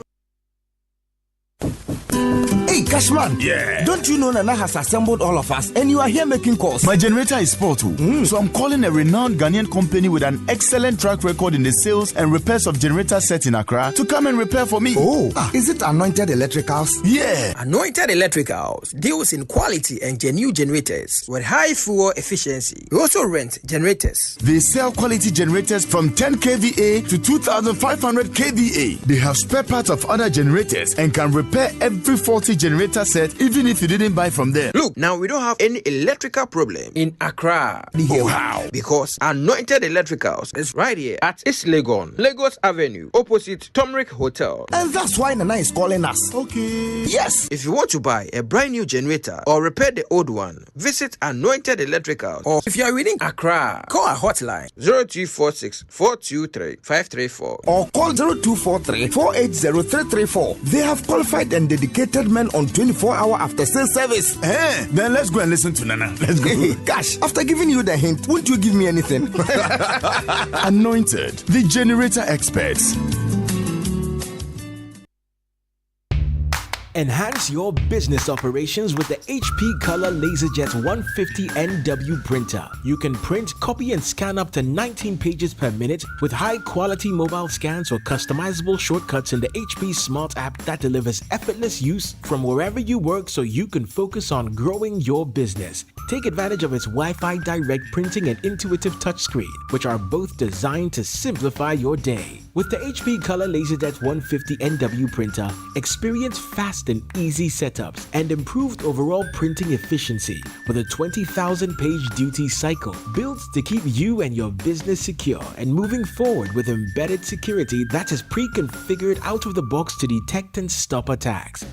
Hey, Cashman. Yeah. Don't you know Nana has assembled all of us and you are here making calls? My generator is spoiled too. So I'm calling a renowned Ghanaian company with an excellent track record in the sales and repairs of generator sets in Accra to come and repair for me. Oh, is it Anointed Electricals? Yeah. Anointed Electricals deals in quality and genuine generators with high fuel efficiency. We also rent generators. They sell quality generators from 10 kVA to 2,500 kVA. They have spare parts of other generators and can repair every faulty generator set even if you didn't buy from them. Look, now we don't have any electrical problem in Accra. Oh, how? Because Anointed Electricals is right here at East Legon, Lagos Avenue, opposite Tomric Hotel. And that's why Nana is calling us. Okay. Yes. If you want to buy a brand new generator or repair the old one, visit Anointed Electricals. Or if you are within Accra, call our hotline 0246 423 534 or call 0243 480 334. They have qualified and dedicated men on 24-hour after-sales service. Then let's go and listen to Nana. Let's go. Hey, gosh, after giving you the hint, won't you give me anything? Anointed, the generator experts. Enhance your business operations with the HP Color LaserJet 150 NW printer. You can print, copy, and scan up to 19 pages per minute with high-quality mobile scans or customizable shortcuts in the HP Smart app that delivers effortless use from wherever you work so you can focus on growing your business. Take advantage of its Wi-Fi direct printing and intuitive touchscreen, which are both designed to simplify your day. With the HP Color LaserJet 150 NW printer, experience fast and easy setups and improved overall printing efficiency with a 20,000 page duty cycle built to keep you and your business secure and moving forward with embedded security that is pre-configured out of the box to detect and stop attacks.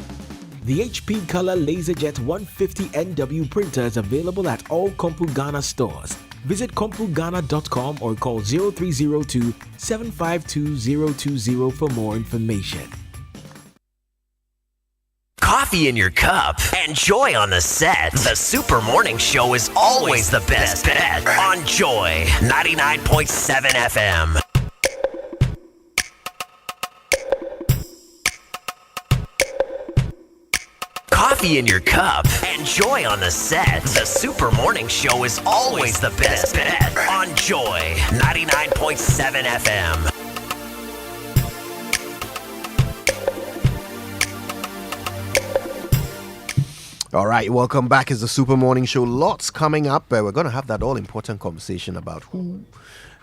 The HP Color LaserJet 150 NW printer is available at all Kompu Ghana stores. Visit kompugana.com or call 0302 752 020 for more information. Coffee in your cup and joy on the set. The Super Morning Show is always the best bet on Joy 99.7 FM. Coffee in your cup and joy on the set. The Super Morning Show is always the best bet on Joy 99.7 FM. All right, welcome back. It's the Super Morning Show. Lots coming up. We're going to have that all-important conversation about who...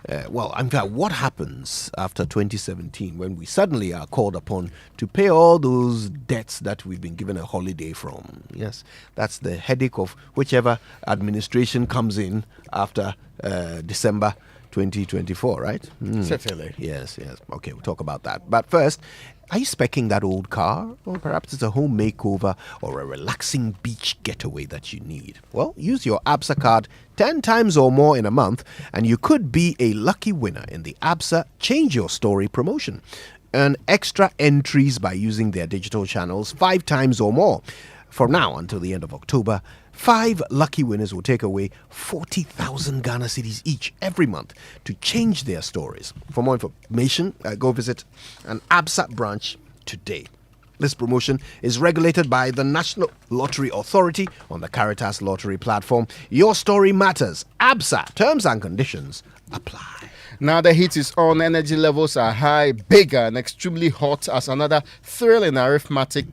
in fact, what happens after 2017 when we suddenly are called upon to pay all those debts that we've been given a holiday from? Yes, that's the headache of whichever administration comes in after December 2024, right? Certainly. Yes. Okay, we'll talk about that. But first, are you speccing that old car? Or perhaps it's a home makeover or a relaxing beach getaway that you need. Well, use your ABSA card 10 times or more in a month and you could be a lucky winner in the ABSA Change Your Story promotion. Earn extra entries by using their digital channels 5 times or more. From now until the end of October, 5 lucky winners will take away 40,000 Ghana cedis each every month to change their stories. For more information, go visit an ABSA branch today. This promotion is regulated by the National Lottery Authority on the Caritas Lottery platform. Your story matters. ABSA. Terms and conditions apply. Now the heat is on, energy levels are high, bigger and extremely hot as another thrilling arithmetic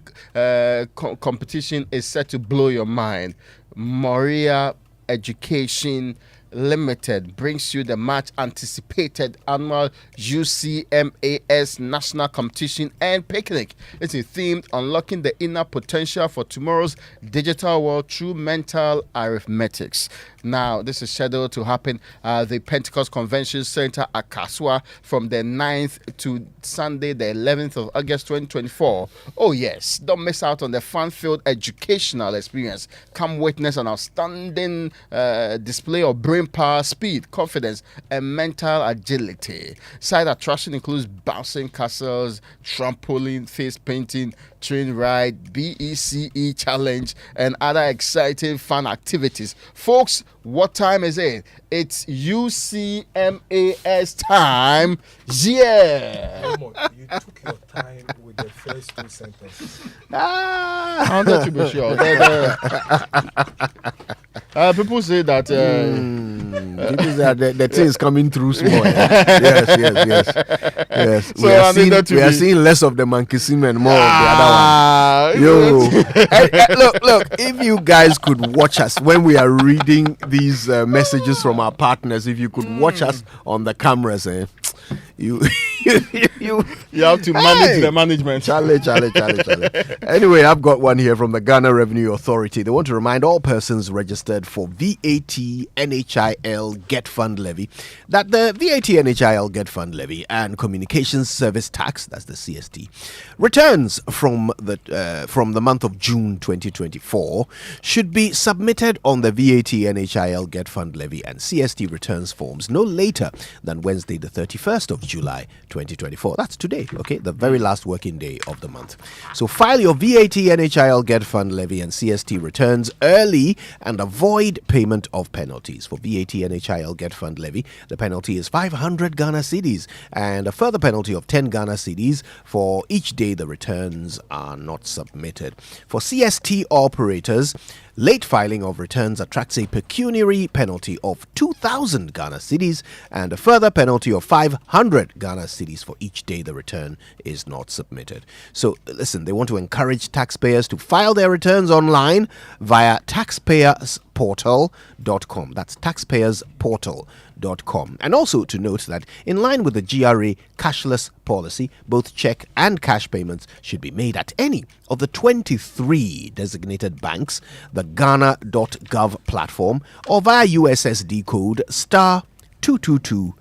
competition is set to blow your mind. Moria Education Limited brings you the much anticipated annual UCMAS National Competition and Picnic. It's themed Unlocking the Inner Potential for Tomorrow's Digital World Through Mental Arithmetics. Now, this is scheduled to happen at the Pentecost Convention Center at Kaswa from the 9th to Sunday, the 11th of August 2024. Oh, yes. Don't miss out on the fun-filled educational experience. Come witness an outstanding display of brain power, speed, confidence, and mental agility. Side attraction includes bouncing castles, trampoline, face painting, train ride, BECE challenge, and other exciting fun activities. Folks, what time is it? It's UCMAS time. Yeah. You took your time with the first two sentences. I wanted to be sure. People say that the thing is coming through small. Yes. So we are seeing less of the monkey sim and more of the other one. Yo, look, if you guys could watch us when we are reading these messages from our partners, if you could watch us on the cameras, you have to manage the management. Charlie. Anyway, I've got one here from the Ghana Revenue Authority. They want to remind all persons registered for VAT NHIL Get Fund Levy that the VAT NHIL Get Fund Levy and Communications Service Tax, that's the CST, returns from the month of June 2024 should be submitted on the VAT NHIL Get Fund Levy and CST returns forms no later than Wednesday the 31st of July 2024. That's today, okay? The very last working day of the month. So file your VAT NHIL Get Fund Levy and CST returns early and avoid payment of penalties. For VAT NHIL Get Fund Levy, the penalty is 500 Ghana cedis and a further penalty of 10 Ghana cedis for each day the returns are not submitted. For CST operators, late filing of returns attracts a pecuniary penalty of 2,000 Ghana cedis and a further penalty of 500 Ghana cedis for each day the return is not submitted. So, listen, they want to encourage taxpayers to file their returns online via taxpayersportal.com. That's taxpayersportal.com. And also to note that in line with the GRA cashless policy, both check and cash payments should be made at any of the 23 designated banks, the Ghana.gov platform, or via USSD code *222#.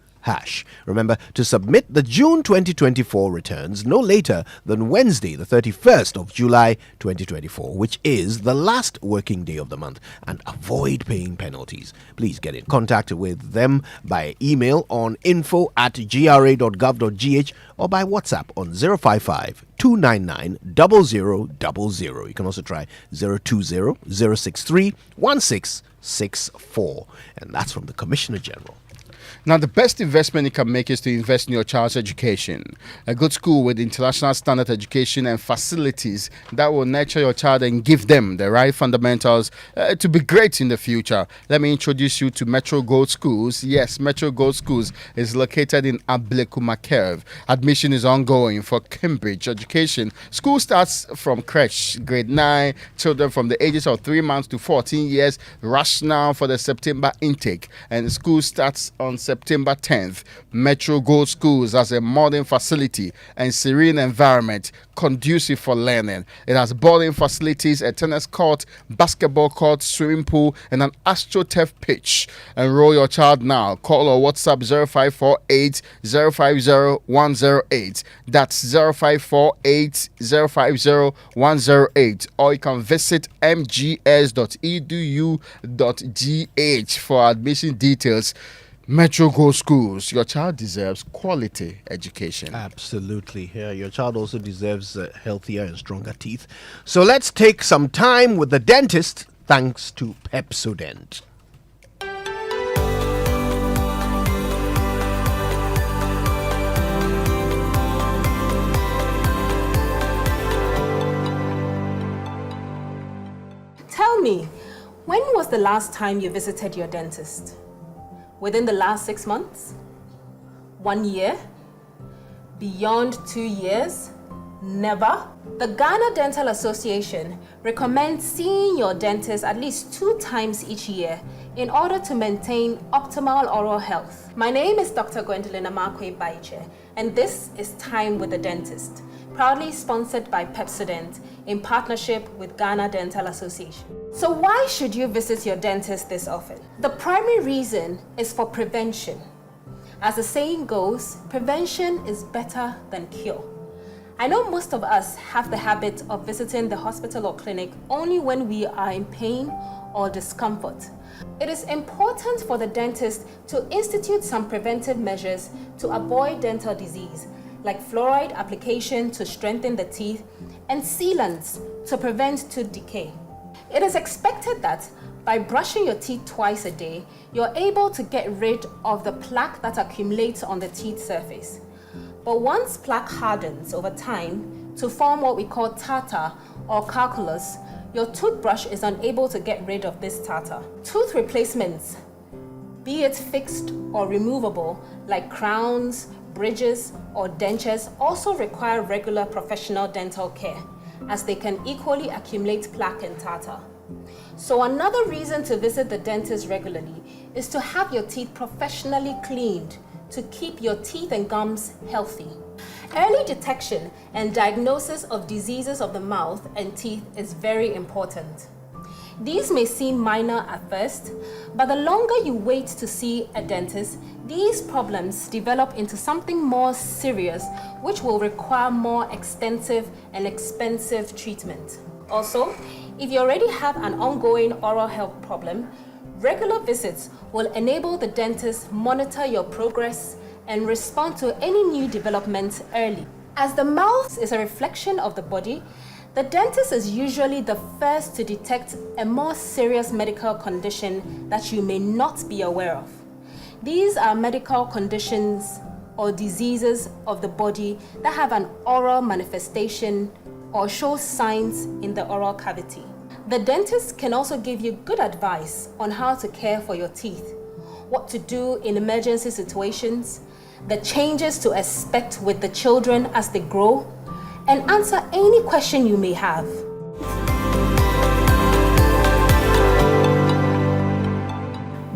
Remember to submit the June 2024 returns no later than Wednesday, the 31st of July 2024, which is the last working day of the month, and avoid paying penalties. Please get in contact with them by email on info@gra.gov.gh or by WhatsApp on 055-299-0000. You can also try 020-063-1664. And that's from the Commissioner General. Now, the best investment you can make is to invest in your child's education. A good school with international standard education and facilities that will nurture your child and give them the right fundamentals to be great in the future. Let me introduce you to Metro Gold Schools. Yes, Metro Gold Schools is located in Ablekumakev. Admission is ongoing for Cambridge education. School starts from creche, grade 9, children from the ages of 3 months to 14 years. Rush now for the September intake, and school starts on September 10th. Metro Gold Schools has a modern facility and serene environment conducive for learning. It has boarding facilities, a tennis court, basketball court, swimming pool, and an AstroTurf pitch. Enroll your child now. Call or WhatsApp 0548 050 108. That's 0548 050 108. Or you can visit mgs.edu.gh for admission details. Metro Gold Schools. Your child deserves quality education. Absolutely. Yeah, your child also deserves healthier and stronger teeth. So let's take some time with the dentist, thanks to Pepsodent. Tell me, when was the last time you visited your dentist? Within the last 6 months? 1 year? Beyond 2 years? Never? The Ghana Dental Association recommends seeing your dentist at least 2 times each year in order to maintain optimal oral health. My name is Dr. Gwendolyn Amakwe Baiche, and this is Time with the Dentist, proudly sponsored by Pepsodent in partnership with Ghana Dental Association. So why should you visit your dentist this often? The primary reason is for prevention. As the saying goes, prevention is better than cure. I know most of us have the habit of visiting the hospital or clinic only when we are in pain or discomfort. It is important for the dentist to institute some preventive measures to avoid dental disease, like fluoride application to strengthen the teeth and sealants to prevent tooth decay. It is expected that by brushing your teeth twice a day, you're able to get rid of the plaque that accumulates on the teeth surface. But once plaque hardens over time to form what we call tartar or calculus, your toothbrush is unable to get rid of this tartar. Tooth replacements, be it fixed or removable, like crowns, bridges, or dentures, also require regular professional dental care, as they can equally accumulate plaque and tartar. So another reason to visit the dentist regularly is to have your teeth professionally cleaned to keep your teeth and gums healthy. Early detection and diagnosis of diseases of the mouth and teeth is very important. These may seem minor at first, but the longer you wait to see a dentist, these problems develop into something more serious, which will require more extensive and expensive treatment. Also, if you already have an ongoing oral health problem, regular visits will enable the dentist monitor your progress and respond to any new developments early. As the mouth is a reflection of the body, the dentist is usually the first to detect a more serious medical condition that you may not be aware of. These are medical conditions or diseases of the body that have an oral manifestation or show signs in the oral cavity. The dentist can also give you good advice on how to care for your teeth, what to do in emergency situations, the changes to expect with the children as they grow, and answer any question you may have.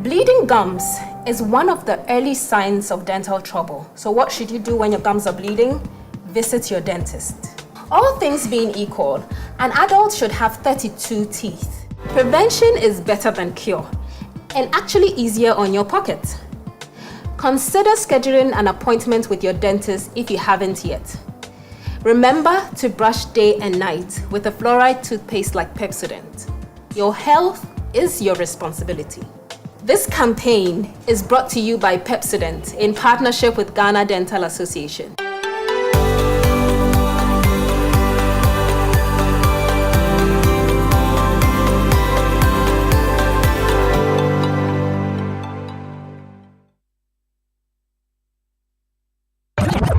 Bleeding gums is one of the early signs of dental trouble. So what should you do when your gums are bleeding? Visit your dentist. All things being equal, an adult should have 32 teeth. Prevention is better than cure, and actually easier on your pocket. Consider scheduling an appointment with your dentist if you haven't yet. Remember to brush day and night with a fluoride toothpaste like Pepsodent. Your health is your responsibility. This campaign is brought to you by Pepsodent in partnership with Ghana Dental Association.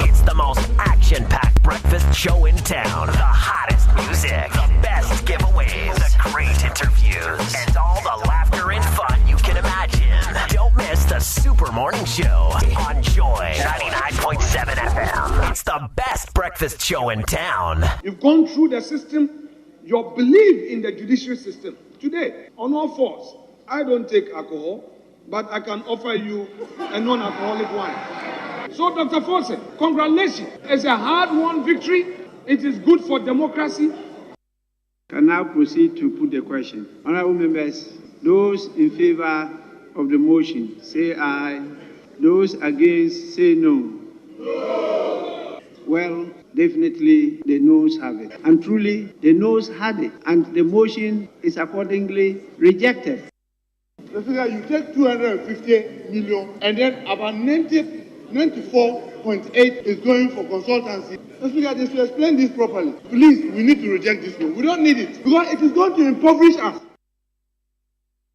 It's the most action-packed breakfast show in town. The hottest music, the best giveaways, the great interviews, and all the laughter and fun you can imagine. Don't miss the Super Morning Show on Joy 99.7 FM. It's the best breakfast show in town. You've gone through the system, your belief in the judicial system. Today, on all fours, I don't take alcohol, but I can offer you a non-alcoholic wine. So, Dr. Forson, congratulations. It's a hard-won victory. It is good for democracy. Can now proceed to put the question. Honorable members, those in favor of the motion, say aye. Those against, say no. No. Well, definitely the noes have it. And truly, the noes had it. And the motion is accordingly rejected. The figure, you take 250 million and then about 94.8 is going for consultancy. Let's figure this to explain this properly. Please, we need to reject this one. We don't need it because it is going to impoverish us.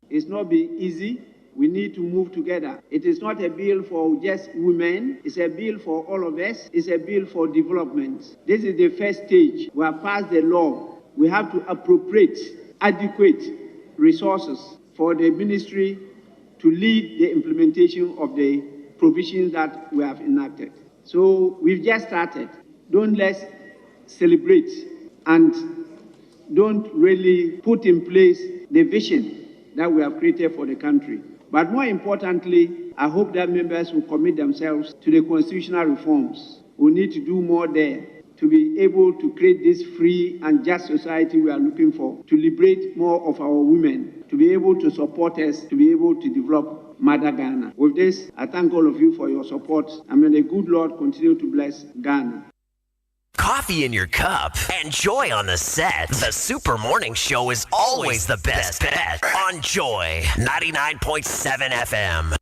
It's not be easy. We need to move together. It is not a bill for just women. It's a bill for all of us. It's a bill for development. This is the first stage. We have passed the law. We have to appropriate adequate resources for the ministry to lead the implementation of the provisions that we have enacted. So we've just started. Don't let's celebrate and don't really put in place the vision that we have created for the country. But more importantly, I hope that members will commit themselves to the constitutional reforms. We need to do more there to be able to create this free and just society we are looking for, to liberate more of our women, to be able to support us, to be able to develop Mother Ghana. With this, I thank all of you for your support, and may the good Lord continue to bless Ghana. Coffee in your cup and joy on the set. The Super Morning Show is always the best bet on Joy 99.7 FM.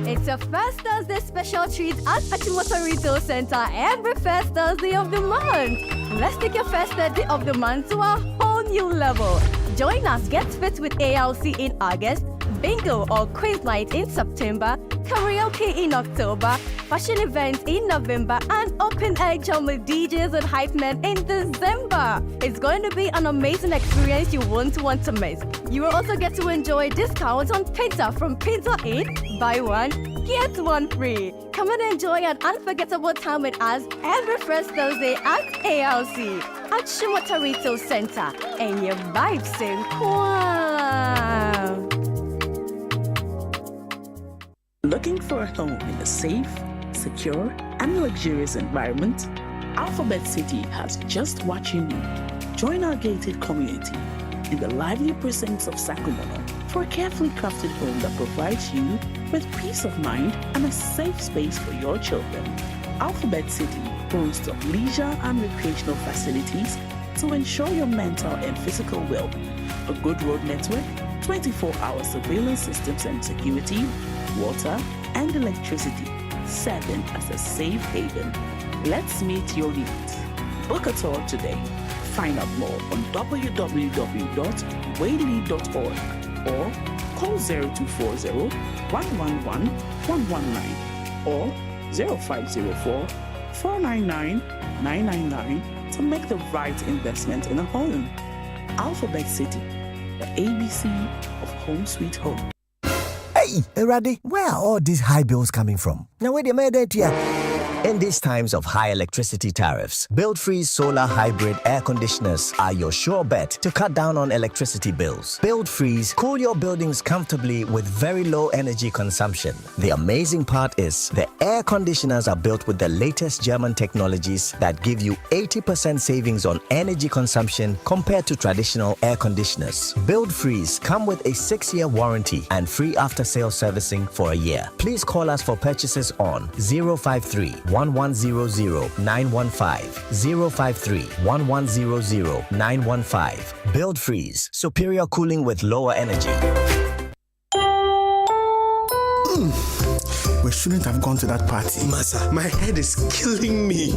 It's your first Thursday special treat at Achimota Retail Center every first Thursday of the month. Let's take your first Thursday of the month to a whole new level. Join us Get Fit with ALC in August, Bingo or Quiz Night in September, karaoke in October, fashion events in November, and open air jam with DJs and hype men in December. It's going to be an amazing experience you won't want to miss. You will also get to enjoy discounts on pizza from Pizza Inn. Buy one, get one free. Come and enjoy an unforgettable time with us every first Thursday at ALC at Shimota Retail Center. And your vibes in Kwan. Looking for a home in a safe, secure, and luxurious environment? Alphabet City has just what you need. Join our gated community in the lively precincts of Sacramento for a carefully crafted home that provides you with peace of mind and a safe space for your children. Alphabet City boasts of leisure and recreational facilities to ensure your mental and physical well-being, a good road network, 24-hour surveillance systems and security, water, and electricity, serving as a safe haven. Let's meet your needs. Book a tour today. Find out more on www.wadely.org or call 0240-111-119 or 0504-499-999 to make the right investment in a home. Alphabet City, the ABC of Home Sweet Home. Hey, Eradi, where are all these high bills coming from? Now, where they made it here? In these times of high electricity tariffs, Build-Freeze solar hybrid air conditioners are your sure bet to cut down on electricity bills. Build-Freeze cool your buildings comfortably with very low energy consumption. The amazing part is the air conditioners are built with the latest German technologies that give you 80% savings on energy consumption compared to traditional air conditioners. Build-Freeze come with a 6-year warranty and free after-sale servicing for a year. Please call us for purchases on 053-1100-915, 053-1100-915. Build Freeze, superior cooling with lower energy. We shouldn't have gone to that party. Masa, my head is killing me.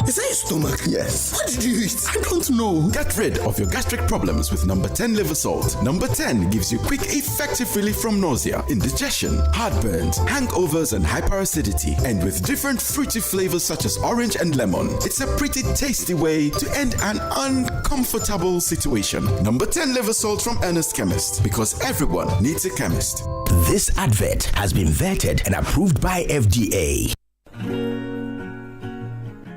Is that your stomach? Yes. What did you eat? I don't know. Get rid of your gastric problems with number 10 liver salt. Number 10 gives you quick, effective relief from nausea, indigestion, heartburns, hangovers, and hyperacidity. And with different fruity flavors such as orange and lemon, it's a pretty tasty way to end an uncomfortable situation. Number 10 liver salt from Ernest Chemist, because everyone needs a chemist. This advert has been vetted and approved by FDA.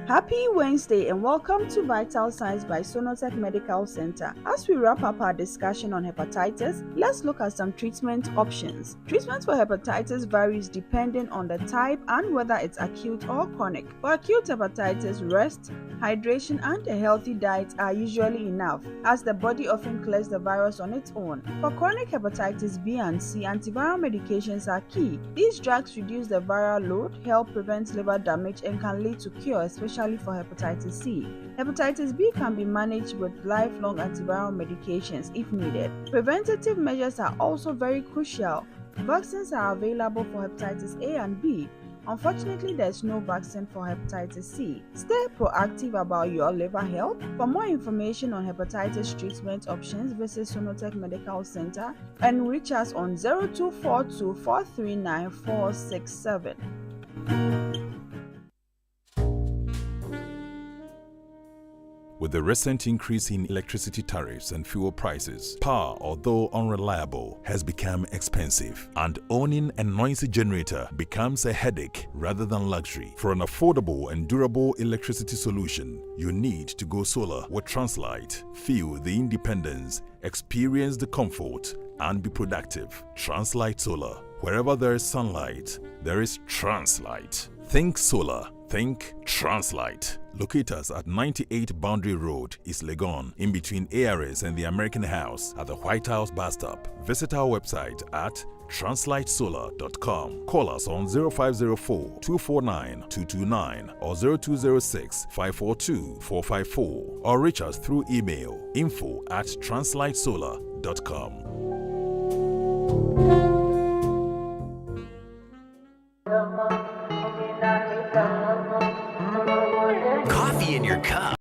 Happy Wednesday and welcome to Vital Signs by Sonotech Medical Center. As we wrap up our discussion on hepatitis, let's look at some treatment options. Treatment for hepatitis varies depending on the type and whether it's acute or chronic. For acute hepatitis, rest, hydration, and a healthy diet are usually enough, as the body often clears the virus on its own. For chronic hepatitis B and C, antiviral medications are key. These drugs reduce the viral load, help prevent liver damage, and can lead to cure, especially for hepatitis C. Hepatitis B can be managed with lifelong antiviral medications if needed. Preventative measures are also very crucial. Vaccines are available for hepatitis A and B. Unfortunately, there is no vaccine for hepatitis C. Stay proactive about your liver health. For more information on hepatitis treatment options, visit Sonotech Medical Center and reach us on 0242 439 467. With the recent increase in electricity tariffs and fuel prices, power, although unreliable, has become expensive, and owning a noisy generator becomes a headache rather than luxury. For an affordable and durable electricity solution, you need to go solar with Translight. Feel the independence, experience the comfort, and be productive. Translight Solar. Wherever there is sunlight, there is Translight. Think solar. Think Translight. Locate us at 98 Boundary Road, East Legon, in between ARS and the American House at the White House bus stop. Visit our website at translightsolar.com. Call us on 0504 249 229 or 0206 542 454 or reach us through email info@translightsolar.com. Coffee in your cup.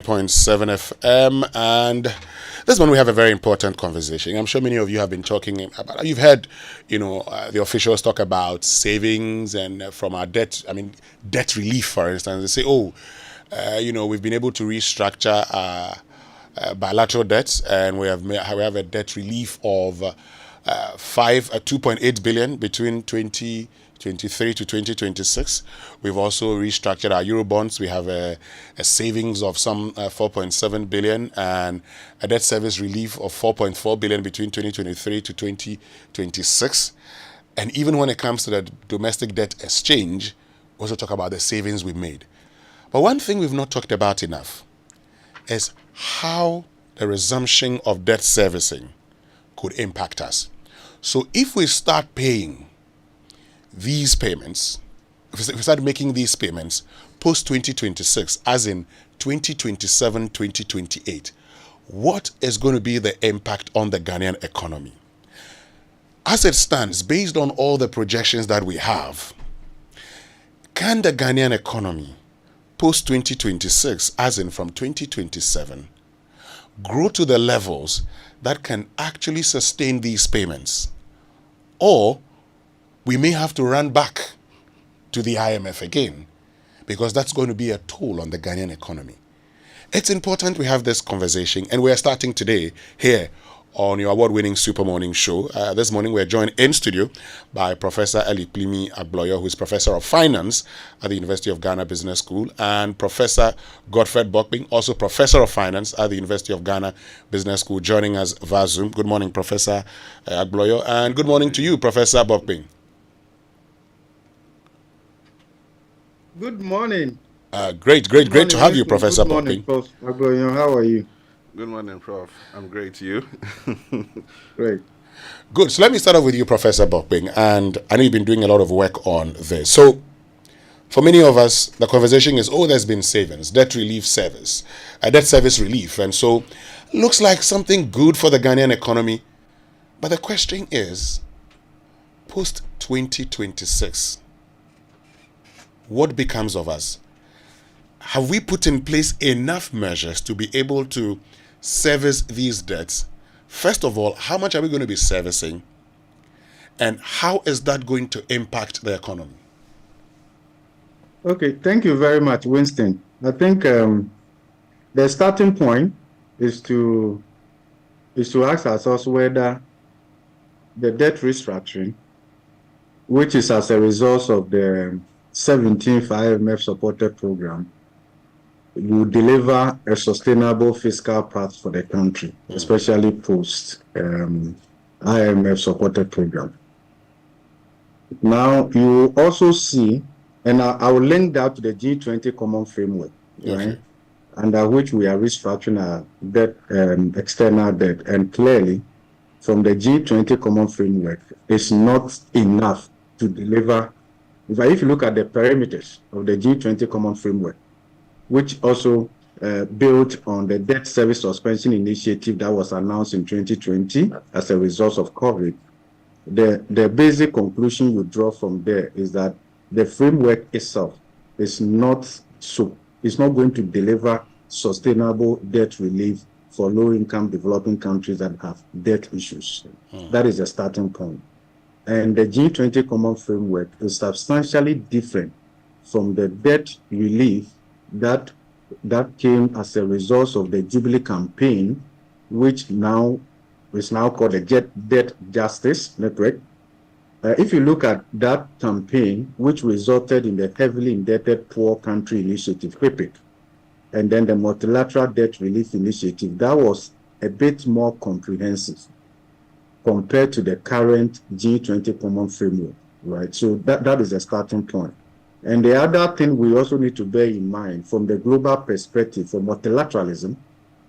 .7 FM, and this one we have a very important conversation. I'm sure many of you have been talking about. You've heard, the officials talk about savings and from our debt. I mean, debt relief, for instance. They say, we've been able to restructure our bilateral debts, and we have a debt relief of 2.8 billion between 2023 to 2026. We've also restructured our Eurobonds. We have a savings of some 4.7 billion and a debt service relief of 4.4 billion between 2023 to 2026. And even when it comes to the domestic debt exchange, we also talk about the savings we've made. But one thing we've not talked about enough is how the resumption of debt servicing could impact us. So if we start paying these payments, if we start making these payments post 2026, as in 2027, 2028, what is going to be the impact on the Ghanaian economy? As it stands, based on all the projections that we have, can the Ghanaian economy post 2026, as in from 2027, grow to the levels that can actually sustain these payments? Or we may have to run back to the IMF again, because that's going to be a toll on the Ghanaian economy. It's important we have this conversation, and we are starting today here on your award-winning Super Morning Show. This morning we're joined in studio by Professor Eliplimi Agboyo, who is Professor of Finance at the University of Ghana Business School, and Professor Godfred Bokping, also Professor of Finance at the University of Ghana Business School, joining us via Zoom. Good morning, Professor Agboyo, and good morning to you, Professor Bokping. Good morning. Great to have you, Professor Bokping. Good morning, Prof. Agboyo. How are you? Good morning, Prof. I'm great. You? Great. Good. So let me start off with you, Professor Bokping. And I know you've been doing a lot of work on this. So for many of us, the conversation is, there's been savings, debt relief service, debt service relief. And so looks like something good for the Ghanaian economy. But the question is, post-2026, what becomes of us? Have we put in place enough measures to be able to service these debts? First of all, how much are we going to be servicing? And how is that going to impact the economy? Okay, thank you very much, Winston. I think the starting point is to ask ourselves whether the debt restructuring, which is as a result of the 17th IMF supported program, will deliver a sustainable fiscal path for the country, especially post IMF supported program. Now, you also see, and I will link that to the G20 common framework, right, under which we are restructuring our debt, external debt. And clearly, from the G20 common framework, it's not enough to deliver. If you look at the parameters of the G20 common framework, which also built on the debt service suspension initiative that was announced in 2020 as a result of COVID, the basic conclusion you draw from there is that the framework itself is not going to deliver sustainable debt relief for low-income developing countries that have debt issues. That is the starting point. And the G20 common framework is substantially different from the debt relief that came as a result of the Jubilee campaign, which now is called the Debt Justice Network. If you look at that campaign, which resulted in the Heavily Indebted Poor Country Initiative, HIPIC, and then the Multilateral Debt Relief Initiative, that was a bit more comprehensive compared to the current G20 common framework, right? So that is a starting point. And the other thing we also need to bear in mind from the global perspective for multilateralism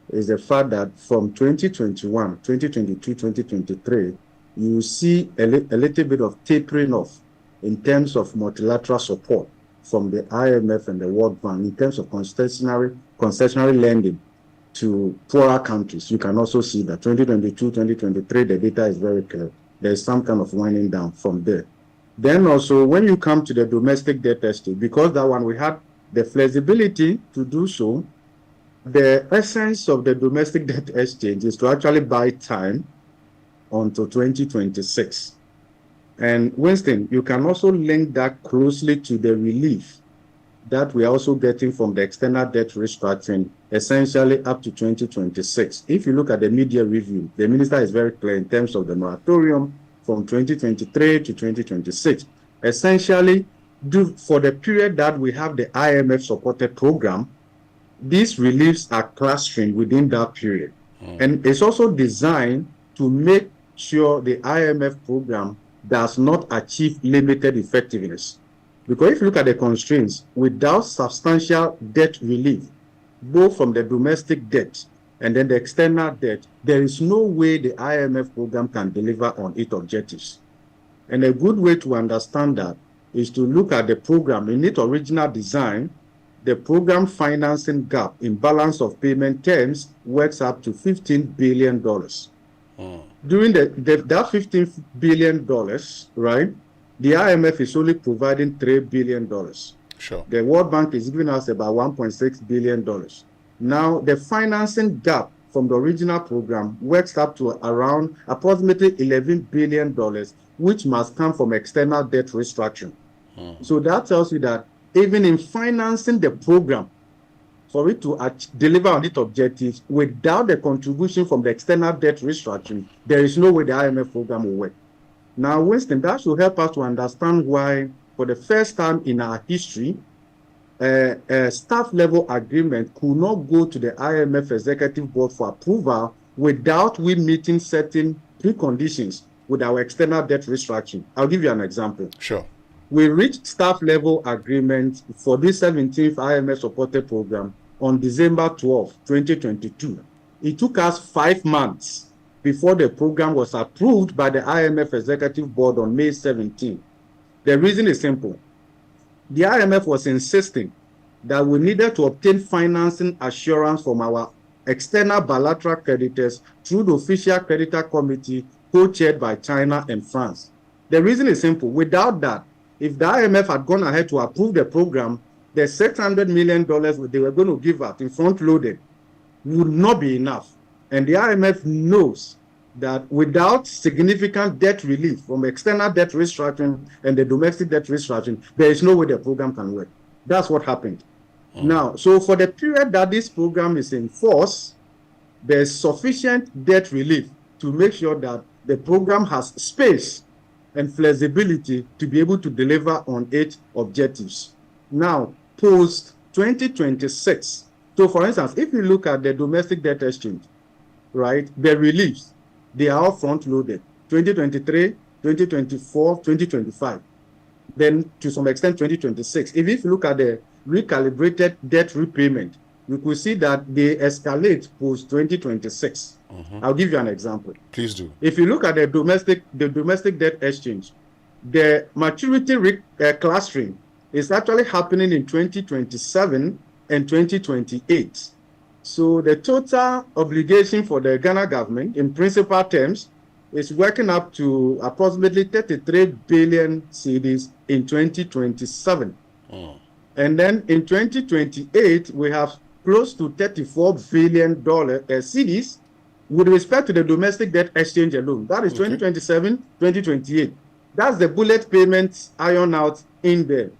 is the fact that from 2021, 2022, 2023, you see a little bit of tapering off in terms of multilateral support from the IMF and the World Bank in terms of concessionary lending to poorer countries. You can also see that 2022, 2023, the data is very clear. There's some kind of winding down from there. Then also, when you come to the domestic debt exchange, because that one we had the flexibility to do so, the essence of the domestic debt exchange is to actually buy time until 2026. And Winston, you can also link that closely to the relief that we are also getting from the external debt restructuring, essentially up to 2026. If you look at the media review, the minister is very clear in terms of the moratorium from 2023 to 2026. Essentially, for the period that we have the IMF supported program, these reliefs are clustering within that period. And it's also designed to make sure the IMF program does not achieve limited effectiveness. Because if you look at the constraints, without substantial debt relief, both from the domestic debt and then the external debt, there is no way the IMF program can deliver on its objectives. And a good way to understand that is to look at the program in its original design. The program financing gap in balance of payment terms works up to $15 billion. During that $15 billion, right, the IMF is only providing $3 billion. Sure. The World Bank is giving us about $1.6 billion. Now, the financing gap from the original program works up to around approximately $11 billion, which must come from external debt restructuring. So that tells you that even in financing the program, for it to deliver on its objectives, without the contribution from the external debt restructuring, there is no way the IMF program will work. Now, Winston, that should help us to understand why, for the first time in our history, a staff level agreement could not go to the IMF Executive Board for approval without we meeting certain preconditions with our external debt restructuring. I'll give you an example. Sure. We reached staff level agreement for this 17th IMF supported program on December 12, 2022. It took us 5 months before the program was approved by the IMF Executive Board on May 17. The reason is simple. The IMF was insisting that we needed to obtain financing assurance from our external bilateral creditors through the official creditor committee co-chaired by China and France. The reason is simple. Without that, if the IMF had gone ahead to approve the program, the $600 million they were going to give out in front-loaded would not be enough. And the IMF knows that without significant debt relief from external debt restructuring and the domestic debt restructuring, there is no way the program can work. That's what happened. Now, so for the period that this program is in force, there's sufficient debt relief to make sure that the program has space and flexibility to be able to deliver on its objectives. Now, post 2026, so for instance, if you look at the domestic debt exchange, right, the reliefs, they are all front-loaded, 2023, 2024, 2025, then to some extent 2026. If you look at the recalibrated debt repayment, you could see that they escalate post 2026. I'll give you an example. Please do. If you look at the domestic debt exchange, the maturity clustering is actually happening in 2027 and 2028. So the total obligation for the Ghana government in principal terms is working up to approximately 33 billion cedis in 2027. And then in 2028, we have close to $34 billion cedis with respect to the domestic debt exchange alone. That is 2027, 2028. That's the bullet payments iron out in there.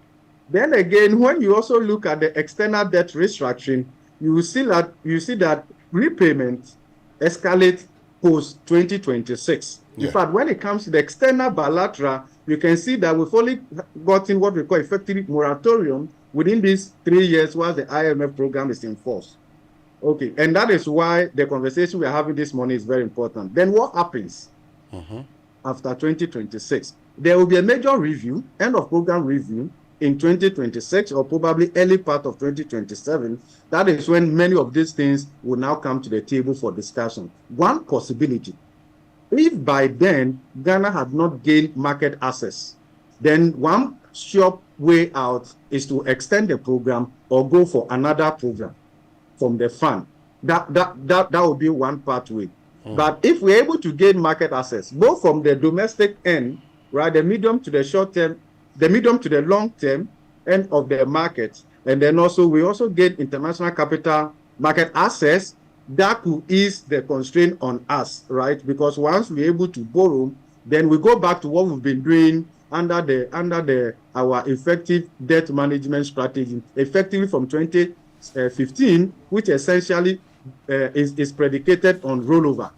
Then again, when you also look at the external debt restructuring, you see that repayment escalates post 2026. In fact, when it comes to the external bilateral, you can see that we've only gotten what we call effective moratorium within these 3 years while the IMF program is in force. Okay, and that is why the conversation we're having this morning is very important. Then what happens after 2026? There will be a major review, end of program review, in 2026 or probably early part of 2027. That is when many of these things will now come to the table for discussion. One possibility, if by then Ghana had not gained market access, then one sure way out is to extend the program or go for another program from the fund. That would be one pathway. But if we're able to gain market access, both from the domestic end, right, the medium to the short term, the medium to the long term end of the market, and then also we also get international capital market access, that could ease the constraint on us, right? Because once we're able to borrow, then we go back to what we've been doing under our effective debt management strategy, effectively from 2015, which essentially is predicated on rollover.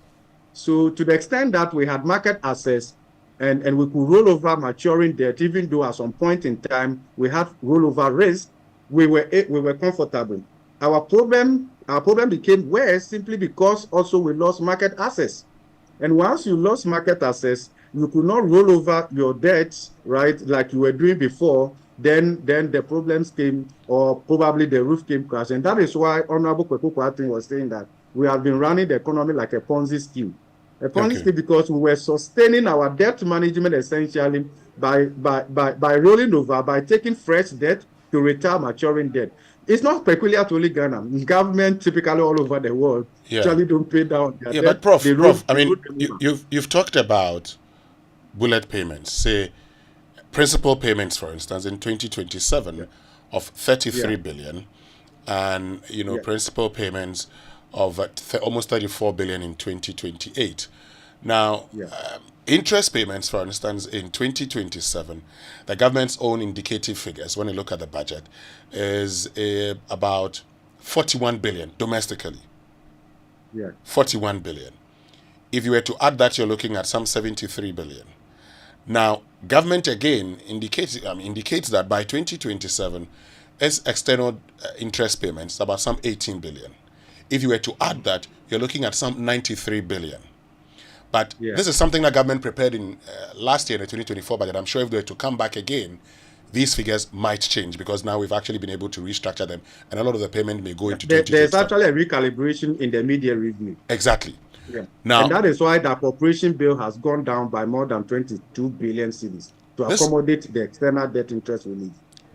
So to the extent that we had market access, and we could roll over maturing debt, even though at some point in time we had rollover risk, we were comfortable. Our problem became worse simply because also we lost market access. And once you lost market access, you could not roll over your debts, right, like you were doing before. Then the problems came, or probably the roof came crash. And that is why Honorable Kweku Kwarteng was saying that we have been running the economy like a Ponzi scheme. A Ponzi scheme because we were sustaining our debt management essentially by rolling over, by taking fresh debt to retire maturing debt. It's not peculiar to only Ghana. Government typically all over the world actually don't pay down their debt. But Prof, I mean, you've talked about bullet payments, say principal payments, for instance, in 2027 of 33 billion, and principal payments of almost 34 billion in 2028. Now, interest payments, for instance, in 2027, the government's own indicative figures, when you look at the budget, is about 41 billion domestically. Yeah. 41 billion. If you were to add that, you're looking at some 73 billion. Now, government again indicates that by 2027, its external interest payments about some 18 billion. If you were to add that, you're looking at some 93 billion. But this is something that government prepared in last year, in the 2024 budget. I'm sure if they were to come back again, these figures might change because now we've actually been able to restructure them, and a lot of the payment may go into 2027. There's actually a recalibration in the media review. Exactly. Yeah. Now, and that is why the appropriation bill has gone down by more than 22 billion cedis to accommodate the external debt interest relief.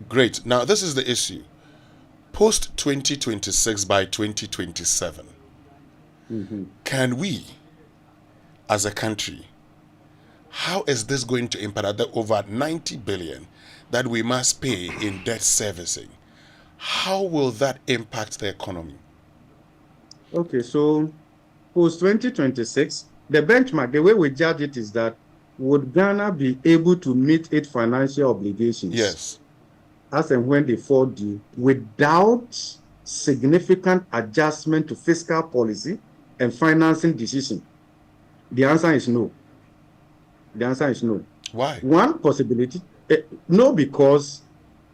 Great. Now, this is the issue. Post 2026 by 2027, can we, as a country, how is this going to impact the over 90 billion that we must pay in debt servicing? How will that impact the economy? Okay, so post 2026, the benchmark, the way we judge it is that would Ghana be able to meet its financial obligations? Yes. As and when they fall due, without significant adjustment to fiscal policy and financing decision? The answer is no. The answer is no. Why? One possibility, no, because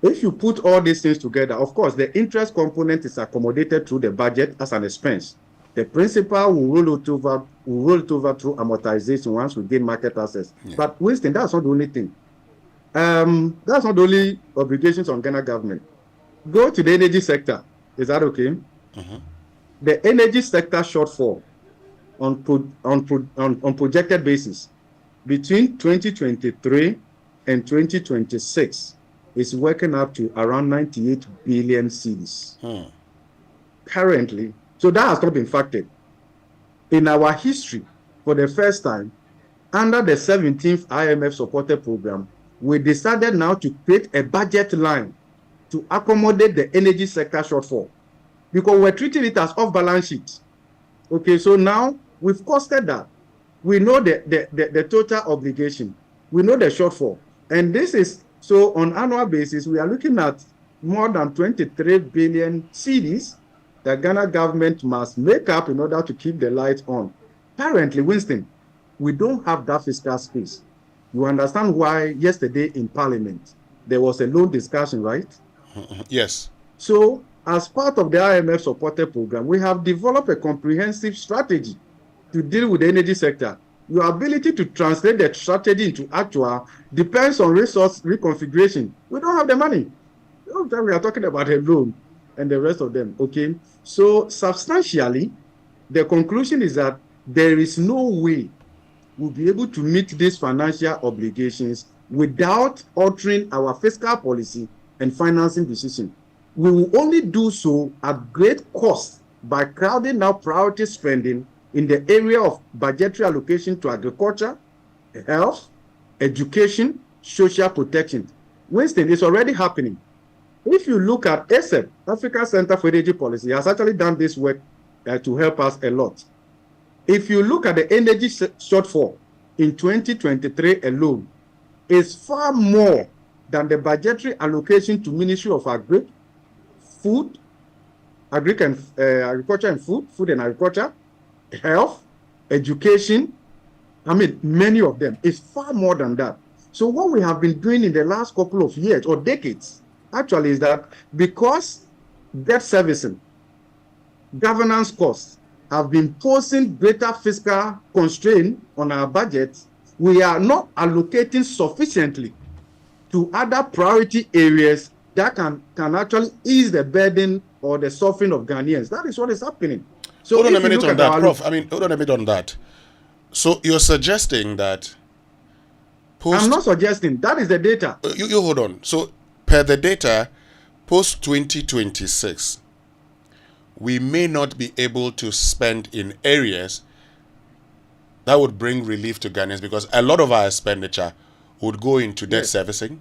if you put all these things together, of course, the interest component is accommodated through the budget as an expense. The principal will roll it over through amortization once we gain market access. Yeah. But Winston, that's not the only thing. That's not the only obligations on Ghana government. Go to the energy sector. Is that okay? The energy sector shortfall on projected basis between 2023 and 2026 is working up to around 98 billion cedis. Currently, so that has not been factored. In our history, for the first time, under the 17th IMF supported program, we decided now to create a budget line to accommodate the energy sector shortfall because we're treating it as off balance sheet. Okay, so now we've costed that. We know the total obligation. We know the shortfall. And this is, so on annual basis, we are looking at more than 23 billion cedis that Ghana government must make up in order to keep the lights on. Currently, Winston, we don't have that fiscal space. You understand why yesterday in Parliament, there was a loan discussion, right? Yes. So, as part of the IMF supported program, we have developed a comprehensive strategy to deal with the energy sector. Your ability to translate the strategy into actual depends on resource reconfiguration. We don't have the money. We are talking about a loan and the rest of them, okay? So, substantially, the conclusion is that there is no way we'll be able to meet these financial obligations without altering our fiscal policy and financing decision. We will only do so at great cost by crowding out priority spending in the area of budgetary allocation to agriculture, health, education, social protection. Winston, it's already happening. If you look at ACEP, African Center for Energy Policy, has actually done this work to help us a lot. If you look at the energy shortfall in 2023 alone, it's far more than the budgetary allocation to Ministry of Agriculture and Food and Agriculture, Health, Education. I mean, many of them. It's far more than that. So what we have been doing in the last couple of years or decades, actually, is that because debt servicing, governance costs have been posing greater fiscal constraint on our budget, we are not allocating sufficiently to other priority areas that can actually ease the burden or the suffering of Ghanaians. That is what is happening. So hold on a minute on that, Prof. Hold on a minute on that. So you're suggesting that I'm not suggesting. That is the data. You hold on. So per the data, post 2026, we may not be able to spend in areas that would bring relief to Ghanaians because a lot of our expenditure would go into debt servicing.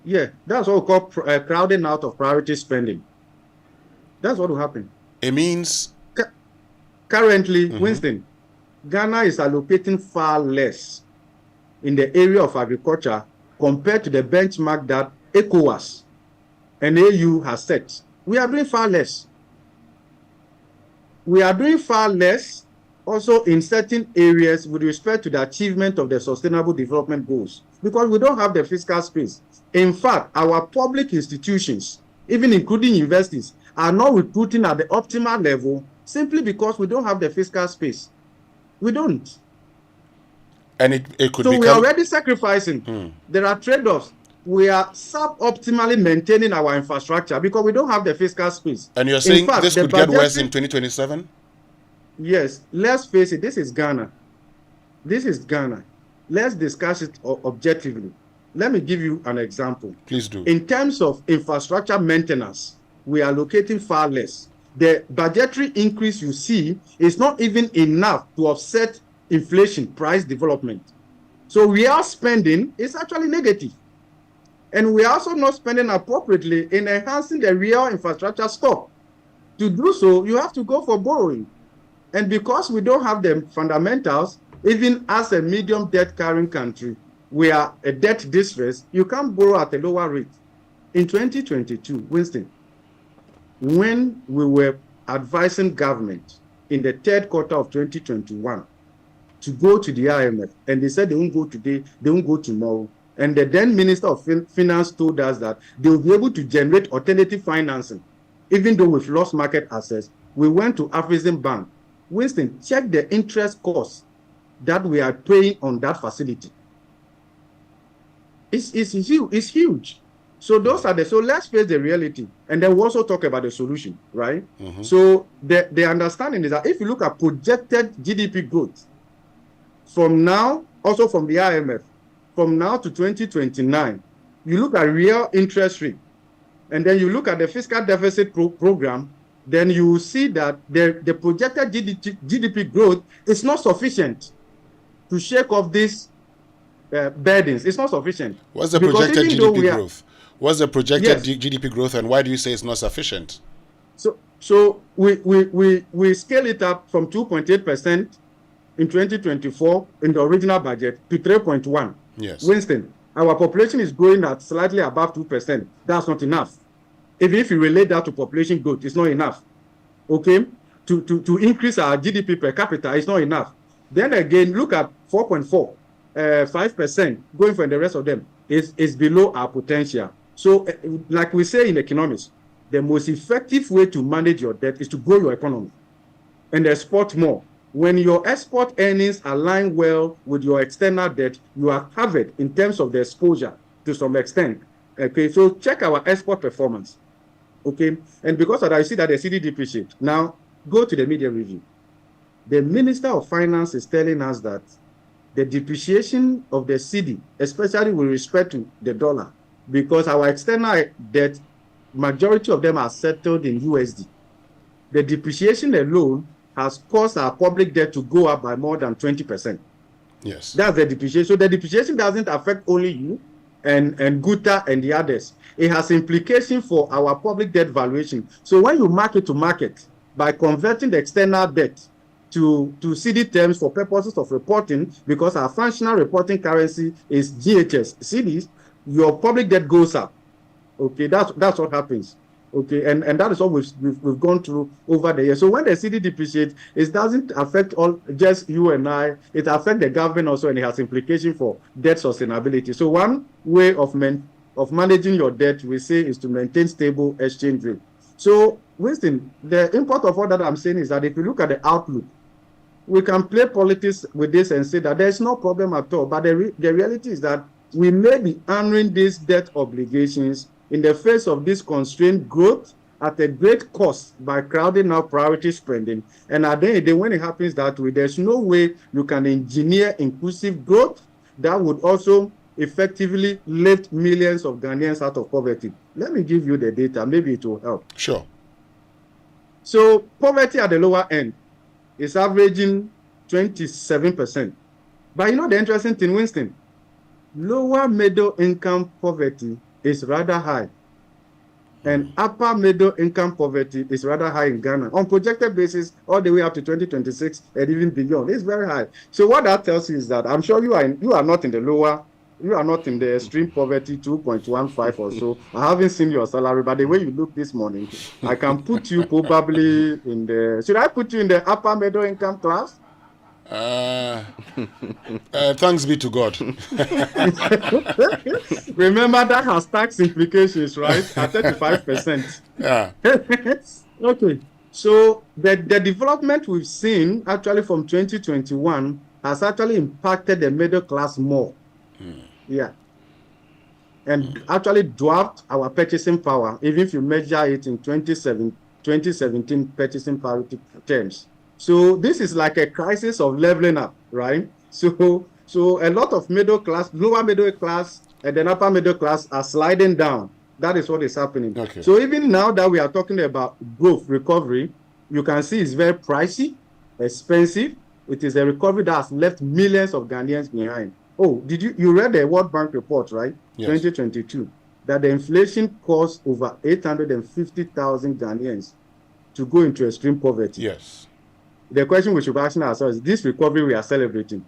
Yeah, that's what we call crowding out of priority spending. That's what will happen. It means currently, Winston, Ghana is allocating far less in the area of agriculture compared to the benchmark that ECOWAS and AU has set. We are doing far less. We are doing far less also in certain areas with respect to the achievement of the sustainable development goals because we don't have the fiscal space. In fact, our public institutions, even including universities, are not recruiting at the optimal level simply because we don't have the fiscal space. We don't. And it could so become... we are already sacrificing. There are trade-offs. We are suboptimally maintaining our infrastructure because we don't have the fiscal space. And you're saying this could get worse in 2027? Yes. Let's face it. This is Ghana. This is Ghana. Let's discuss it objectively. Let me give you an example. Please do. In terms of infrastructure maintenance, we are allocating far less. The budgetary increase you see is not even enough to offset inflation, price development. So real spending is actually negative. And we are also not spending appropriately in enhancing the real infrastructure stock. To do so, you have to go for borrowing. And because we don't have the fundamentals, even as a medium debt carrying country, we are a debt distress, you can't borrow at a lower rate. In 2022, Winston, when we were advising government in the third quarter of 2021 to go to the IMF, and they said they won't go today, they won't go tomorrow, and the then Minister of Finance told us that they will be able to generate alternative financing, even though we've lost market access. We went to Afrexim Bank. Winston, check the interest cost that we are paying on that facility. It's huge. So those are so let's face the reality. And then we also talk about the solution, right? So the understanding is that if you look at projected GDP growth from now, also from the IMF, from now to 2029, you look at real interest rate, and then you look at the fiscal deficit program, then you will see that the projected GDP growth is not sufficient to shake off these burdens. It's not sufficient. What's the projected GDP growth? What's the projected GDP growth, and why do you say it's not sufficient? So we scale it up from 2.8% in 2024 in the original budget to 3.1%. Yes. Winston, our population is growing at slightly above 2%. That's not enough. Even if you relate that to population growth, it's not enough. Okay? To increase our GDP per capita, it's not enough. Then again, look at 4.4, 5% going for the rest of them is below our potential. So, like we say in economics, the most effective way to manage your debt is to grow your economy and export more. When your export earnings align well with your external debt, you are covered in terms of the exposure to some extent. Okay, so check our export performance. Okay, and because of that, I see that the CD depreciates. Now, go to the media review. The Minister of Finance is telling us that the depreciation of the CD, especially with respect to the dollar, because our external debt, majority of them are settled in USD. The depreciation alone has caused our public debt to go up by more than 20%. Yes. That's the depreciation. So the depreciation doesn't affect only you and Guta and the others. It has implications for our public debt valuation. So when you mark it to market by converting the external debt to CD terms for purposes of reporting, because our functional reporting currency is GHS, CDs, your public debt goes up. Okay, that's what happens. Okay, and that is what we've gone through over the years. So when the CD depreciates, it doesn't affect just you and I. It affects the government also, and it has implications for debt sustainability. So one way of managing your debt, we say, is to maintain stable exchange rate. So Winston, the import of all that I'm saying is that if you look at the outlook, we can play politics with this and say that there's no problem at all. But the reality is that we may be honoring these debt obligations in the face of this constrained growth at a great cost by crowding out priority spending. And at the end of the day, when it happens that way, there's no way you can engineer inclusive growth that would also effectively lift millions of Ghanaians out of poverty. Let me give you the data. Maybe it will help. Sure. So poverty at the lower end is averaging 27%. But you know the interesting thing, Winston? Lower middle income poverty is rather high. And upper middle income poverty is rather high in Ghana. On projected basis, all the way up to 2026 and even beyond, it's very high. So what that tells you is that I'm sure you are not in the lower, you are not in the extreme poverty 2.15 or so. I haven't seen your salary, but the way you look this morning, I can put you probably in the, should I put you in the upper middle income class? Thanks be to God. Remember that has tax implications, right? At 35%. Yeah. Okay. So the development we've seen actually from 2021 has actually impacted the middle class more. Yeah. And actually dwarfed our purchasing power, even if you measure it in 2017 purchasing parity terms. So this is like a crisis of leveling up, right? So a lot of middle class, lower middle class, and then upper middle class are sliding down. That is what is happening. Okay. So even now that we are talking about growth recovery, you can see it's very pricey, expensive. It is a recovery that has left millions of Ghanaians behind. Oh, did you read the World Bank report, right? Yes. 2022, that the inflation caused over 850,000 Ghanaians to go into extreme poverty. Yes. The question we should be asking ourselves is, this recovery we are celebrating,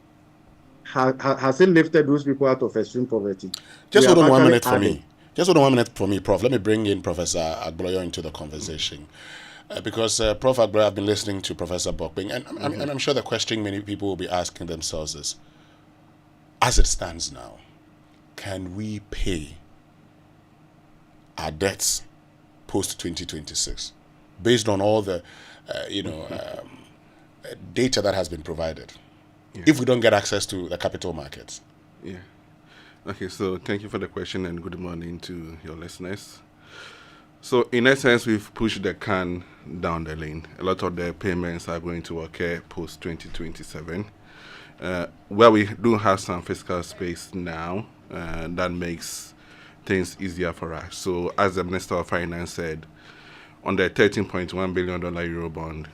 has it lifted those people out of extreme poverty? Just hold on 1 minute for me. Just hold on 1 minute for me, Prof. Let me bring in Professor Agboyo into the conversation. Because Prof. Agboyo, I've been listening to Professor Bokbing, and I'm sure the question many people will be asking themselves is, as it stands now, can we pay our debts post-2026 based on all the, data that has been provided, if we don't get access to the capital markets? Yeah. Okay, so thank you for the question and good morning to your listeners. So in essence, we've pushed the can down the lane. A lot of the payments are going to occur post-2027. Where we do have some fiscal space now, that makes things easier for us. So as the Minister of Finance said, on the $13.1 billion Eurobond,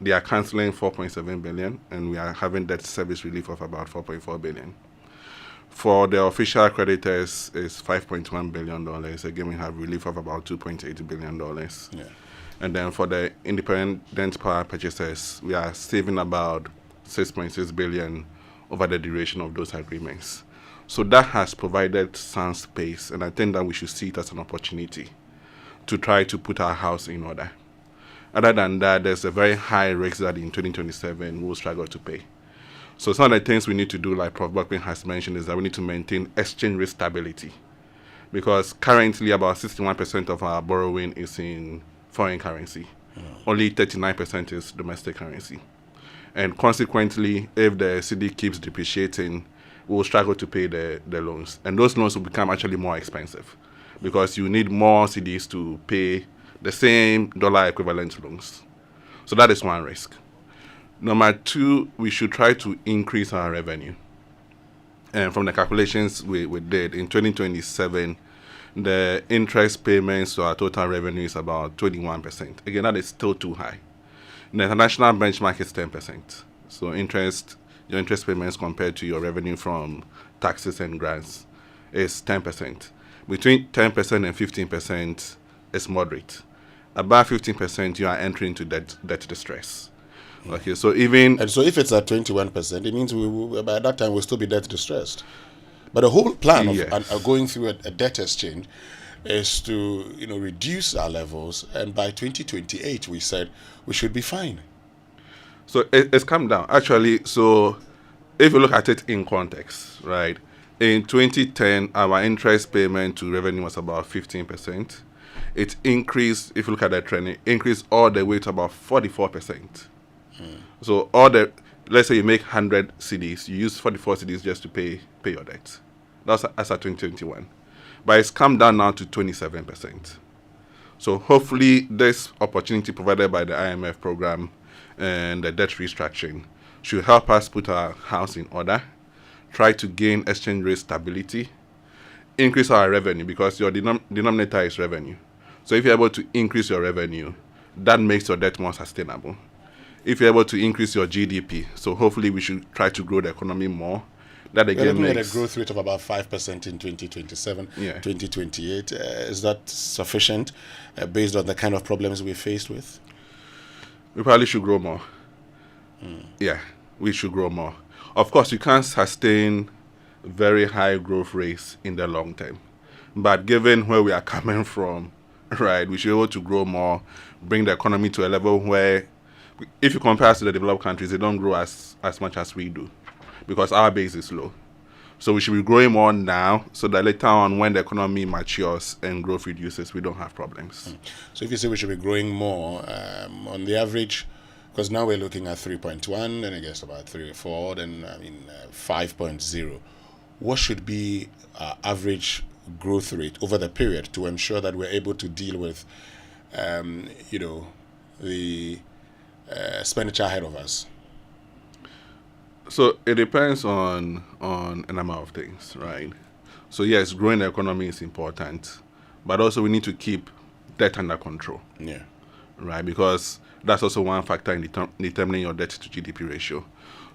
they are cancelling $4.7 billion, and we are having debt service relief of about $4.4 billion. For the official creditors, it's $5.1 billion. Again, we have relief of about $2.8 billion. Yeah. And then for the independent power purchasers, we are saving about $6.6 billion over the duration of those agreements. So that has provided some space, and I think that we should see it as an opportunity to try to put our house in order. Other than that, there's a very high risk that in 2027 we'll struggle to pay. So some of the things we need to do, like Prof. Buckman has mentioned, is that we need to maintain exchange rate stability. Because currently about 61% of our borrowing is in foreign currency. Only 39% is domestic currency. And consequently, if the cedi keeps depreciating, we'll struggle to pay the loans. And those loans will become actually more expensive because you need more cedis to pay the same dollar equivalent loans. So that is one risk. Number two, we should try to increase our revenue. And from the calculations we did, in 2027, the interest payments to our total revenue is about 21%. Again, that is still too high. The international benchmark is 10%. So your interest payments compared to your revenue from taxes and grants is 10%. Between 10% and 15% is moderate. Above 15%, you are entering into debt distress. Okay, so if it's at 21%, it means by that time we'll still be debt distressed. But the whole plan of going through a debt exchange is to reduce our levels, and by 2028 we said we should be fine. So it's come down actually. So if you look at it in context, right? In 2010, our interest payment to revenue was about 15%. It increased, if you look at that trend, it increased all the way to about 44%. So let's say you make 100 cedis, you use 44 cedis just to pay your debt. That's at 2021. But it's come down now to 27%. So hopefully this opportunity provided by the IMF program and the debt restructuring should help us put our house in order, try to gain exchange rate stability, increase our revenue, because your denominator is revenue. So if you're able to increase your revenue, that makes your debt more sustainable. If you're able to increase your GDP, so hopefully we should try to grow the economy more, that We're again looking makes... at a growth rate of about 5% in 2027, 2028. Is that sufficient based on the kind of problems we're faced with? We probably should grow more. Yeah, we should grow more. Of course, you can't sustain very high growth rates in the long term. But given where we are coming from, right, we should be able to grow more, bring the economy to a level where, if you compare us to the developed countries, they don't grow as much as we do because our base is low. So we should be growing more now so that later on when the economy matures and growth reduces, we don't have problems. So if you say we should be growing more, on the average, because now we're looking at 3.1, then I guess about 3 or 4, then 5.0. What should be our average growth rate over the period to ensure that we're able to deal with, the expenditure ahead of us? So it depends on a number of things, right? So yes, growing the economy is important, but also we need to keep debt under control. Yeah. Right, because that's also one factor in determining your debt to GDP ratio.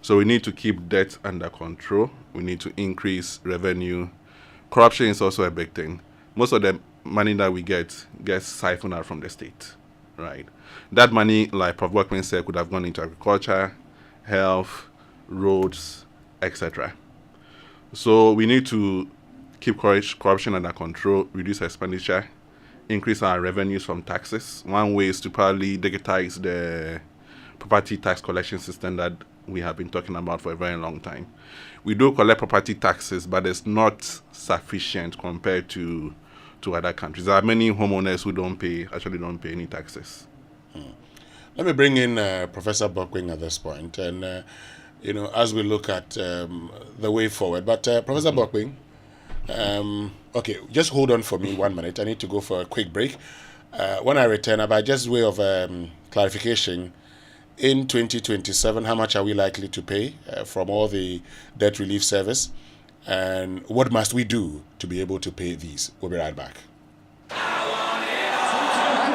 So we need to keep debt under control. We need to increase revenue. Corruption is also a big thing. Most of the money that we gets siphoned out from the state, right? That money, like Prof. Workman said, could have gone into agriculture, health, roads, etc. So we need to keep corruption under control, reduce expenditure, increase our revenues from taxes. One way is to probably digitize the property tax collection system that we have been talking about for a very long time. We do collect property taxes, but it's not sufficient compared to other countries. There are many homeowners who don't pay any taxes. Let me bring in Professor Bokwing at this point, and as we look at the way forward. But Professor Bokwing, okay, just hold on for me 1 minute. I need to go for a quick break. When I return, by just way of clarification, in 2027, how much are we likely to pay from all the debt relief service? And what must we do to be able to pay these? We'll be right back.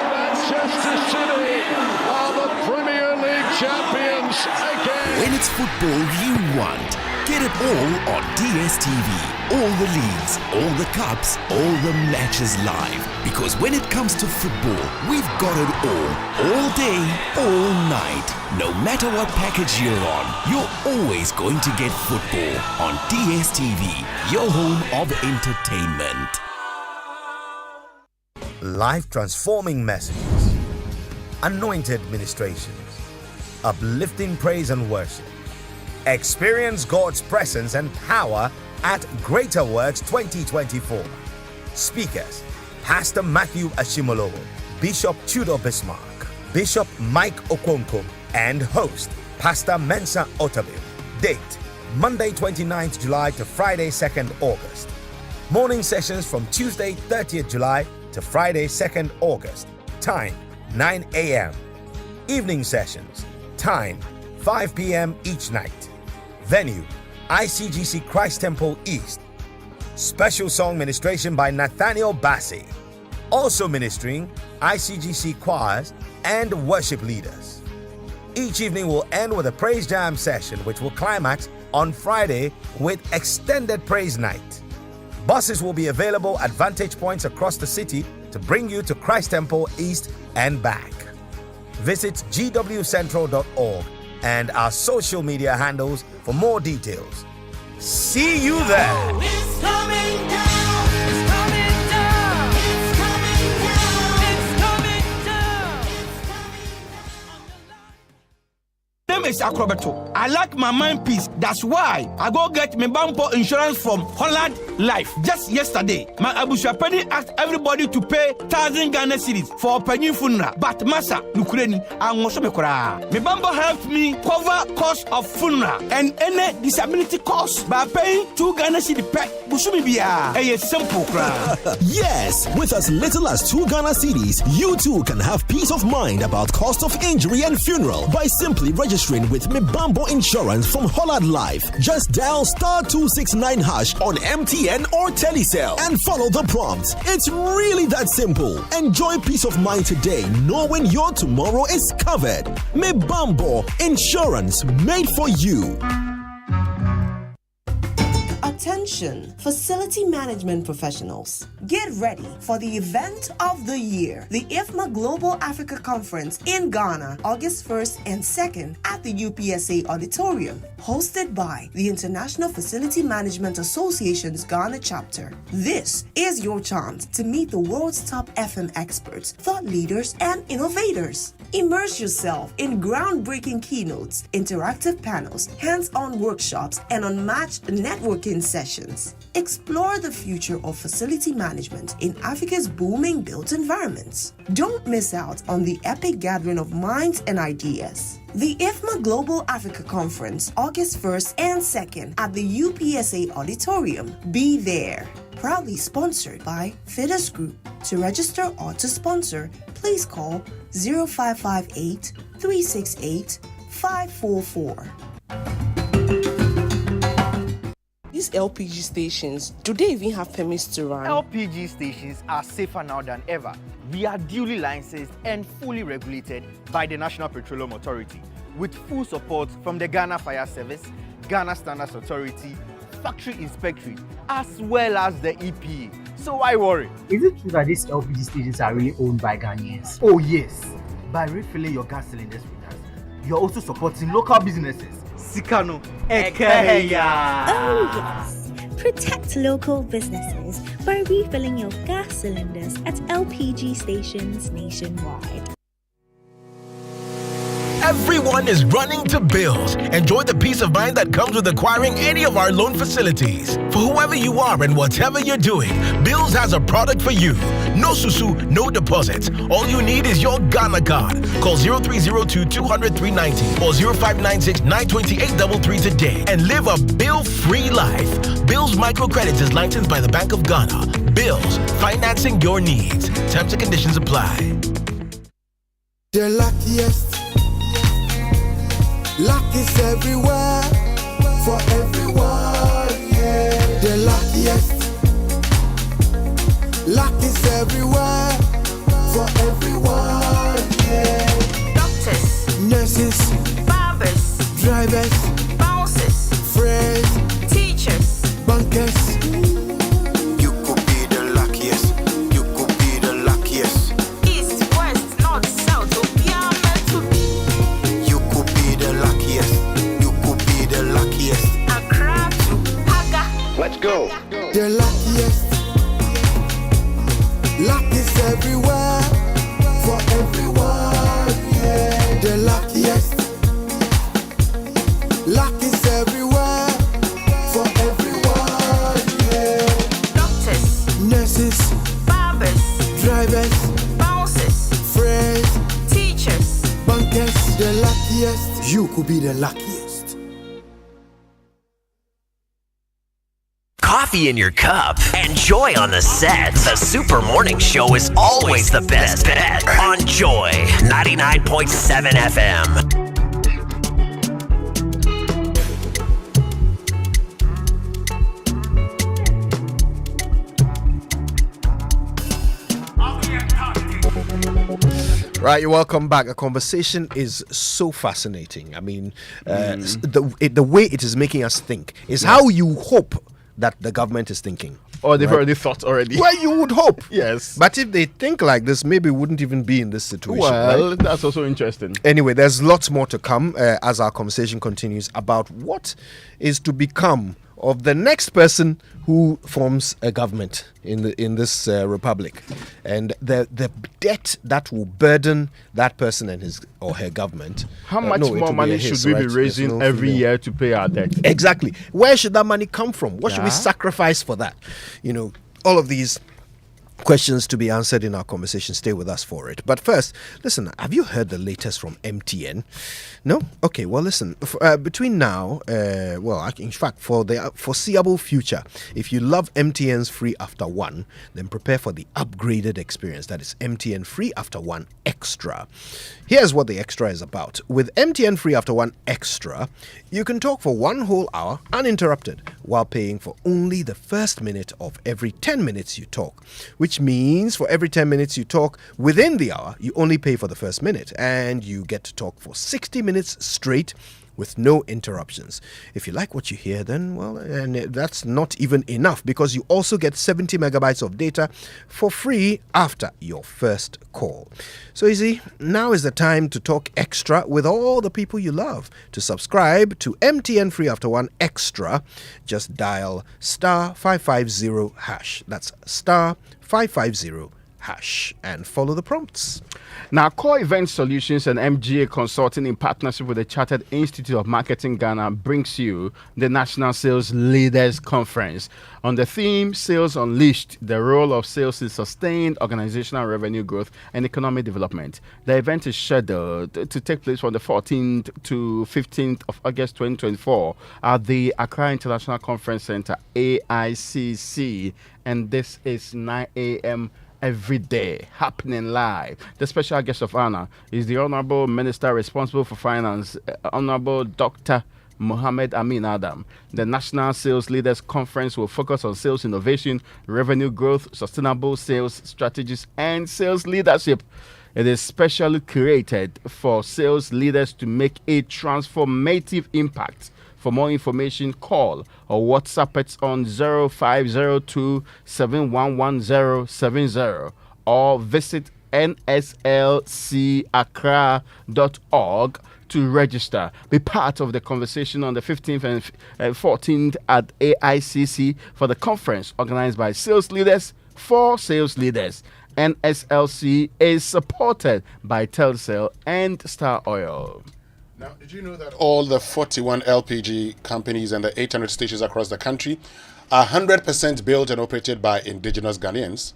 Manchester City are the Premier League champions again. When it's football you want, get it all on DSTV. All the leagues, all the cups, all the matches live. Because when it comes to football, we've got it all day, all night. No matter what package you're on, you're always going to get football on DSTV, your home of entertainment. Life transforming messages, anointed ministrations, uplifting praise and worship. Experience God's presence and power at Greater Works 2024. Speakers: Pastor Matthew Ashimolowo, Bishop Tudor Bismarck, Bishop Mike Okonkwo, and host Pastor Mensa Otabil. Date: Monday 29th July to Friday 2nd August. Morning sessions from Tuesday 30th July to Friday 2nd August. Time: 9 a.m. Evening sessions. Time: 5 p.m. each night. Venue: ICGC Christ Temple East. Special song ministration by Nathaniel Bassi. Also ministering ICGC choirs and worship leaders. Each evening will end with a praise jam session, which will climax on Friday with extended praise night. Buses will be available at vantage points across the city to bring you to Christ Temple East and back. Visit gwcentral.org and our social media handles for more details. See you there. It's coming down. It's coming down. It's coming down. It's coming down. Name is Acrobato. I like my mind peace. That's why I go get my Bampo insurance from Holland Life. Just yesterday, my Abushua Penny asked everybody to pay 1,000 Ghana cedis for Penny funeral. But Masa, Nukureni, and Mosobekora. My Bambo helped me cover cost of funeral and any disability cost by paying 2 Ghana cedis per Bushumibia. A simple crowd. Yes, with as little as 2 Ghana cedis, you too can have peace of mind about cost of injury and funeral by simply registering with Mibambo Insurance from Holland Life. Just dial *269# on MTN or Telecel and follow the prompts. It's really that simple. Enjoy peace of mind today, knowing your tomorrow is covered. Mibambo Insurance, made for you. Attention, facility management professionals. Get ready for the event of the year, the IFMA Global Africa Conference in Ghana, August 1st and 2nd at the UPSA Auditorium, hosted by the International Facility Management Association's Ghana chapter. This is your chance to meet the world's top FM experts, thought leaders, and innovators. Immerse yourself in groundbreaking keynotes, interactive panels, hands-on workshops, and unmatched networking sessions. Explore the future of facility management in Africa's booming built environments. Don't miss out on the epic gathering of minds and ideas. The IFMA Global Africa Conference, August 1st and 2nd at the UPSA Auditorium. Be there. Proudly sponsored by Fides Group. To register or to sponsor, please call 0558 368 544. These LPG stations, do they even have permits to run? LPG stations are safer now than ever. We are duly licensed and fully regulated by the National Petroleum Authority, with full support from the Ghana Fire Service, Ghana Standards Authority, Factory Inspectorate, as well as the EPA. So why worry? Is it true that these LPG stations are really owned by Ghanaians? Oh yes. By refilling your gas cylinders with us, you're also supporting local businesses. Sikano Ekeya. Oh yes. Protect local businesses by refilling your gas cylinders at LPG stations nationwide. Everyone is running to Bills. Enjoy the peace of mind that comes with acquiring any of our loan facilities. For whoever you are and whatever you're doing, Bills has a product for you. No susu, no deposits. All you need is your Ghana card. Call 0302-200-390 or 0596-928-33 today and live a bill-free life. Bills Microcredit is licensed by the Bank of Ghana. Bills, financing your needs. Terms and conditions apply. The luckiest. Luck is everywhere, for everyone, yeah. The luckiest. Luck is everywhere, for everyone, yeah. Doctors, nurses, barbers, drivers, bouncers, friends, teachers, bankers. You could be the luckiest. You could be the luckiest. East, west, north, south, Obia meant to be. You could be the luckiest. You could be the luckiest. Accra to Paga. Let's go. The luckiest. Luck is everywhere, for everyone, yeah. The luckiest. Luck is everywhere, for everyone, yeah. Doctors, nurses, barbers, drivers, bouncers, friends, teachers, bankers. The luckiest. You could be the luckiest. Coffee in your cup and joy on the set. The Super Morning Show is always the best bet on Joy 99.7 FM. Right, you're welcome back. The conversation is so fascinating. I mean, the way it is making us think is how you hope that the government is thinking. Or they've already thought already. Well, you would hope. Yes. But if they think like this, maybe we wouldn't even be in this situation. Well, right? that's also interesting. Anyway, there's lots more to come as our conversation continues about what is to become of the next person who forms a government in this republic, and the debt that will burden that person and his or her government. How much more money should we be raising every year to pay our debt? Exactly. Where should that money come from? What should we sacrifice for that? You know, all of these questions to be answered in our conversation. Stay with us for it. But first, listen, have you heard the latest from MTN? No? Okay, well, listen, between now, in fact, for the foreseeable future, if you love MTN's Free After One, then prepare for the upgraded experience. That is MTN Free After One Extra. Here's what the Extra is about. With MTN Free After One Extra, you can talk for 1 whole hour uninterrupted while paying for only the first minute of every 10 minutes you talk, which means for every 10 minutes you talk within the hour, you only pay for the first minute, and you get to talk for 60 minutes straight with no interruptions. If you like what you hear, then, well, and that's not even enough, because you also get 70 megabytes of data for free after your first call. So you see, now is the time to talk extra with all the people you love. To subscribe to MTN Free After One Extra, just dial star 550 hash. That's star 550 hash and follow the prompts. Now, Core Event Solutions and MGA Consulting, in partnership with the Chartered Institute of Marketing Ghana, brings you the National Sales Leaders Conference. On the theme, Sales Unleashed, the role of sales in sustained organizational revenue growth and economic development. The event is scheduled to take place from the 14th to 15th of August 2024 at the Accra International Conference Center, AICC, and this is 9 a.m. every day, happening live. The special guest of honor is the Honorable Minister responsible for Finance, Honorable Dr. Mohammed Amin Adam. The National Sales Leaders Conference will focus on sales innovation, revenue growth, sustainable sales strategies, and sales leadership. It is specially created for sales leaders to make a transformative impact. For more information, call or WhatsApp it on 0502 711070 or visit nslcaccra.org to register. Be part of the conversation on the 15th and 14th at AICC for the conference organized by Sales Leaders for Sales Leaders. NSLC is supported by Telcel and Star Oil. Now, did you know that all the 41 LPG companies and the 800 stations across the country are 100% built and operated by indigenous Ghanaians?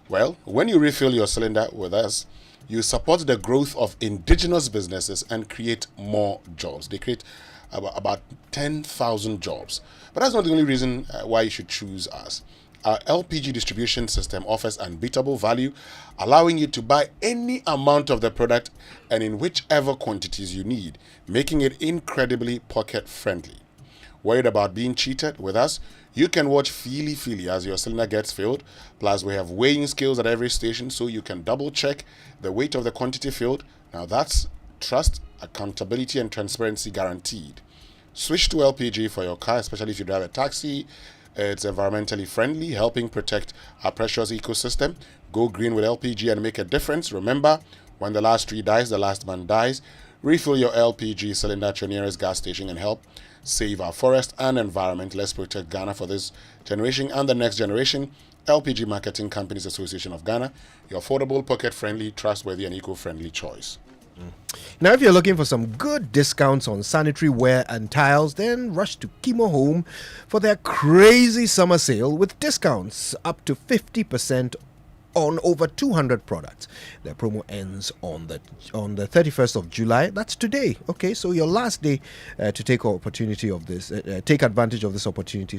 Well, when you refill your cylinder with us, you support the growth of indigenous businesses and create more jobs. They create about 10,000 jobs. But that's not the only reason why you should choose us. Our LPG distribution system offers unbeatable value, allowing you to buy any amount of the product and in whichever quantities you need, making it incredibly pocket-friendly. Worried about being cheated? With us, you can watch Feely as your cylinder gets filled. Plus, we have weighing scales at every station so you can double-check the weight of the quantity filled. Now that's trust, accountability, and transparency guaranteed. Switch to LPG for your car, especially if you drive a taxi. It's environmentally friendly, helping protect our precious ecosystem. Go green with LPG and make a difference. Remember, when the last tree dies, the last man dies. Refill your LPG cylinder at your nearest gas station and help save our forest and environment. Let's protect Ghana for this generation and the next generation. LPG Marketing Companies Association of Ghana, your affordable, pocket-friendly, trustworthy, and eco-friendly choice. Now, if you're looking for some good discounts on sanitary ware and tiles, then rush to Kimo Home for their crazy summer sale with discounts up to 50% on over 200 products. Their promo ends on the 31st of July. That's today. Okay, so your last day to take take advantage of this opportunity.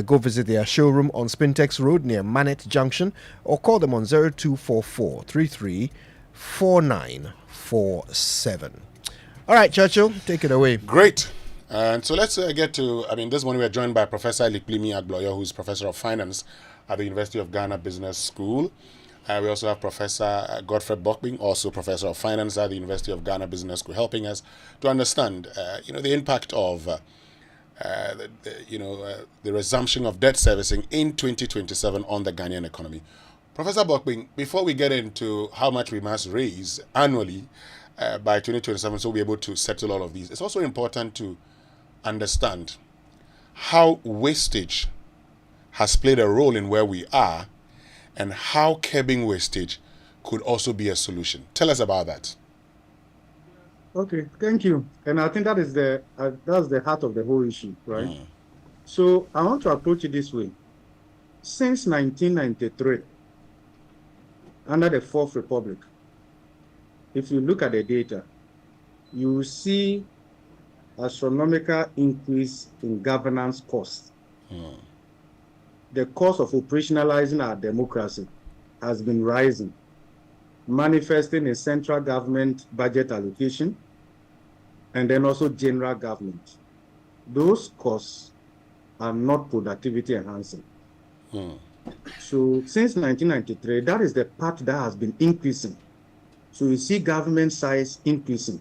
Go visit their showroom on Spintex Road near Manet Junction, or call them on 0244 33 4947. All right, Churchill, take it away. Great. And so let's get to, this morning we're joined by Professor Likplimi Agboyo, who's Professor of Finance at the University of Ghana Business School. We also have Professor Godfrey Bokbing, also Professor of Finance at the University of Ghana Business School, helping us to understand, the impact of, the resumption of debt servicing in 2027 on the Ghanaian economy. Professor Bokbing, before we get into how much we must raise annually by 2027 so we'll be able to settle all of these, it's also important to understand how wastage has played a role in where we are and how curbing wastage could also be a solution. Tell us about that. Okay, thank you. And I think that is that's the heart of the whole issue, right? So I want to approach it this way. Since 1993, under the Fourth Republic, if you look at the data, you will see astronomical increase in governance costs. The cost of operationalizing our democracy has been rising, manifesting in central government budget allocation and then also general government. Those costs are not productivity enhancing. So since 1993, that is the part that has been increasing. So you see government size increasing.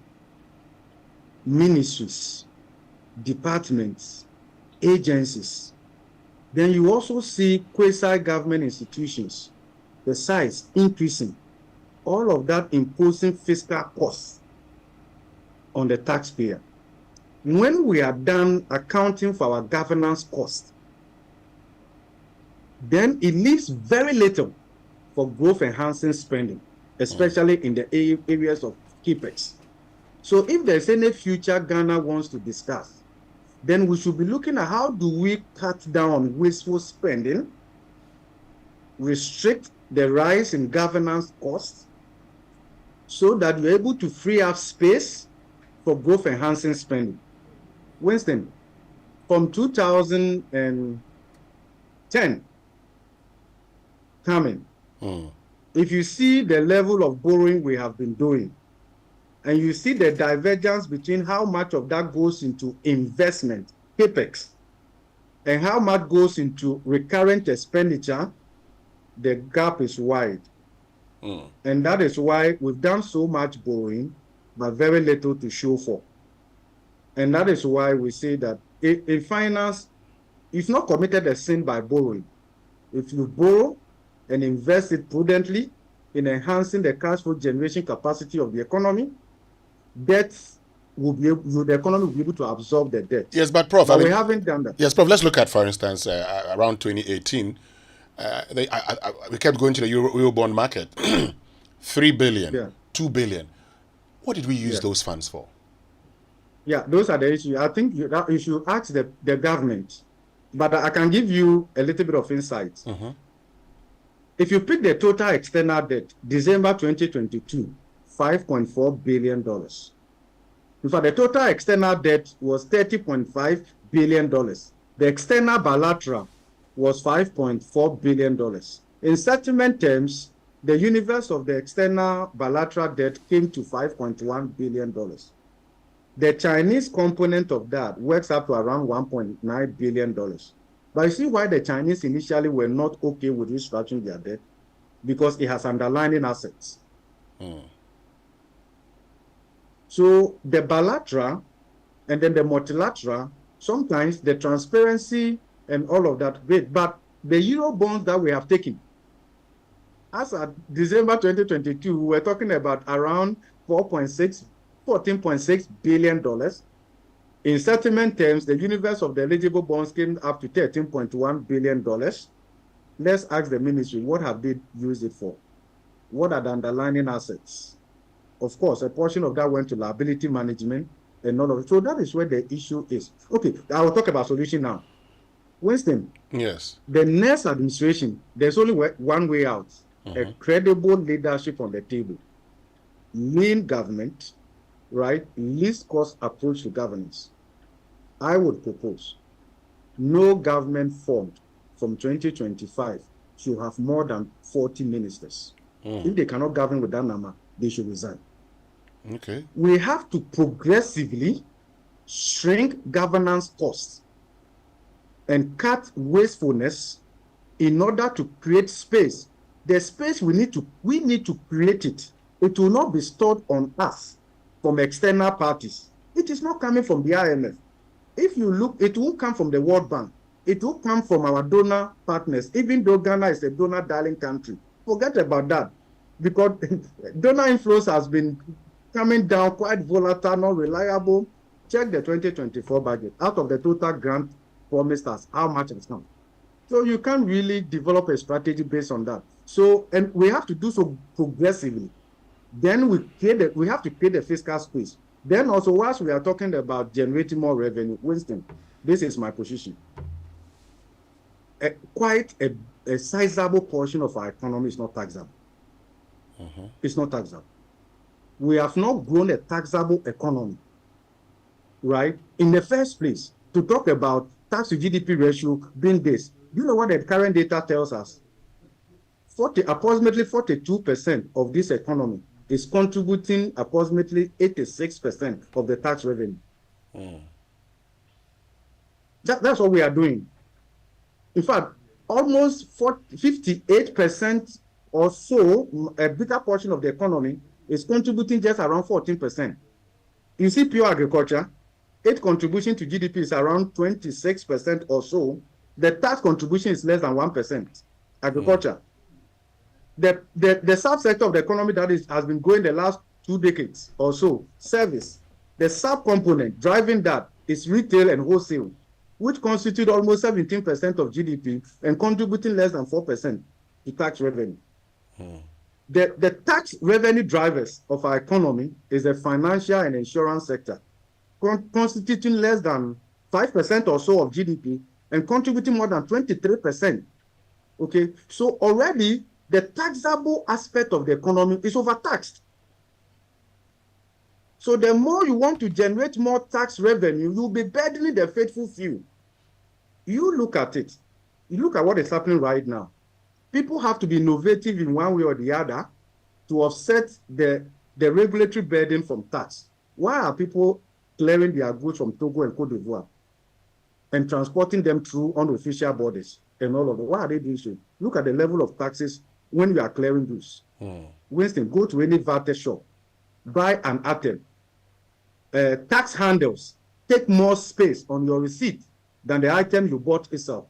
ministries, departments, agencies. Then you also see quasi-government institutions, the size increasing, all of that imposing fiscal costs on the taxpayer. When we are done accounting for our governance cost, then it leaves very little for growth enhancing spending, especially in the areas of capex. So if there's any future Ghana wants to discuss, then we should be looking at how do we cut down on wasteful spending, restrict the rise in governance costs, so that you're able to free up space for growth enhancing spending. Winston, from 2010 coming, if you see the level of borrowing we have been doing, and you see the divergence between how much of that goes into investment, capex, and how much goes into recurrent expenditure, the gap is wide. And that is why we've done so much borrowing, but very little to show for. And that is why we say that in finance, it's not committed a sin by borrowing. If you borrow and invest it prudently in enhancing the cash flow generation capacity of the economy, the economy will be able to absorb the debt. Yes, but Prof, we haven't done that. Yes, Prof, let's look at, for instance, around 2018, we kept going to the Eurobond market. 3 billion, 2 billion. What did we use those funds for? Yeah, those are the issues. I think you should ask the government, but I can give you a little bit of insight. If you pick the total external debt, December 2022, $5.4 billion. In fact, the total external debt was $30.5 billion. The external bilateral was $5.4 billion. In settlement terms, the universe of the external bilateral debt came to $5.1 billion. The Chinese component of that works up to around $1.9 billion. But you see why the Chinese initially were not okay with restructuring their debt? Because it has underlying assets. So the bilateral and then the multilateral, sometimes the transparency and all of that, great. But the Euro bonds that we have taken, as at December 2022, we were talking about around $14.6 billion. In settlement terms, the universe of the eligible bonds came up to $13.1 billion. Let's ask the ministry, what have they used it for? What are the underlying assets? Of course, a portion of that went to liability management and all of it. So that is where the issue is. Okay, I will talk about solution now. Winston. Yes. The next administration, there's only one way out. A credible leadership on the table. Lean government, right? Least cost approach to governance. I would propose no government formed from 2025 should have more than 40 ministers. If they cannot govern with that number, they should resign. Okay. We have to progressively shrink governance costs and cut wastefulness in order to create space. The space we need to create it. It will not be stored on us from external parties. It is not coming from the IMF. If you look, it won't come from the World Bank. It will come from our donor partners, even though Ghana is a donor darling country. Forget about that, because donor inflows has been coming down, quite volatile, not reliable. Check the 2024 budget. Out of the total grant promised us, how much has come? So you can't really develop a strategy based on that. So, and we have to do so progressively. Then we have to create a fiscal space. Then also, whilst we are talking about generating more revenue, Winston, this is my position. Quite a sizable portion of our economy is not taxable. It's not taxable. We have not grown a taxable economy, right? In the first place, to talk about tax to GDP ratio being this, you know what the current data tells us? Approximately 42% of this economy is contributing approximately 86% of the tax revenue. That's what we are doing. In fact, almost 58% or so, a bigger portion of the economy is contributing just around 14%. You see, pure agriculture, its contribution to GDP is around 26% or so. The tax contribution is less than 1%. Agriculture. The subsector of the economy that has been growing the last 2 decades or so, service. The subcomponent driving that is retail and wholesale, which constitute almost 17% of GDP and contributing less than 4% to tax revenue. The tax revenue drivers of our economy is the financial and insurance sector, constituting less than 5% or so of GDP and contributing more than 23%. Okay, so already the taxable aspect of the economy is overtaxed. So the more you want to generate more tax revenue, you'll be burdening the faithful few. You look at it. You look at what is happening right now. People have to be innovative in one way or the other to offset the regulatory burden from tax. Why are people clearing their goods from Togo and Cote d'Ivoire and transporting them through unofficial borders and all of it? Why are they doing so? Look at the level of taxes when you are clearing goods. Winston, go to any VAT shop, buy an item. Tax handles take more space on your receipt than the item you bought itself.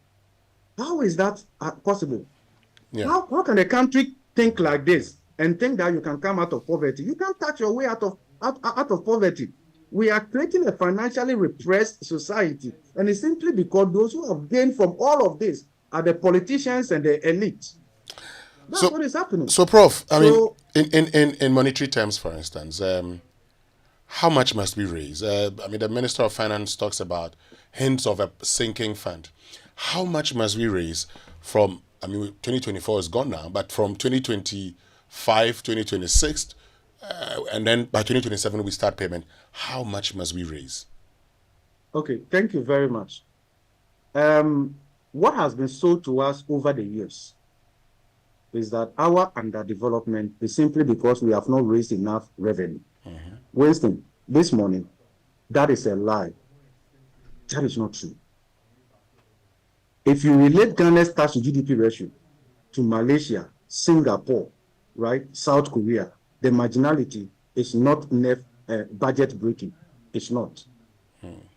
How is that possible? Yeah. How can a country think like this and think that you can come out of poverty? You can't tax your way out of poverty. We are creating a financially repressed society, and it's simply because those who have gained from all of this are the politicians and the elite. That's what is happening. So, Prof, I mean, in monetary terms, for instance, how much must we raise? I mean, the Minister of Finance talks about hints of a sinking fund. How much must we raise from, I mean, 2024 is gone now, but from 2025, 2026, and then by 2027 we start payment. How much must we raise? Okay, thank you very much. What has been sold to us over the years is that our underdevelopment is simply because we have not raised enough revenue. Winston, this morning, that is a lie. That is not true. If you relate Ghana's tax to GDP ratio to Malaysia, Singapore, right, South Korea, the marginality is not budget breaking. It's not.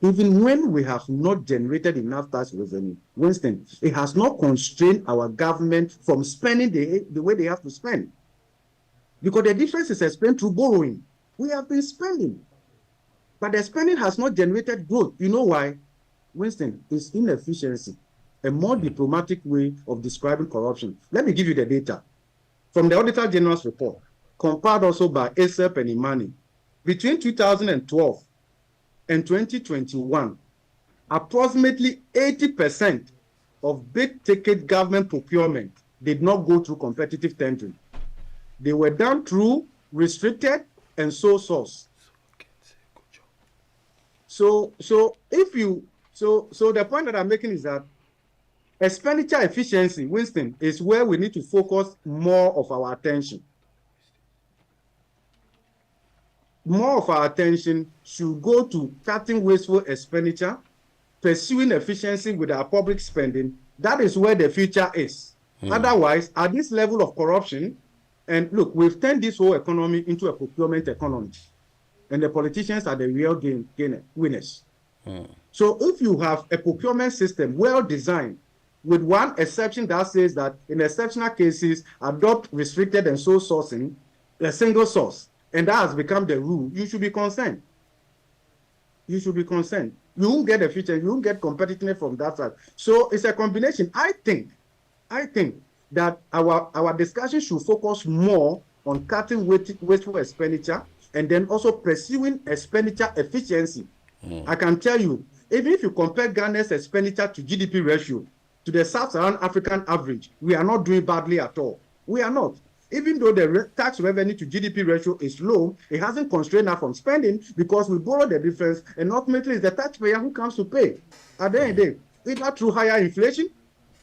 Even when we have not generated enough tax revenue, Winston, it has not constrained our government from spending the way they have to spend. Because the difference is explained through borrowing. We have been spending, but the spending has not generated growth. You know why? Winston, it's inefficiency, a more diplomatic way of describing corruption. Let me give you the data. From the Auditor General's report, compared also by ASEP and Imani, between 2012 and 2021, approximately 80% of big-ticket government procurement did not go through competitive tendering. They were done through restricted and sole source. So the point that I'm making is that expenditure efficiency, Winston, is where we need to focus more of our attention. More of our attention should go to cutting wasteful expenditure, pursuing efficiency with our public spending. That is where the future is. Otherwise, at this level of corruption, and look, we've turned this whole economy into a procurement economy, and the politicians are the real winners. So if you have a procurement system well designed, with one exception that says that in exceptional cases, adopt restricted and sole sourcing, a single source, and that has become the rule, you should be concerned. You should be concerned. You won't get efficiency, you won't get competitiveness from that side. So it's a combination. I think that our discussion should focus more on cutting wasteful expenditure and then also pursuing expenditure efficiency. I can tell you, even if you compare Ghana's expenditure to GDP ratio to the Sub-Saharan African average, we are not doing badly at all. We are not. Even though the tax revenue to GDP ratio is low, it hasn't constrained us from spending because we borrow the difference, and ultimately it's the taxpayer who comes to pay. At the end of the day, either through higher inflation,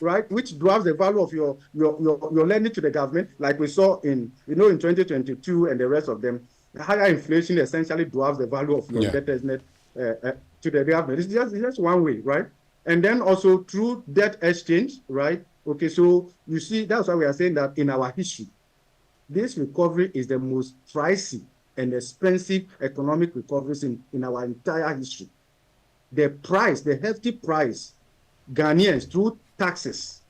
right, which drives the value of your lending to the government, like we saw in 2022 and the rest of them. Higher inflation essentially drives the value of your indebtedness to the government. It's just one way, right? And then also through debt exchange, right? Okay, so you see, that's why we are saying that in our history, this recovery is the most pricey and expensive economic recoveries in our entire history. The hefty price Ghanaians through taxes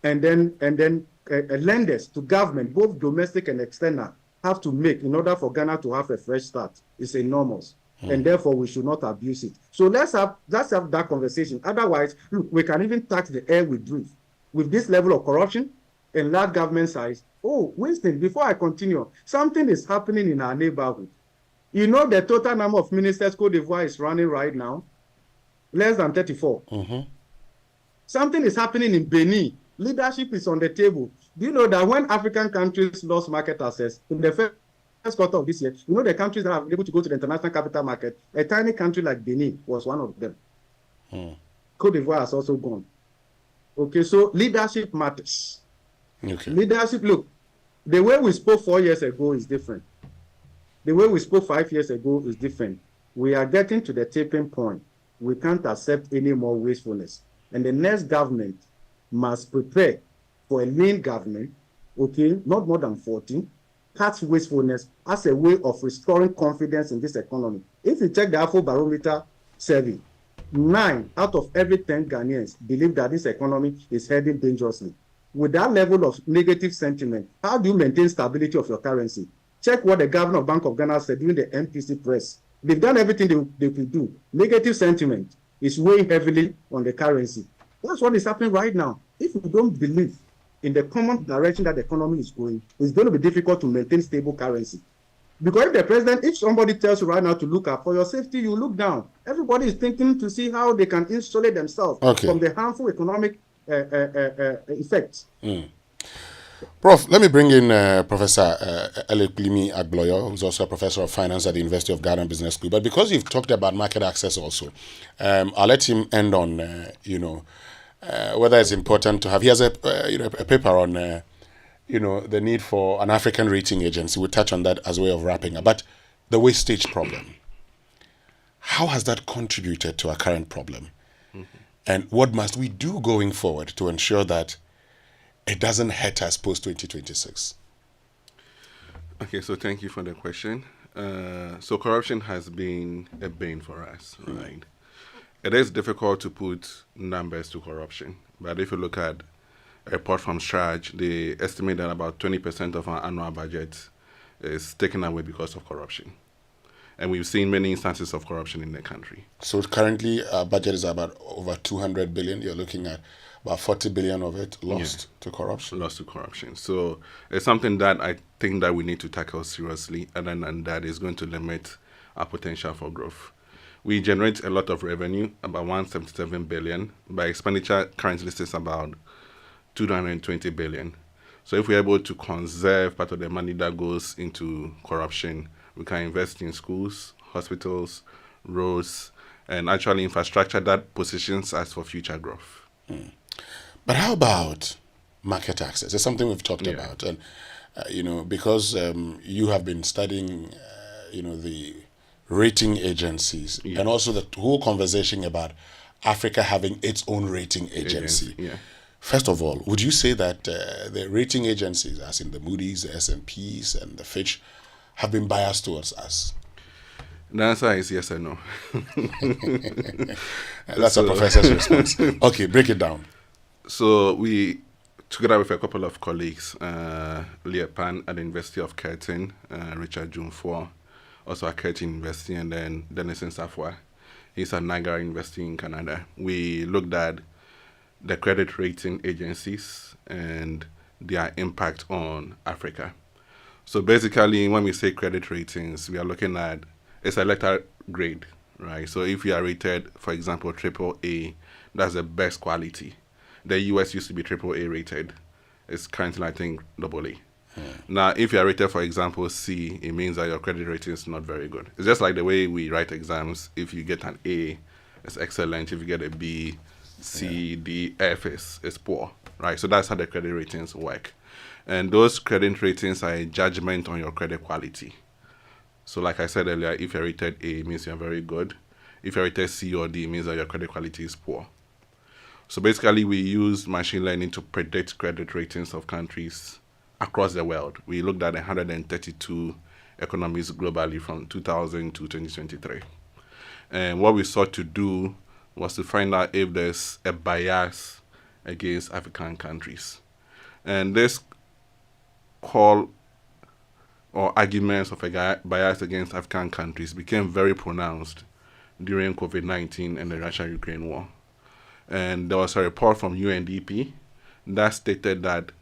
and then lenders to government, both domestic and external, have to make in order for Ghana to have a fresh start is enormous. And therefore we should not abuse it. So let's have that conversation. Otherwise, look, we can even tax the air we breathe. With this level of corruption and large government size. Oh, Winston, before I continue, something is happening in our neighborhood. You know the total number of ministers Cote d'Ivoire is running right now? Less than 34. Something is happening in Benin. Leadership is on the table. Do you know that when African countries lost market access in the first quarter of this year, you know the countries that are able to go to the international capital market, a tiny country like Benin was one of them. Cote d'Ivoire has also gone. Okay, so leadership matters. Okay. Leadership, look, the way we spoke 4 years ago is different. The way we spoke 5 years ago is different. We are getting to the tipping point. We can't accept any more wastefulness. And the next government must prepare for a lean government, okay, not more than 40, cut wastefulness as a way of restoring confidence in this economy. If you check the Afro Barometer survey, 9 out of every 10 Ghanaians believe that this economy is heading dangerously. With that level of negative sentiment, how do you maintain stability of your currency? Check what the governor of Bank of Ghana said during the MPC press. They've done everything they could do. Negative sentiment is weighing heavily on the currency. That's what is happening right now. If we don't believe in the common direction that the economy is going, it's going to be difficult to maintain stable currency. Because if somebody tells you right now to look up for your safety, you look down. Everybody is thinking to see how they can insulate themselves from the harmful economic effects. Prof, let me bring in Professor Eleklimi Agboyo, who's also a professor of finance at the University of Ghana Business School. But because you've talked about market access also, I'll let him end on, whether it's important to have. He has a paper on, the need for an African rating agency. We'll touch on that as a way of wrapping up. But the wastage problem, how has that contributed to our current problem? And what must we do going forward to ensure that it doesn't hurt us post-2026? Okay, so thank you for the question. So corruption has been a bane for us, right? It is difficult to put numbers to corruption, but if you look at a report from Strage, they estimate that about 20% of our annual budget is taken away because of corruption. And we've seen many instances of corruption in the country. So currently our budget is about over 200 billion. You're looking at about 40 billion of it lost to corruption. Lost to corruption. So it's something that I think that we need to tackle seriously, and that is going to limit our potential for growth. We generate a lot of revenue, about 177 billion. By expenditure, currently sits about 220 billion. So if we're able to conserve part of the money that goes into corruption, we can invest in schools, hospitals, roads, and actually infrastructure that positions us for future growth. But how about market access? It's something we've talked about. And, because you have been studying, the rating agencies and also the whole conversation about Africa having its own rating agency. First of all, would you say that the rating agencies, as in the Moody's, the S&Ps, and the Fitch, have been biased towards us? The answer is yes and no. That's a professor's response. Okay, break it down. So we, together with a couple of colleagues, Leah Pan at the University of Curtin, Richard Junfor, also at Curtin University, and then Dennis Safwa. He's at Niagara University in Canada. We looked at the credit rating agencies and their impact on Africa. So basically, when we say credit ratings, we are looking at, it's a letter grade, right? So if you are rated, for example, AAA, that's the best quality. The US used to be AAA rated. It's currently, I think, AA. Now, if you are rated, for example, C, it means that your credit rating is not very good. It's just like the way we write exams. If you get an A, it's excellent. If you get a B, C, D, F is poor, right? So that's how the credit ratings work. And those credit ratings are a judgment on your credit quality. So like I said earlier, if you're rated A, it means you're very good. If you're rated C or D, it means that your credit quality is poor. So basically, we use machine learning to predict credit ratings of countries across the world. We looked at 132 economies globally from 2000 to 2023. And what we sought to do was to find out if there's a bias against African countries. And this call or arguments of a bias against African countries became very pronounced during COVID-19 and the Russia-Ukraine war. And there was a report from UNDP that stated that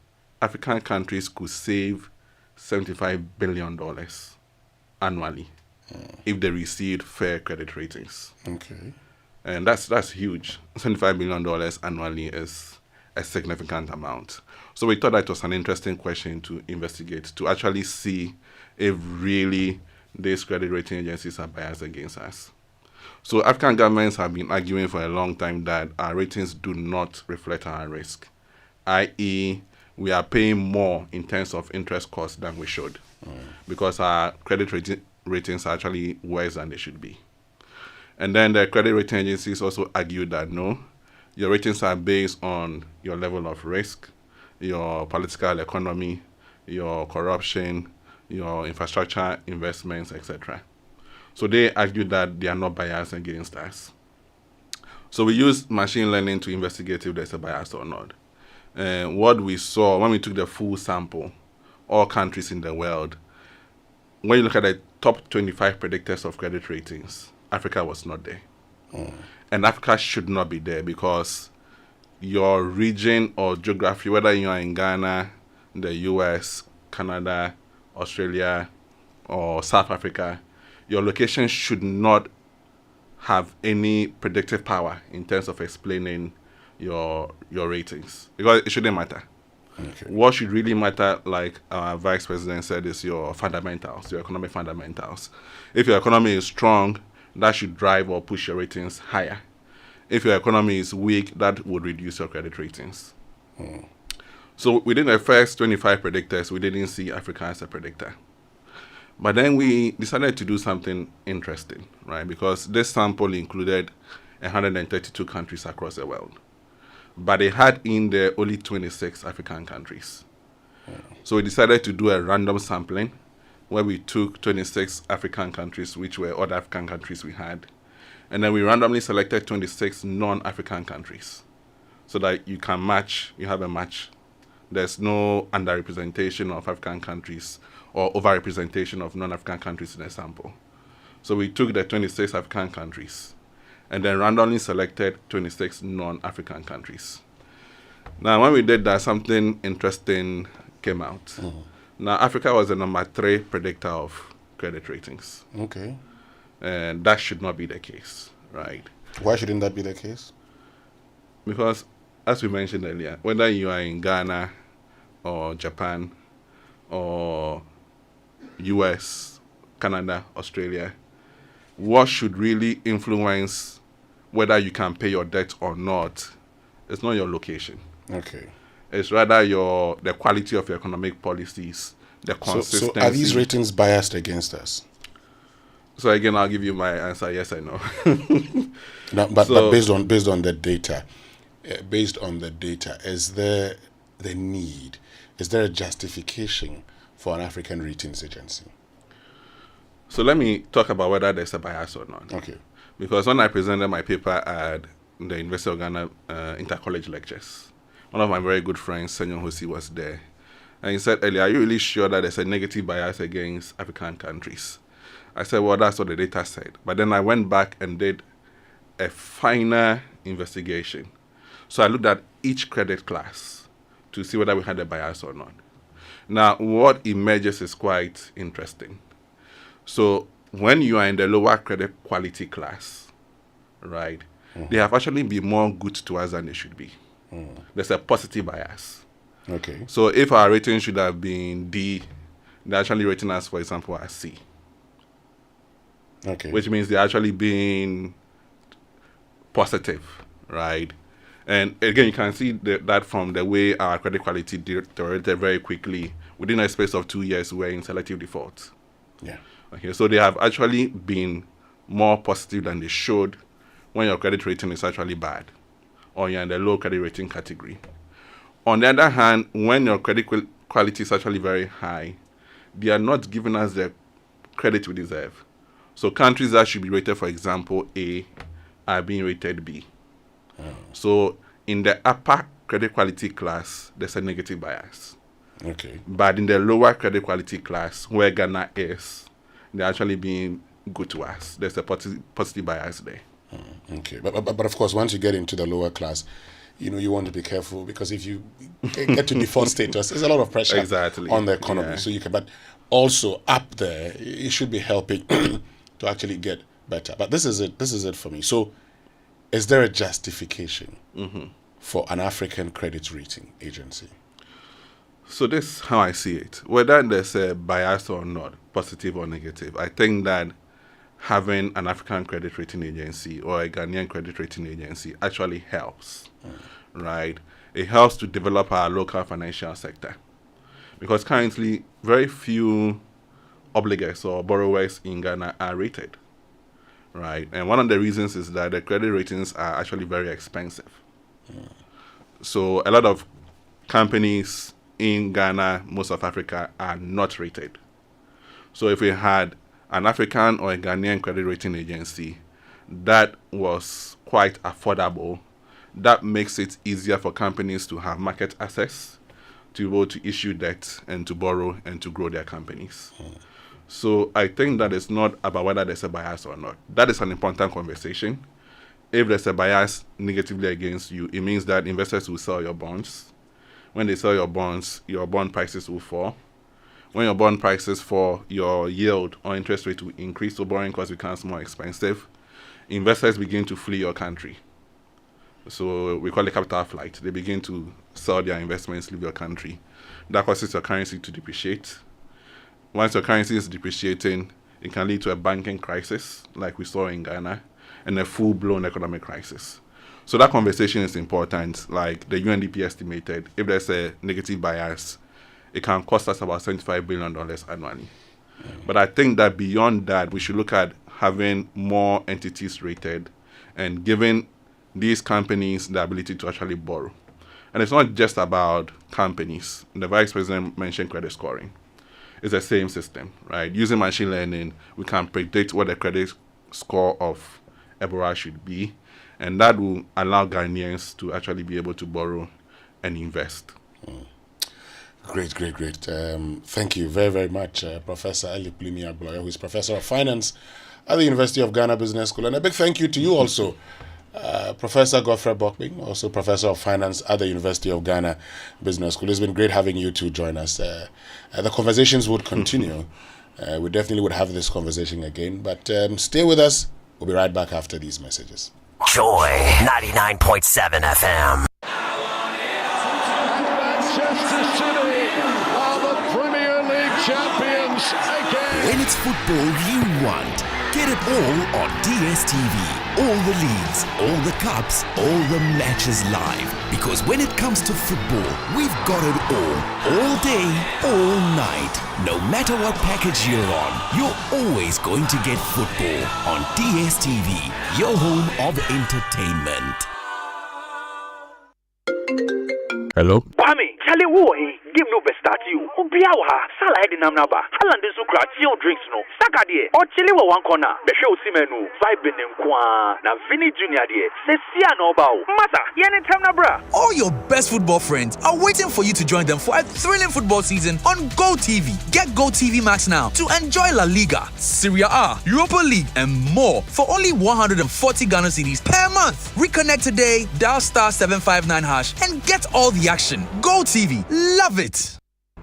African countries could save $75 billion annually if they received fair credit ratings. Okay. And that's huge. $75 billion annually is a significant amount. So we thought that was an interesting question to investigate, to actually see if really these credit rating agencies are biased against us. So African governments have been arguing for a long time that our ratings do not reflect our risk, i.e., we are paying more in terms of interest costs than we should, because our credit ratings are actually worse than they should be. And then the credit rating agencies also argue that no, your ratings are based on your level of risk, your political economy, your corruption, your infrastructure investments, etc. So they argue that they are not biased against us. So we used machine learning to investigate if there's a bias or not. And what we saw when we took the full sample, all countries in the world, when you look at the top 25 predictors of credit ratings, Africa was not there. And Africa should not be there because your region or geography, whether you are in Ghana, the US, Canada, Australia, or South Africa, your location should not have any predictive power in terms of explaining your ratings, because it shouldn't matter. Okay. What should really matter, like our vice president said, is your fundamentals, your economic fundamentals. If your economy is strong, that should drive or push your ratings higher. If your economy is weak, that would reduce your credit ratings. So within the first 25 predictors, we didn't see Africa as a predictor. But then we decided to do something interesting, right? Because this sample included 132 countries across the world. But they had in there only 26 African countries. So we decided to do a random sampling where we took 26 African countries, which were other African countries we had. And then we randomly selected 26 non-African countries so that you can match, you have a match. There's no underrepresentation of African countries or overrepresentation of non-African countries in the sample. So we took the 26 African countries and then randomly selected 26 non-African countries. Now, when we did that, something interesting came out. Now, Africa was the number 3 predictor of credit ratings. Okay. And that should not be the case, right? Why shouldn't that be the case? Because, as we mentioned earlier, whether you are in Ghana or Japan or US, Canada, Australia, what should really influence whether you can pay your debt or not is not your location. Okay. It's rather the quality of your economic policies, the consistency. So are these ratings biased against us? So again, I'll give you my answer, yes or no. But based on the data, is there the need? Is there a justification for an African ratings agency? So let me talk about whether there's a bias or not. Okay. Because when I presented my paper at the University of Ghana Inter-College Lectures, one of my very good friends, Senyor Hosi, was there. And he said earlier, are you really sure that there's a negative bias against African countries? I said, well, that's what the data said. But then I went back and did a finer investigation. So I looked at each credit class to see whether we had a bias or not. Now, what emerges is quite interesting. So when you are in the lower credit quality class, right, they have actually been more good to us than they should be. There's a positive bias. Okay. So if our rating should have been D, they're actually rating us, for example, as C. Okay. Which means they're actually being positive, right? And again, you can see that from the way our credit quality deteriorated very quickly. Within a space of 2 years, we're in selective default. Yeah. Okay, so they have actually been more positive than they should when your credit rating is actually bad or you're in the low credit rating category. On the other hand, when your credit quality is actually very high, they are not giving us the credit we deserve. So countries that should be rated, for example, A, are being rated B. So in the upper credit quality class, there's a negative bias. Okay. But in the lower credit quality class, where Ghana is, they're actually being good to us. There's a positive bias there. Okay. But of course, once you get into the lower class, you want to be careful, because if you get to default status, there's a lot of pressure on the economy. Yeah. So you can, but also up there, it should be helping to actually get better. But this is it for me. So is there a justification for an African credit rating agency? So this is how I see it. Whether there's a bias or not, positive or negative, I think that having an African credit rating agency or a Ghanaian credit rating agency actually helps, right? It helps to develop our local financial sector, because currently very few obligors or borrowers in Ghana are rated, right? And one of the reasons is that the credit ratings are actually very expensive. So a lot of companies in Ghana, most of Africa, are not rated. So if we had an African or a Ghanaian credit rating agency that was quite affordable, that makes it easier for companies to have market access, to be able to issue debt and to borrow and to grow their companies. So I think that it's not about whether there's a bias or not. That is an important conversation. If there's a bias negatively against you, it means that investors will sell your bonds. When they sell your bonds, your bond prices will fall. When your bond prices fall, your yield or interest rate will increase, so borrowing cost becomes more expensive. Investors begin to flee your country. So we call it capital flight. They begin to sell their investments, leave your country. That causes your currency to depreciate. Once your currency is depreciating, it can lead to a banking crisis, like we saw in Ghana, and a full-blown economic crisis. So that conversation is important. Like the UNDP estimated, if there's a negative bias, it can cost us about $75 billion annually. But I think that beyond that, we should look at having more entities rated and giving these companies the ability to actually borrow. And it's not just about companies. The Vice President mentioned credit scoring. It's the same system, right? Using machine learning, we can predict what the credit score of a borrower should be, and that will allow Ghanaians to actually be able to borrow and invest. Great. Thank you very, very much, Professor Ali Plimi Agboya, who is Professor of Finance at the University of Ghana Business School. And a big thank you to you also, Professor Godfrey Bokbing, also Professor of Finance at the University of Ghana Business School. It's been great having you two join us. The conversations would continue. We definitely would have this conversation again, but stay with us. We'll be right back after these messages. Joy 99.7 FM. Manchester City are the Premier League champions again. When it's football you want, get it all on DSTV. All the leagues, all the cups, all the matches live. Because when it comes to football, we've got it all day, all night. No matter what package you're on, you're always going to get football on DSTV, your home of entertainment. Hello? Kwame, Charlie, who game no best start you. Obiawa, Salah de Namnaba, Alan de Sukra, chill drinks no. Sakadie, or Chile one corner, the show Simenu, Vibe Nkwa, na Vinny Junior de, Cecia no bow. Masa, Yen Tamnabra. All your best football friends are waiting for you to join them for a thrilling football season on Go TV. Get Go TV Max now to enjoy La Liga, Serie A, Europa League, and more for only 140 Ghana cedis per month. Reconnect today, dial *759# and get all the action. Go TV, love it.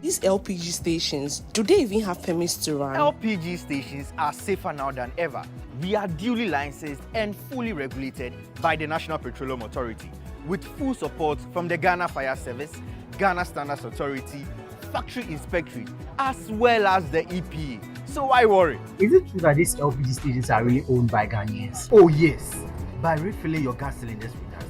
These LPG stations, do they even have permits to run? LPG stations are safer now than ever. We are duly licensed and fully regulated by the National Petroleum Authority, with full support from the Ghana Fire Service, Ghana Standards Authority, Factory Inspectorate, as well as the EPA. So why worry? Is it true that these LPG stations are really owned by Ghanaians? Oh yes. By refilling your gas cylinders with us,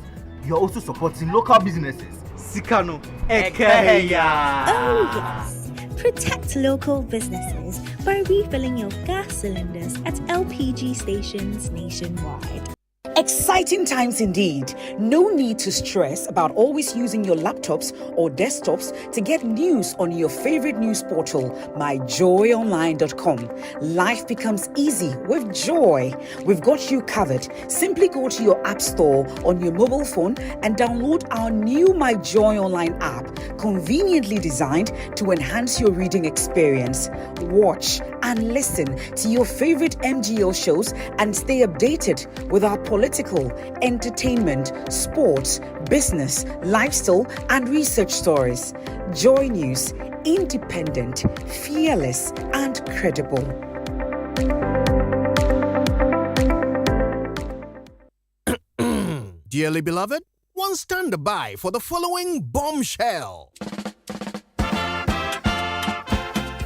you're also supporting local businesses. Sikano Ekeya. Oh yes. Protect local businesses by refilling your gas cylinders at LPG stations nationwide. Exciting times indeed. No need to stress about always using your laptops or desktops to get news on your favorite news portal, myjoyonline.com. Life becomes easy with joy. We've got you covered. Simply go to your app store on your mobile phone and download our new My Joy Online app, conveniently designed to enhance your reading experience. Watch and listen to your favorite MGO shows and stay updated with our political, entertainment, sports, business, lifestyle, and research stories. Joy News, independent, fearless, and credible. Dearly beloved, one stand by for the following bombshell.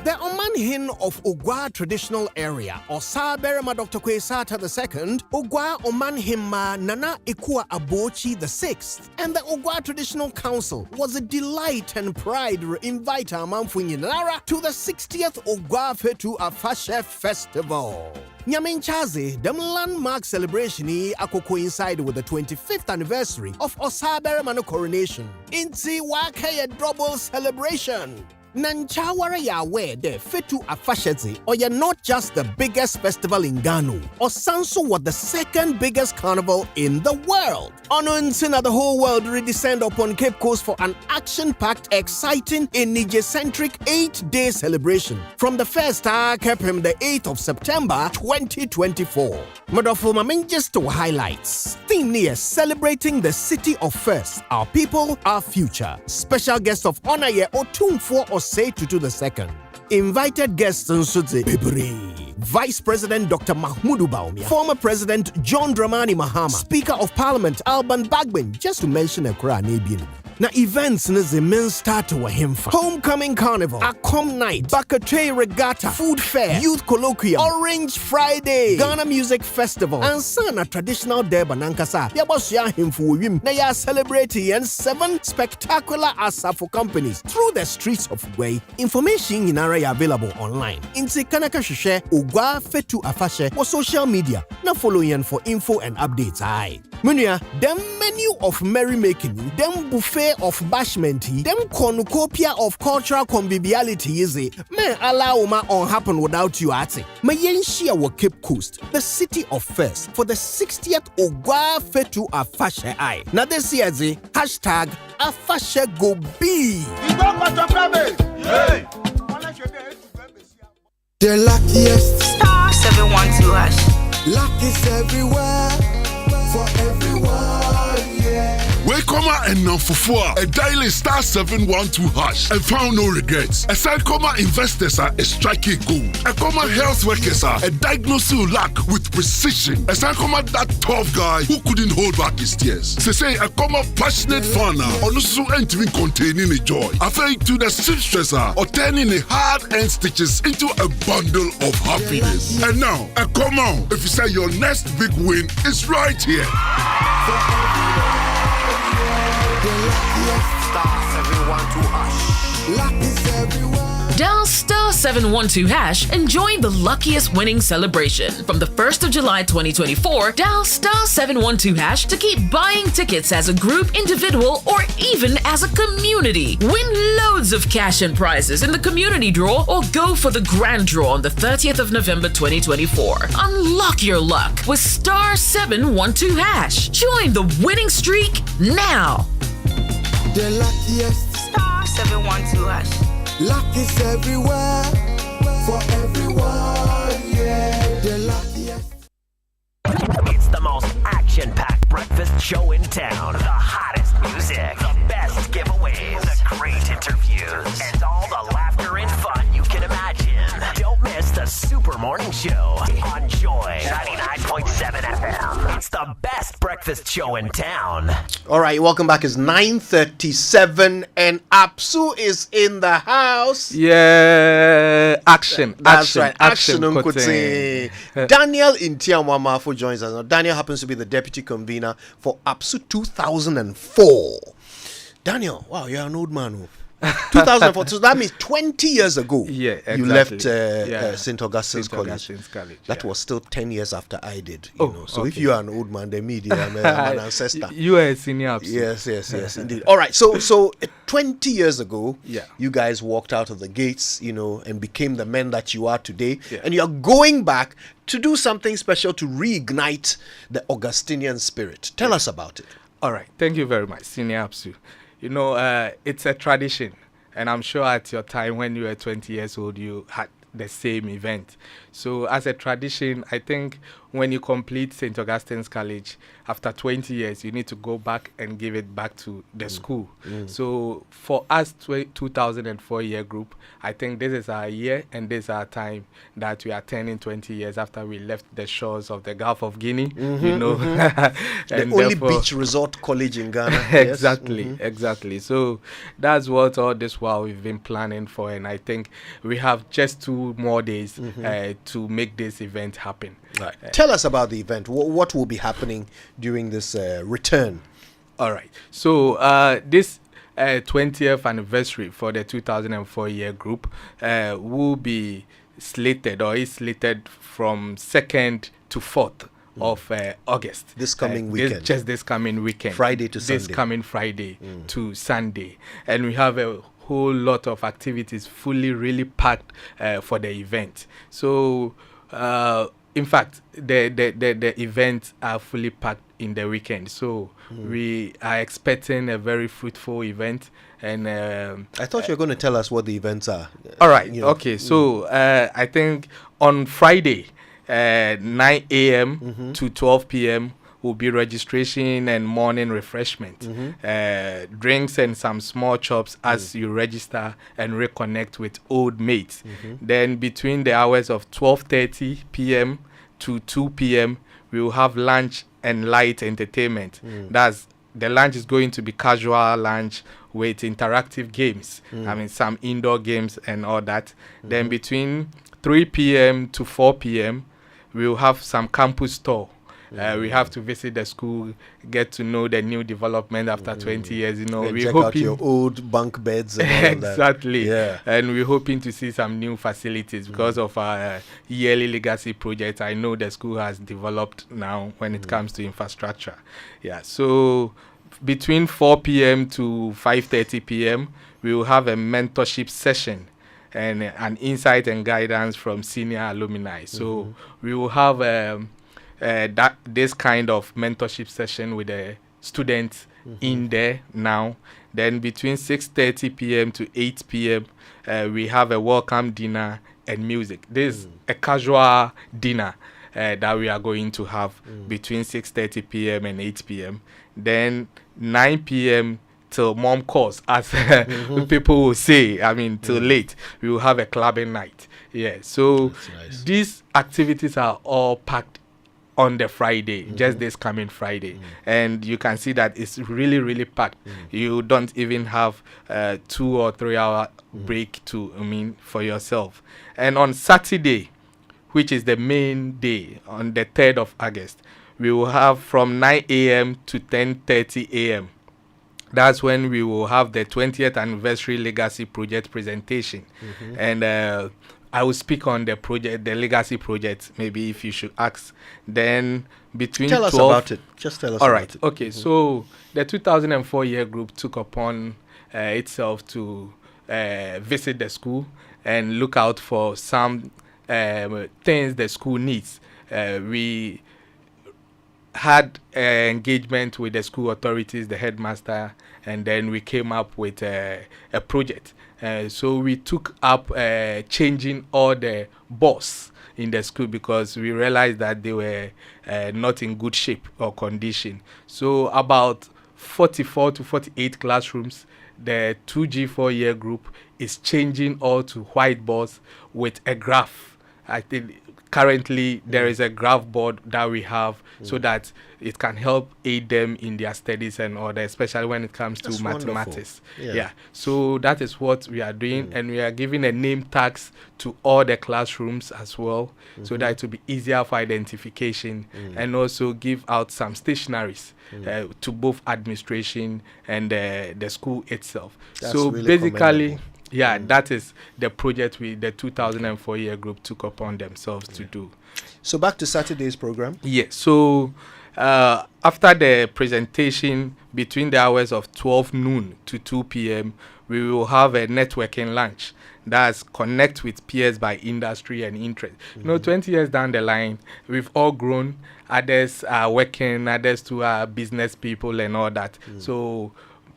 The Omanhin of Ogwa traditional area, Osaberema Dr. Kwesata II, Ogwa Omanhima Nana Ikua Abochi VI, and the Ogwa Traditional Council was a delight and pride to invite Amanfunyinara to the 60th Ogwa Fetu Afashe Festival. Nyaminchaze, the landmark celebration coincide with the 25th anniversary of Osaberema coronation. Inti Wakaya double celebration. Nanchawara Yahweh de Fetu Afashezi, or you're not just the biggest festival in Ghana, or Sanso was the second biggest carnival in the world. Onuntina, the whole world redescend upon Cape Coast for an action-packed, exciting, Niger-centric 8-day celebration from the 1st Kepim the 8th of September 2024. Madofo Mamin just to highlights. Theme near celebrating the city of first, our people, our future. Special guest of honor here, Otumfo Osei Tutu II. Invited guests in Sudze Bibri, Vice President Dr. Mahmoud Baumia, former President John Dramani Mahama, Speaker of Parliament Alban Bagbin, just to mention a Kura. Now events is the main start to a himfa. Homecoming Carnival, Akom Night, Bakatay Regatta, Food Fair, Youth Colloquium, Orange Friday, Ghana Music Festival, and Sana Traditional Deba Nankasa. Yabosya Himfu na ya celebrating and 7 spectacular Asafo companies through the streets of Way. Information in area available online. Inti Kanaka Shishe, Ogwa Fetu Afashe, or social media. Now following for info and updates. Aye. Munya, them menu of merrymaking, them buffet of bashment, them cornucopia of cultural conviviality is it. May allow ma on happen without you at it. May yenshia wa Cape Coast, the city of first, for the 60th Ogwa Fetu Afashe Eye. Now this year the hashtag Afashe Go B. The luckiest Star 712 hash. luck is everywhere for everyone, yeah. Welcome and now for a daily star 712 hash and found no regrets. A side comma investors are a striking gold. A comma health workers are a diagnosing luck with precision. A side comma that tough guy who couldn't hold back his tears. Say a comma passionate fan or also entering containing a joy. After to the seamstresser or turning a hard end stitches into a bundle of happiness. And now a comma if you say your next big win is right here. Star 712 hash. Luck is everywhere. Dial star 712 hash and join the luckiest winning celebration. From the 1st of July 2024, dial star 712 hash to keep buying tickets as a group, individual, or even as a community. Win loads of cash and prizes in the community draw or go for the grand draw on the 30th of November 2024. Unlock your luck with star 712 hash. Join the winning streak now. The luckiest Star 712 hash. luck is everywhere for everyone, yeah. The luckiest. It's the most action-packed breakfast show in town. The hottest music, the best giveaways, the great interviews, and all the laughter and fun you can imagine. Don't miss the Super Morning Show on Joy 99.7 FM. It's the best breakfast show in town. All right, welcome back. It's 9:37 and Apsu is in the house. Yeah, action. That's action, right. Action Action. Daniel Intiamwamafo joins us now. Daniel happens to be the deputy convener for Apsu 2004. Daniel, wow, you're an old man. 2004. So that means 20 years ago. Yeah, exactly. You left Yeah. St. Augustine's St. College. Augustine's College, That yeah. was still 10 years after I did. So if okay. you are an old man, then me, I'm an ancestor. You are a senior. Yes, indeed. All right. So 20 years ago, Yeah. you guys walked out of the gates, and became the men that you are today. Yeah. And you're going back to do something special to reignite the Augustinian spirit. Tell us about it. All right. Thank you very much, Senior Apsu. It's a tradition. And I'm sure at your time when you were 20 years old, you had the same event. So as a tradition, I think when you complete St. Augustine's College, after 20 years, you need to go back and give it back to the school. So for us, 2004 year group, I think this is our year and this is our time that we are turning 20 years after we left the shores of the Gulf of Guinea, The And only therefore- beach resort college in Ghana. Exactly, exactly. So that's what all this while we've been planning for, and I think we have just 2 more days to make this event happen. Right. Tell us about the event. What will be happening during this return? All right. So this 20th anniversary for the 2004 year group will be slated or is slated from 2nd to 4th of August. This coming weekend. This coming weekend. Friday to This Sunday. coming Friday to Sunday. And we have a whole lot of activities fully really packed for the event. So in fact, the events are fully packed in the weekend. So we are expecting a very fruitful event. And I thought you were going to tell us what the events are. all right. Okay. So I think on Friday, 9 a.m. to 12 p.m. will be registration and morning refreshment. Drinks and some small chops as you register and reconnect with old mates. Then between the hours of 12:30 p.m. to 2 p.m. we will have lunch and light entertainment. That's the lunch is going to be casual lunch with interactive games. I mean, some indoor games and all that. Then between 3 p.m. to 4 p.m. we will have some campus tour. We have to visit the school, get to know the new development after 20 years. And We're check hoping out your old bunk beds and all of that. exactly. Yeah. And we're hoping to see some new facilities because of our yearly legacy project. I know the school has developed now when it comes to infrastructure. Yeah. So between 4 p.m. to 5:30 p.m. we will have a mentorship session and an insight and guidance from senior alumni. So we will have this kind of mentorship session with the students in there now. Then between 6:30 p.m. to 8 p.m. We have a welcome dinner and music. This is a casual dinner that we are going to have between 6:30 p.m. and 8 p.m. Then 9 p.m. till mom calls, as people will say, I mean, till late. We will have a clubbing night. Yeah, so these activities are all packed on the Friday, just this coming Friday. And you can see that it's really, really packed. You don't even have 2 or 3 hour break for yourself. And on Saturday, which is the main day, on the 3rd of August, we will have from 9 a.m. to 10:30 a.m. That's when we will have the 20th anniversary legacy project presentation. And I will speak on the project, the legacy project, maybe if you should ask. Then between Tell us 12 about it. Just tell us All about right. it. Okay. So the 2004 year group took upon itself to visit the school and look out for some things the school needs. We had engagement with the school authorities, the headmaster, and then we came up with a project. So we took up changing all the boards in the school because we realized that they were not in good shape or condition. So about 44 to 48 classrooms, the 2G4 year group is changing all to white boards with a graph. I think currently there is a graph board that we have so that it can help aid them in their studies and all that, especially when it comes to mathematics. Yeah. So that is what we are doing, and we are giving a name tags to all the classrooms as well, so that it will be easier for identification, and also give out some stationaries to both administration and the school itself. That's so really basically, that is the project the 2004 year group took upon themselves to do. So back to Saturday's program. Yes. So after the presentation, between the hours of 12 noon to 2 p.m., we will have a networking lunch. That's connect with peers by industry and interest. 20 years down the line, we've all grown. Others are working, others too are business people and all that. So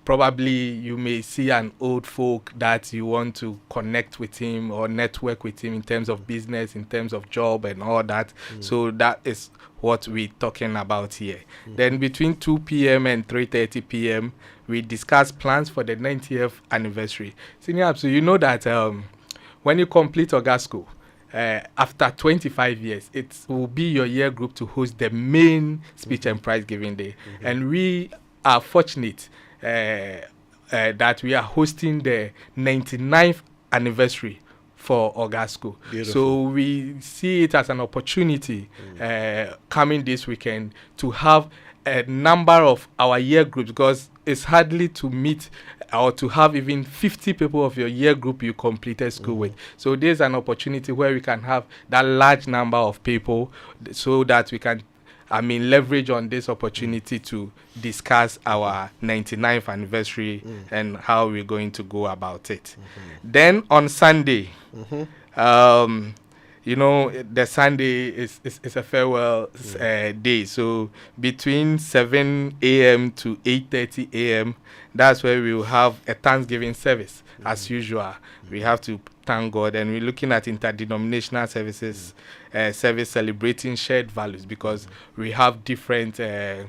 probably you may see an old folk that you want to connect with him or network with him in terms of business, in terms of job and all that. So that is what we're talking about here. Then between 2 p.m. and 3:30 p.m., we discuss plans for the 90th anniversary. Senior, so you know that when you complete Oga School, after 25 years, it will be your year group to host the main speech and prize giving day. And we are fortunate that we are hosting the 99th anniversary for Oga School. So we see it as an opportunity coming this weekend to have a number of our year groups, because it's hardly to meet or to have even 50 people of your year group you completed school with. So there's an opportunity where we can have that large number of people so that we can leverage on this opportunity to discuss our 99th anniversary and how we're going to go about it. Then on Sunday, the Sunday is a farewell day. So between 7 a.m. to 8:30 a.m., that's where we will have a Thanksgiving service. As usual, we have to thank God, and we're looking at interdenominational services, service celebrating shared values, because we have different church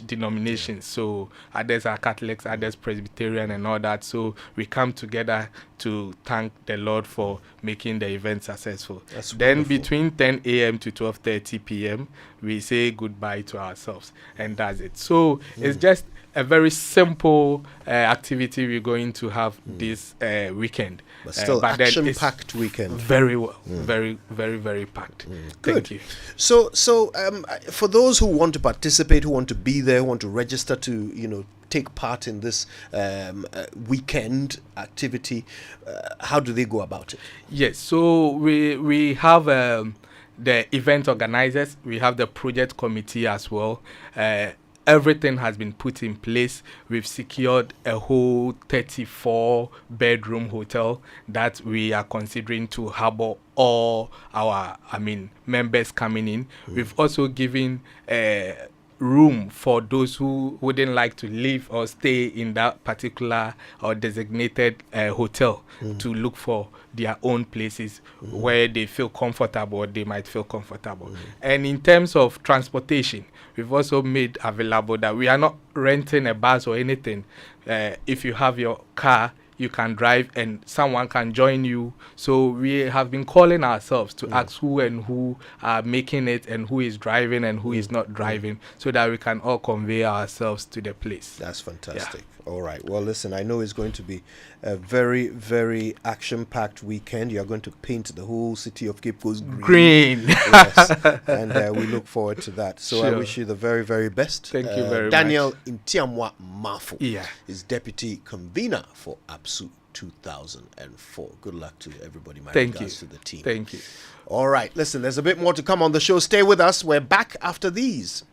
denominations. So others are Catholics, others Presbyterian and all that. So we come together to thank the Lord for making the event successful. Then between 10 a.m. to 12:30 p.m., we say goodbye to ourselves, and that's it. So it's just a very simple activity we're going to have this weekend. But still, action-packed weekend. Very well. Very, very, very packed. Good. Thank you. So, for those who want to participate, who want to be there, who want to register to, take part in this weekend activity, how do they go about it? Yes. So we have the event organizers. We have the project committee as well. Everything has been put in place. We've secured a whole 34-bedroom hotel that we are considering to harbor all our, members coming in. We've also given room for those who wouldn't like to live or stay in that particular or designated hotel to look for their own places where they feel comfortable or they might feel comfortable. And in terms of transportation, we've also made available that we are not renting a bus or anything. If you have your car, you can drive and someone can join you. So we have been calling ourselves to ask who and who are making it and who is driving and who is not driving, so that we can all convey ourselves to the place. That's fantastic. Yeah. All right. Well, listen, I know it's going to be a very, very action-packed weekend. You're going to paint the whole city of Cape Coast green. Yes. And we look forward to that. So I wish you the very, very best. Thank you very Daniel much. Intiamwa Mafu is deputy convener for APSU 2004. Good luck to everybody. My regards to the team. Thank you. All right. Listen, there's a bit more to come on the show. Stay with us. We're back after these.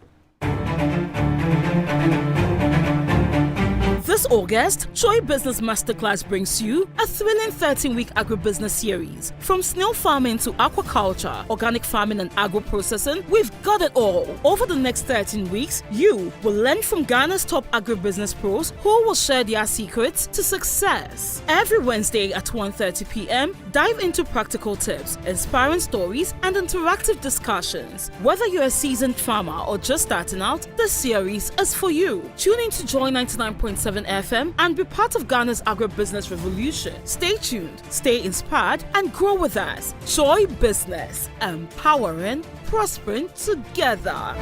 This August, Joy Business Masterclass brings you a thrilling 13-week agribusiness series. From snail farming to aquaculture, organic farming and agro-processing, we've got it all. Over the next 13 weeks, you will learn from Ghana's top agribusiness pros who will share their secrets to success. Every Wednesday at 1:30 p.m., dive into practical tips, inspiring stories, and interactive discussions. Whether you're a seasoned farmer or just starting out, this series is for you. Tune in to Joy 99.7 FM and be part of Ghana's agribusiness revolution. Stay tuned, stay inspired, and grow with us. Joy Business, empowering, prospering together.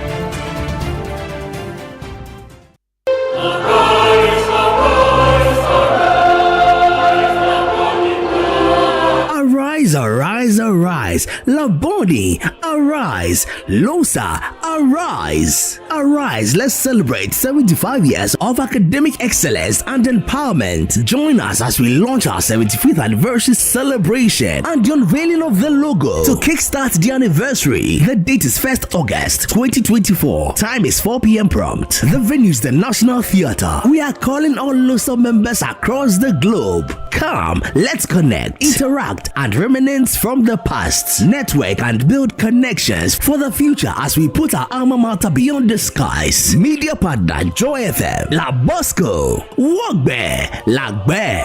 Arise, arise, arise. Laboni, arise. Losa, arise. Arise, let's celebrate 75 years of academic excellence and empowerment. Join us as we launch our 75th anniversary celebration and the unveiling of the logo. To kickstart the anniversary, the date is 1st August 2024. Time is 4 p.m. prompt. The venue is the National Theatre. We are calling all Losa members across the globe. Come, let's connect, interact, and reminisce from the past. Network and build connections for the future as we put our alma mater beyond the skies. Media partner Joy FM, La Bosco, Wogbe, Lagbe.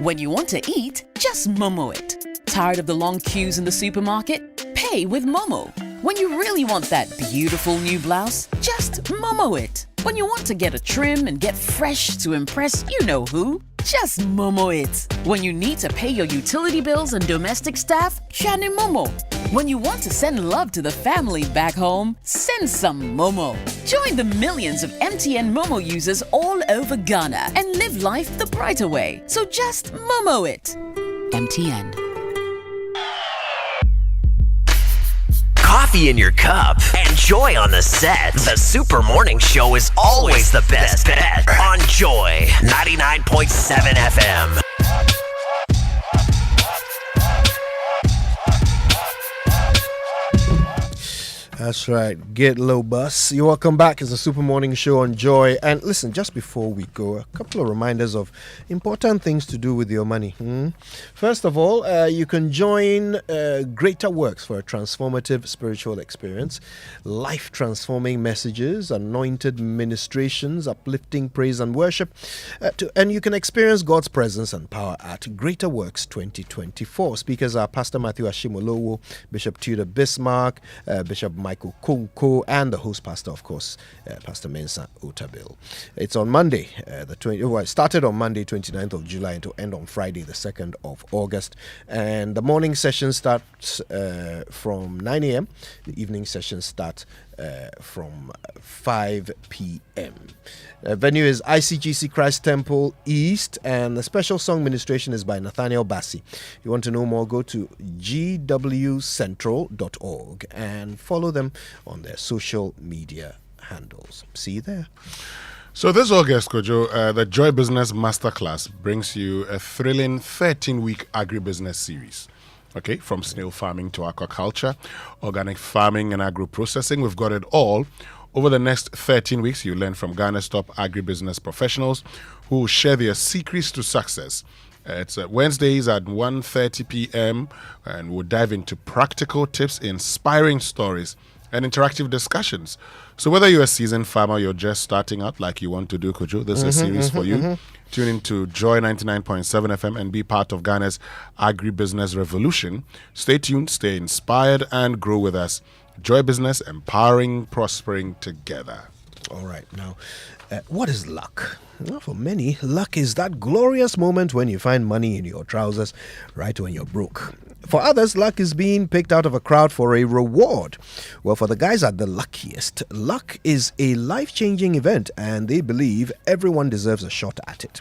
When you want to eat, just Momo it. Tired of the long queues in the supermarket? Pay with Momo. When you really want that beautiful new blouse, just Momo it. When you want to get a trim and get fresh to impress you know who, just Momo it. When you need to pay your utility bills and domestic staff, Chani Momo. When you want to send love to the family back home, send some Momo. Join the millions of MTN Momo users all over Ghana and live life the brighter way. So just Momo it. MTN. Coffee in your cup and joy on the set. The Super Morning Show is always the best bet on Joy 99.7 FM. That's right. Get low, bus. You're welcome back. It's a Super Morning Show on Joy. And listen, just before we go, a couple of reminders of important things to do with your money. First of all, you can join Greater Works for a transformative spiritual experience, life-transforming messages, anointed ministrations, uplifting praise and worship, and you can experience God's presence and power at Greater Works 2024. Speakers are Pastor Matthew Ashimolowo, Bishop Tudor Bismarck, Bishop Michael Kunko, and the host pastor, of course, Pastor Mensa Otabil. It's on Monday, it started on Monday, 29th of July, and to end on Friday, the 2nd of August. And the morning session starts from 9 a.m. The evening session starts from 5 p.m. Venue is ICGC Christ Temple East, and the special song ministration is by Nathaniel Bassi. If you want to know more, go to gwcentral.org and follow them on their social media handles. See you there. So this August, Kojo, the Joy Business Masterclass brings you a thrilling 13-week agribusiness series. Okay, from snail farming to aquaculture, organic farming and agro-processing, we've got it all. Over the next 13 weeks, you learn from Ghana's top agribusiness professionals who will share their secrets to success. It's Wednesdays at 1:30 p.m. and we'll dive into practical tips, inspiring stories, and interactive discussions. So whether you're a seasoned farmer, you're just starting out like you want to do, Kojo, this is a series for you. Tune into Joy 99.7 FM and be part of Ghana's agribusiness revolution. Stay tuned, stay inspired, and grow with us. Joy Business, empowering, prospering together. All right. Now, what is luck? Well, for many, luck is that glorious moment when you find money in your trousers right when you're broke. For others, luck is being picked out of a crowd for a reward. Well, for the guys at the luckiest, luck is a life-changing event, and they believe everyone deserves a shot at it.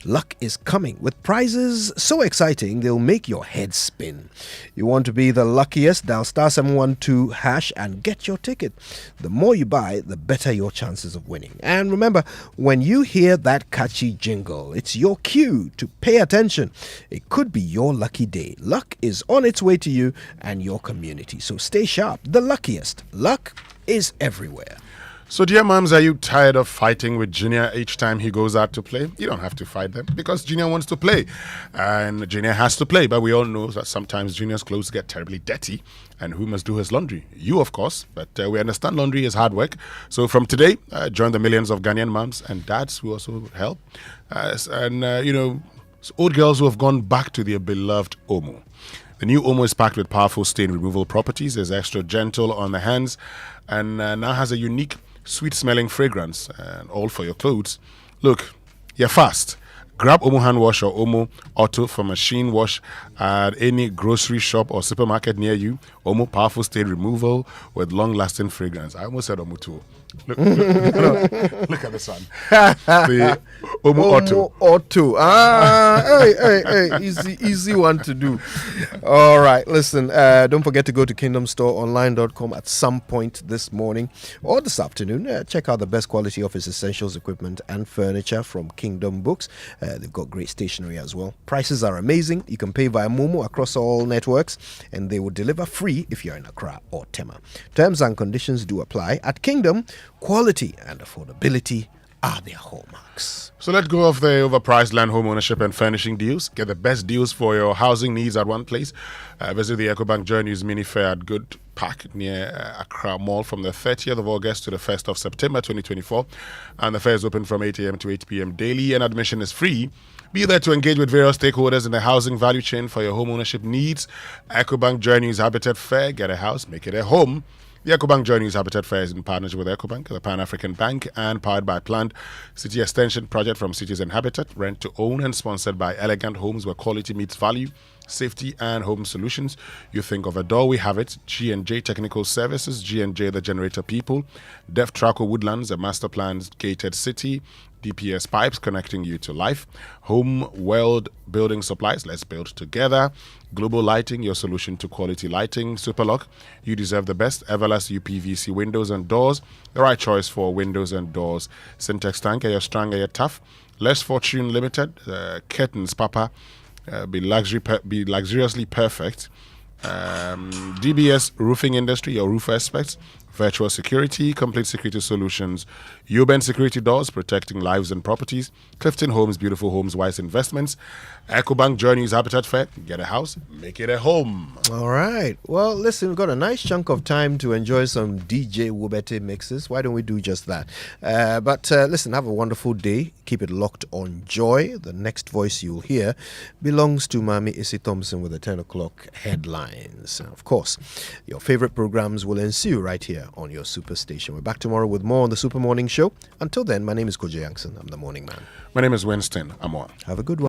Luck is coming with prizes so exciting they'll make your head spin. You want to be the luckiest? Dial *712# and get your ticket. The more you buy, the better your chances of winning. And remember, when you hear that catchy jingle, it's your cue to pay attention. It could be your lucky day. Luck is on its way to you and your community. So stay sharp. The luckiest. Luck is everywhere. So, dear moms, are you tired of fighting with Junior each time he goes out to play? You don't have to fight them because Junior wants to play. And Junior has to play. But we all know that sometimes Junior's clothes get terribly dirty. And who must do his laundry? You, of course. But we understand laundry is hard work. So from today, join the millions of Ghanaian moms and dads who also help. So old girls who have gone back to their beloved Omo. The new Omo is packed with powerful stain removal properties, is extra gentle on the hands, and now has a unique, sweet-smelling fragrance, and all for your clothes. Look, you're fast. Grab Omo hand wash or Omo Auto for machine wash at any grocery shop or supermarket near you. Omo powerful stain removal with long-lasting fragrance. I almost said Omo too. Look at this one. The Omo Auto. Hey, easy one to do. All right, listen, don't forget to go to kingdomstoreonline.com at some point this morning or this afternoon. Check out the best quality office essentials, equipment, and furniture from Kingdom Books. They've got great stationery as well. Prices are amazing. You can pay via Momo across all networks, and they will deliver free if you're in Accra or Tema. Terms and conditions do apply. At Kingdom, quality and affordability are their hallmarks. So let go of the overpriced land, home ownership, and furnishing deals. Get the best deals for your housing needs at one place. Visit the EcoBank Joy News Mini Fair at Good Park near Accra Mall from the 30th of August to the 1st of September 2024. And the fair is open from 8 a.m. to 8 p.m. daily, and admission is free. Be there to engage with various stakeholders in the housing value chain for your home ownership needs. EcoBank Joy News Habitat Fair. Get a house, make it a home. The EcoBank Joy News Habitat Fair is in partnership with EcoBank, the Pan-African Bank, and powered by Planned City Extension Project from Cities and Habitat, rent to own, and sponsored by Elegant Homes, where quality meets value, safety, and home solutions. You think of a door, we have it. G&J Technical Services, G&J the Generator People, Def Traco Woodlands, a master planned gated city, DPS Pipes connecting you to life, Home World Building Supplies, let's build together, Global Lighting, your solution to quality lighting, Superlock, you deserve the best, Everlast UPVC windows and doors, the right choice for windows and doors, Syntex Tank, you're strong, you're tough, Less Fortune Limited, Curtains Papa, be luxuriously perfect, DBS Roofing Industry, your roof aspects, Virtual Security, Complete Security Solutions, Uben Security Doors, protecting lives and properties, Clifton Homes, Beautiful Homes, Wise Investments, EcoBank Joy News Habitat Fair. Get a house, make it a home. All right. Well, listen, we've got a nice chunk of time to enjoy some DJ Wubete mixes. Why don't we do just that? But listen, have a wonderful day. Keep it locked on Joy. The next voice you'll hear belongs to Mami Issy Thompson with the 10 o'clock headlines. And of course, your favorite programs will ensue right here on your Superstation. We're back tomorrow with more on the Super Morning Show. Until then, my name is Kojo Yankson. I'm the morning man. My name is Winston Amor. Have a good one.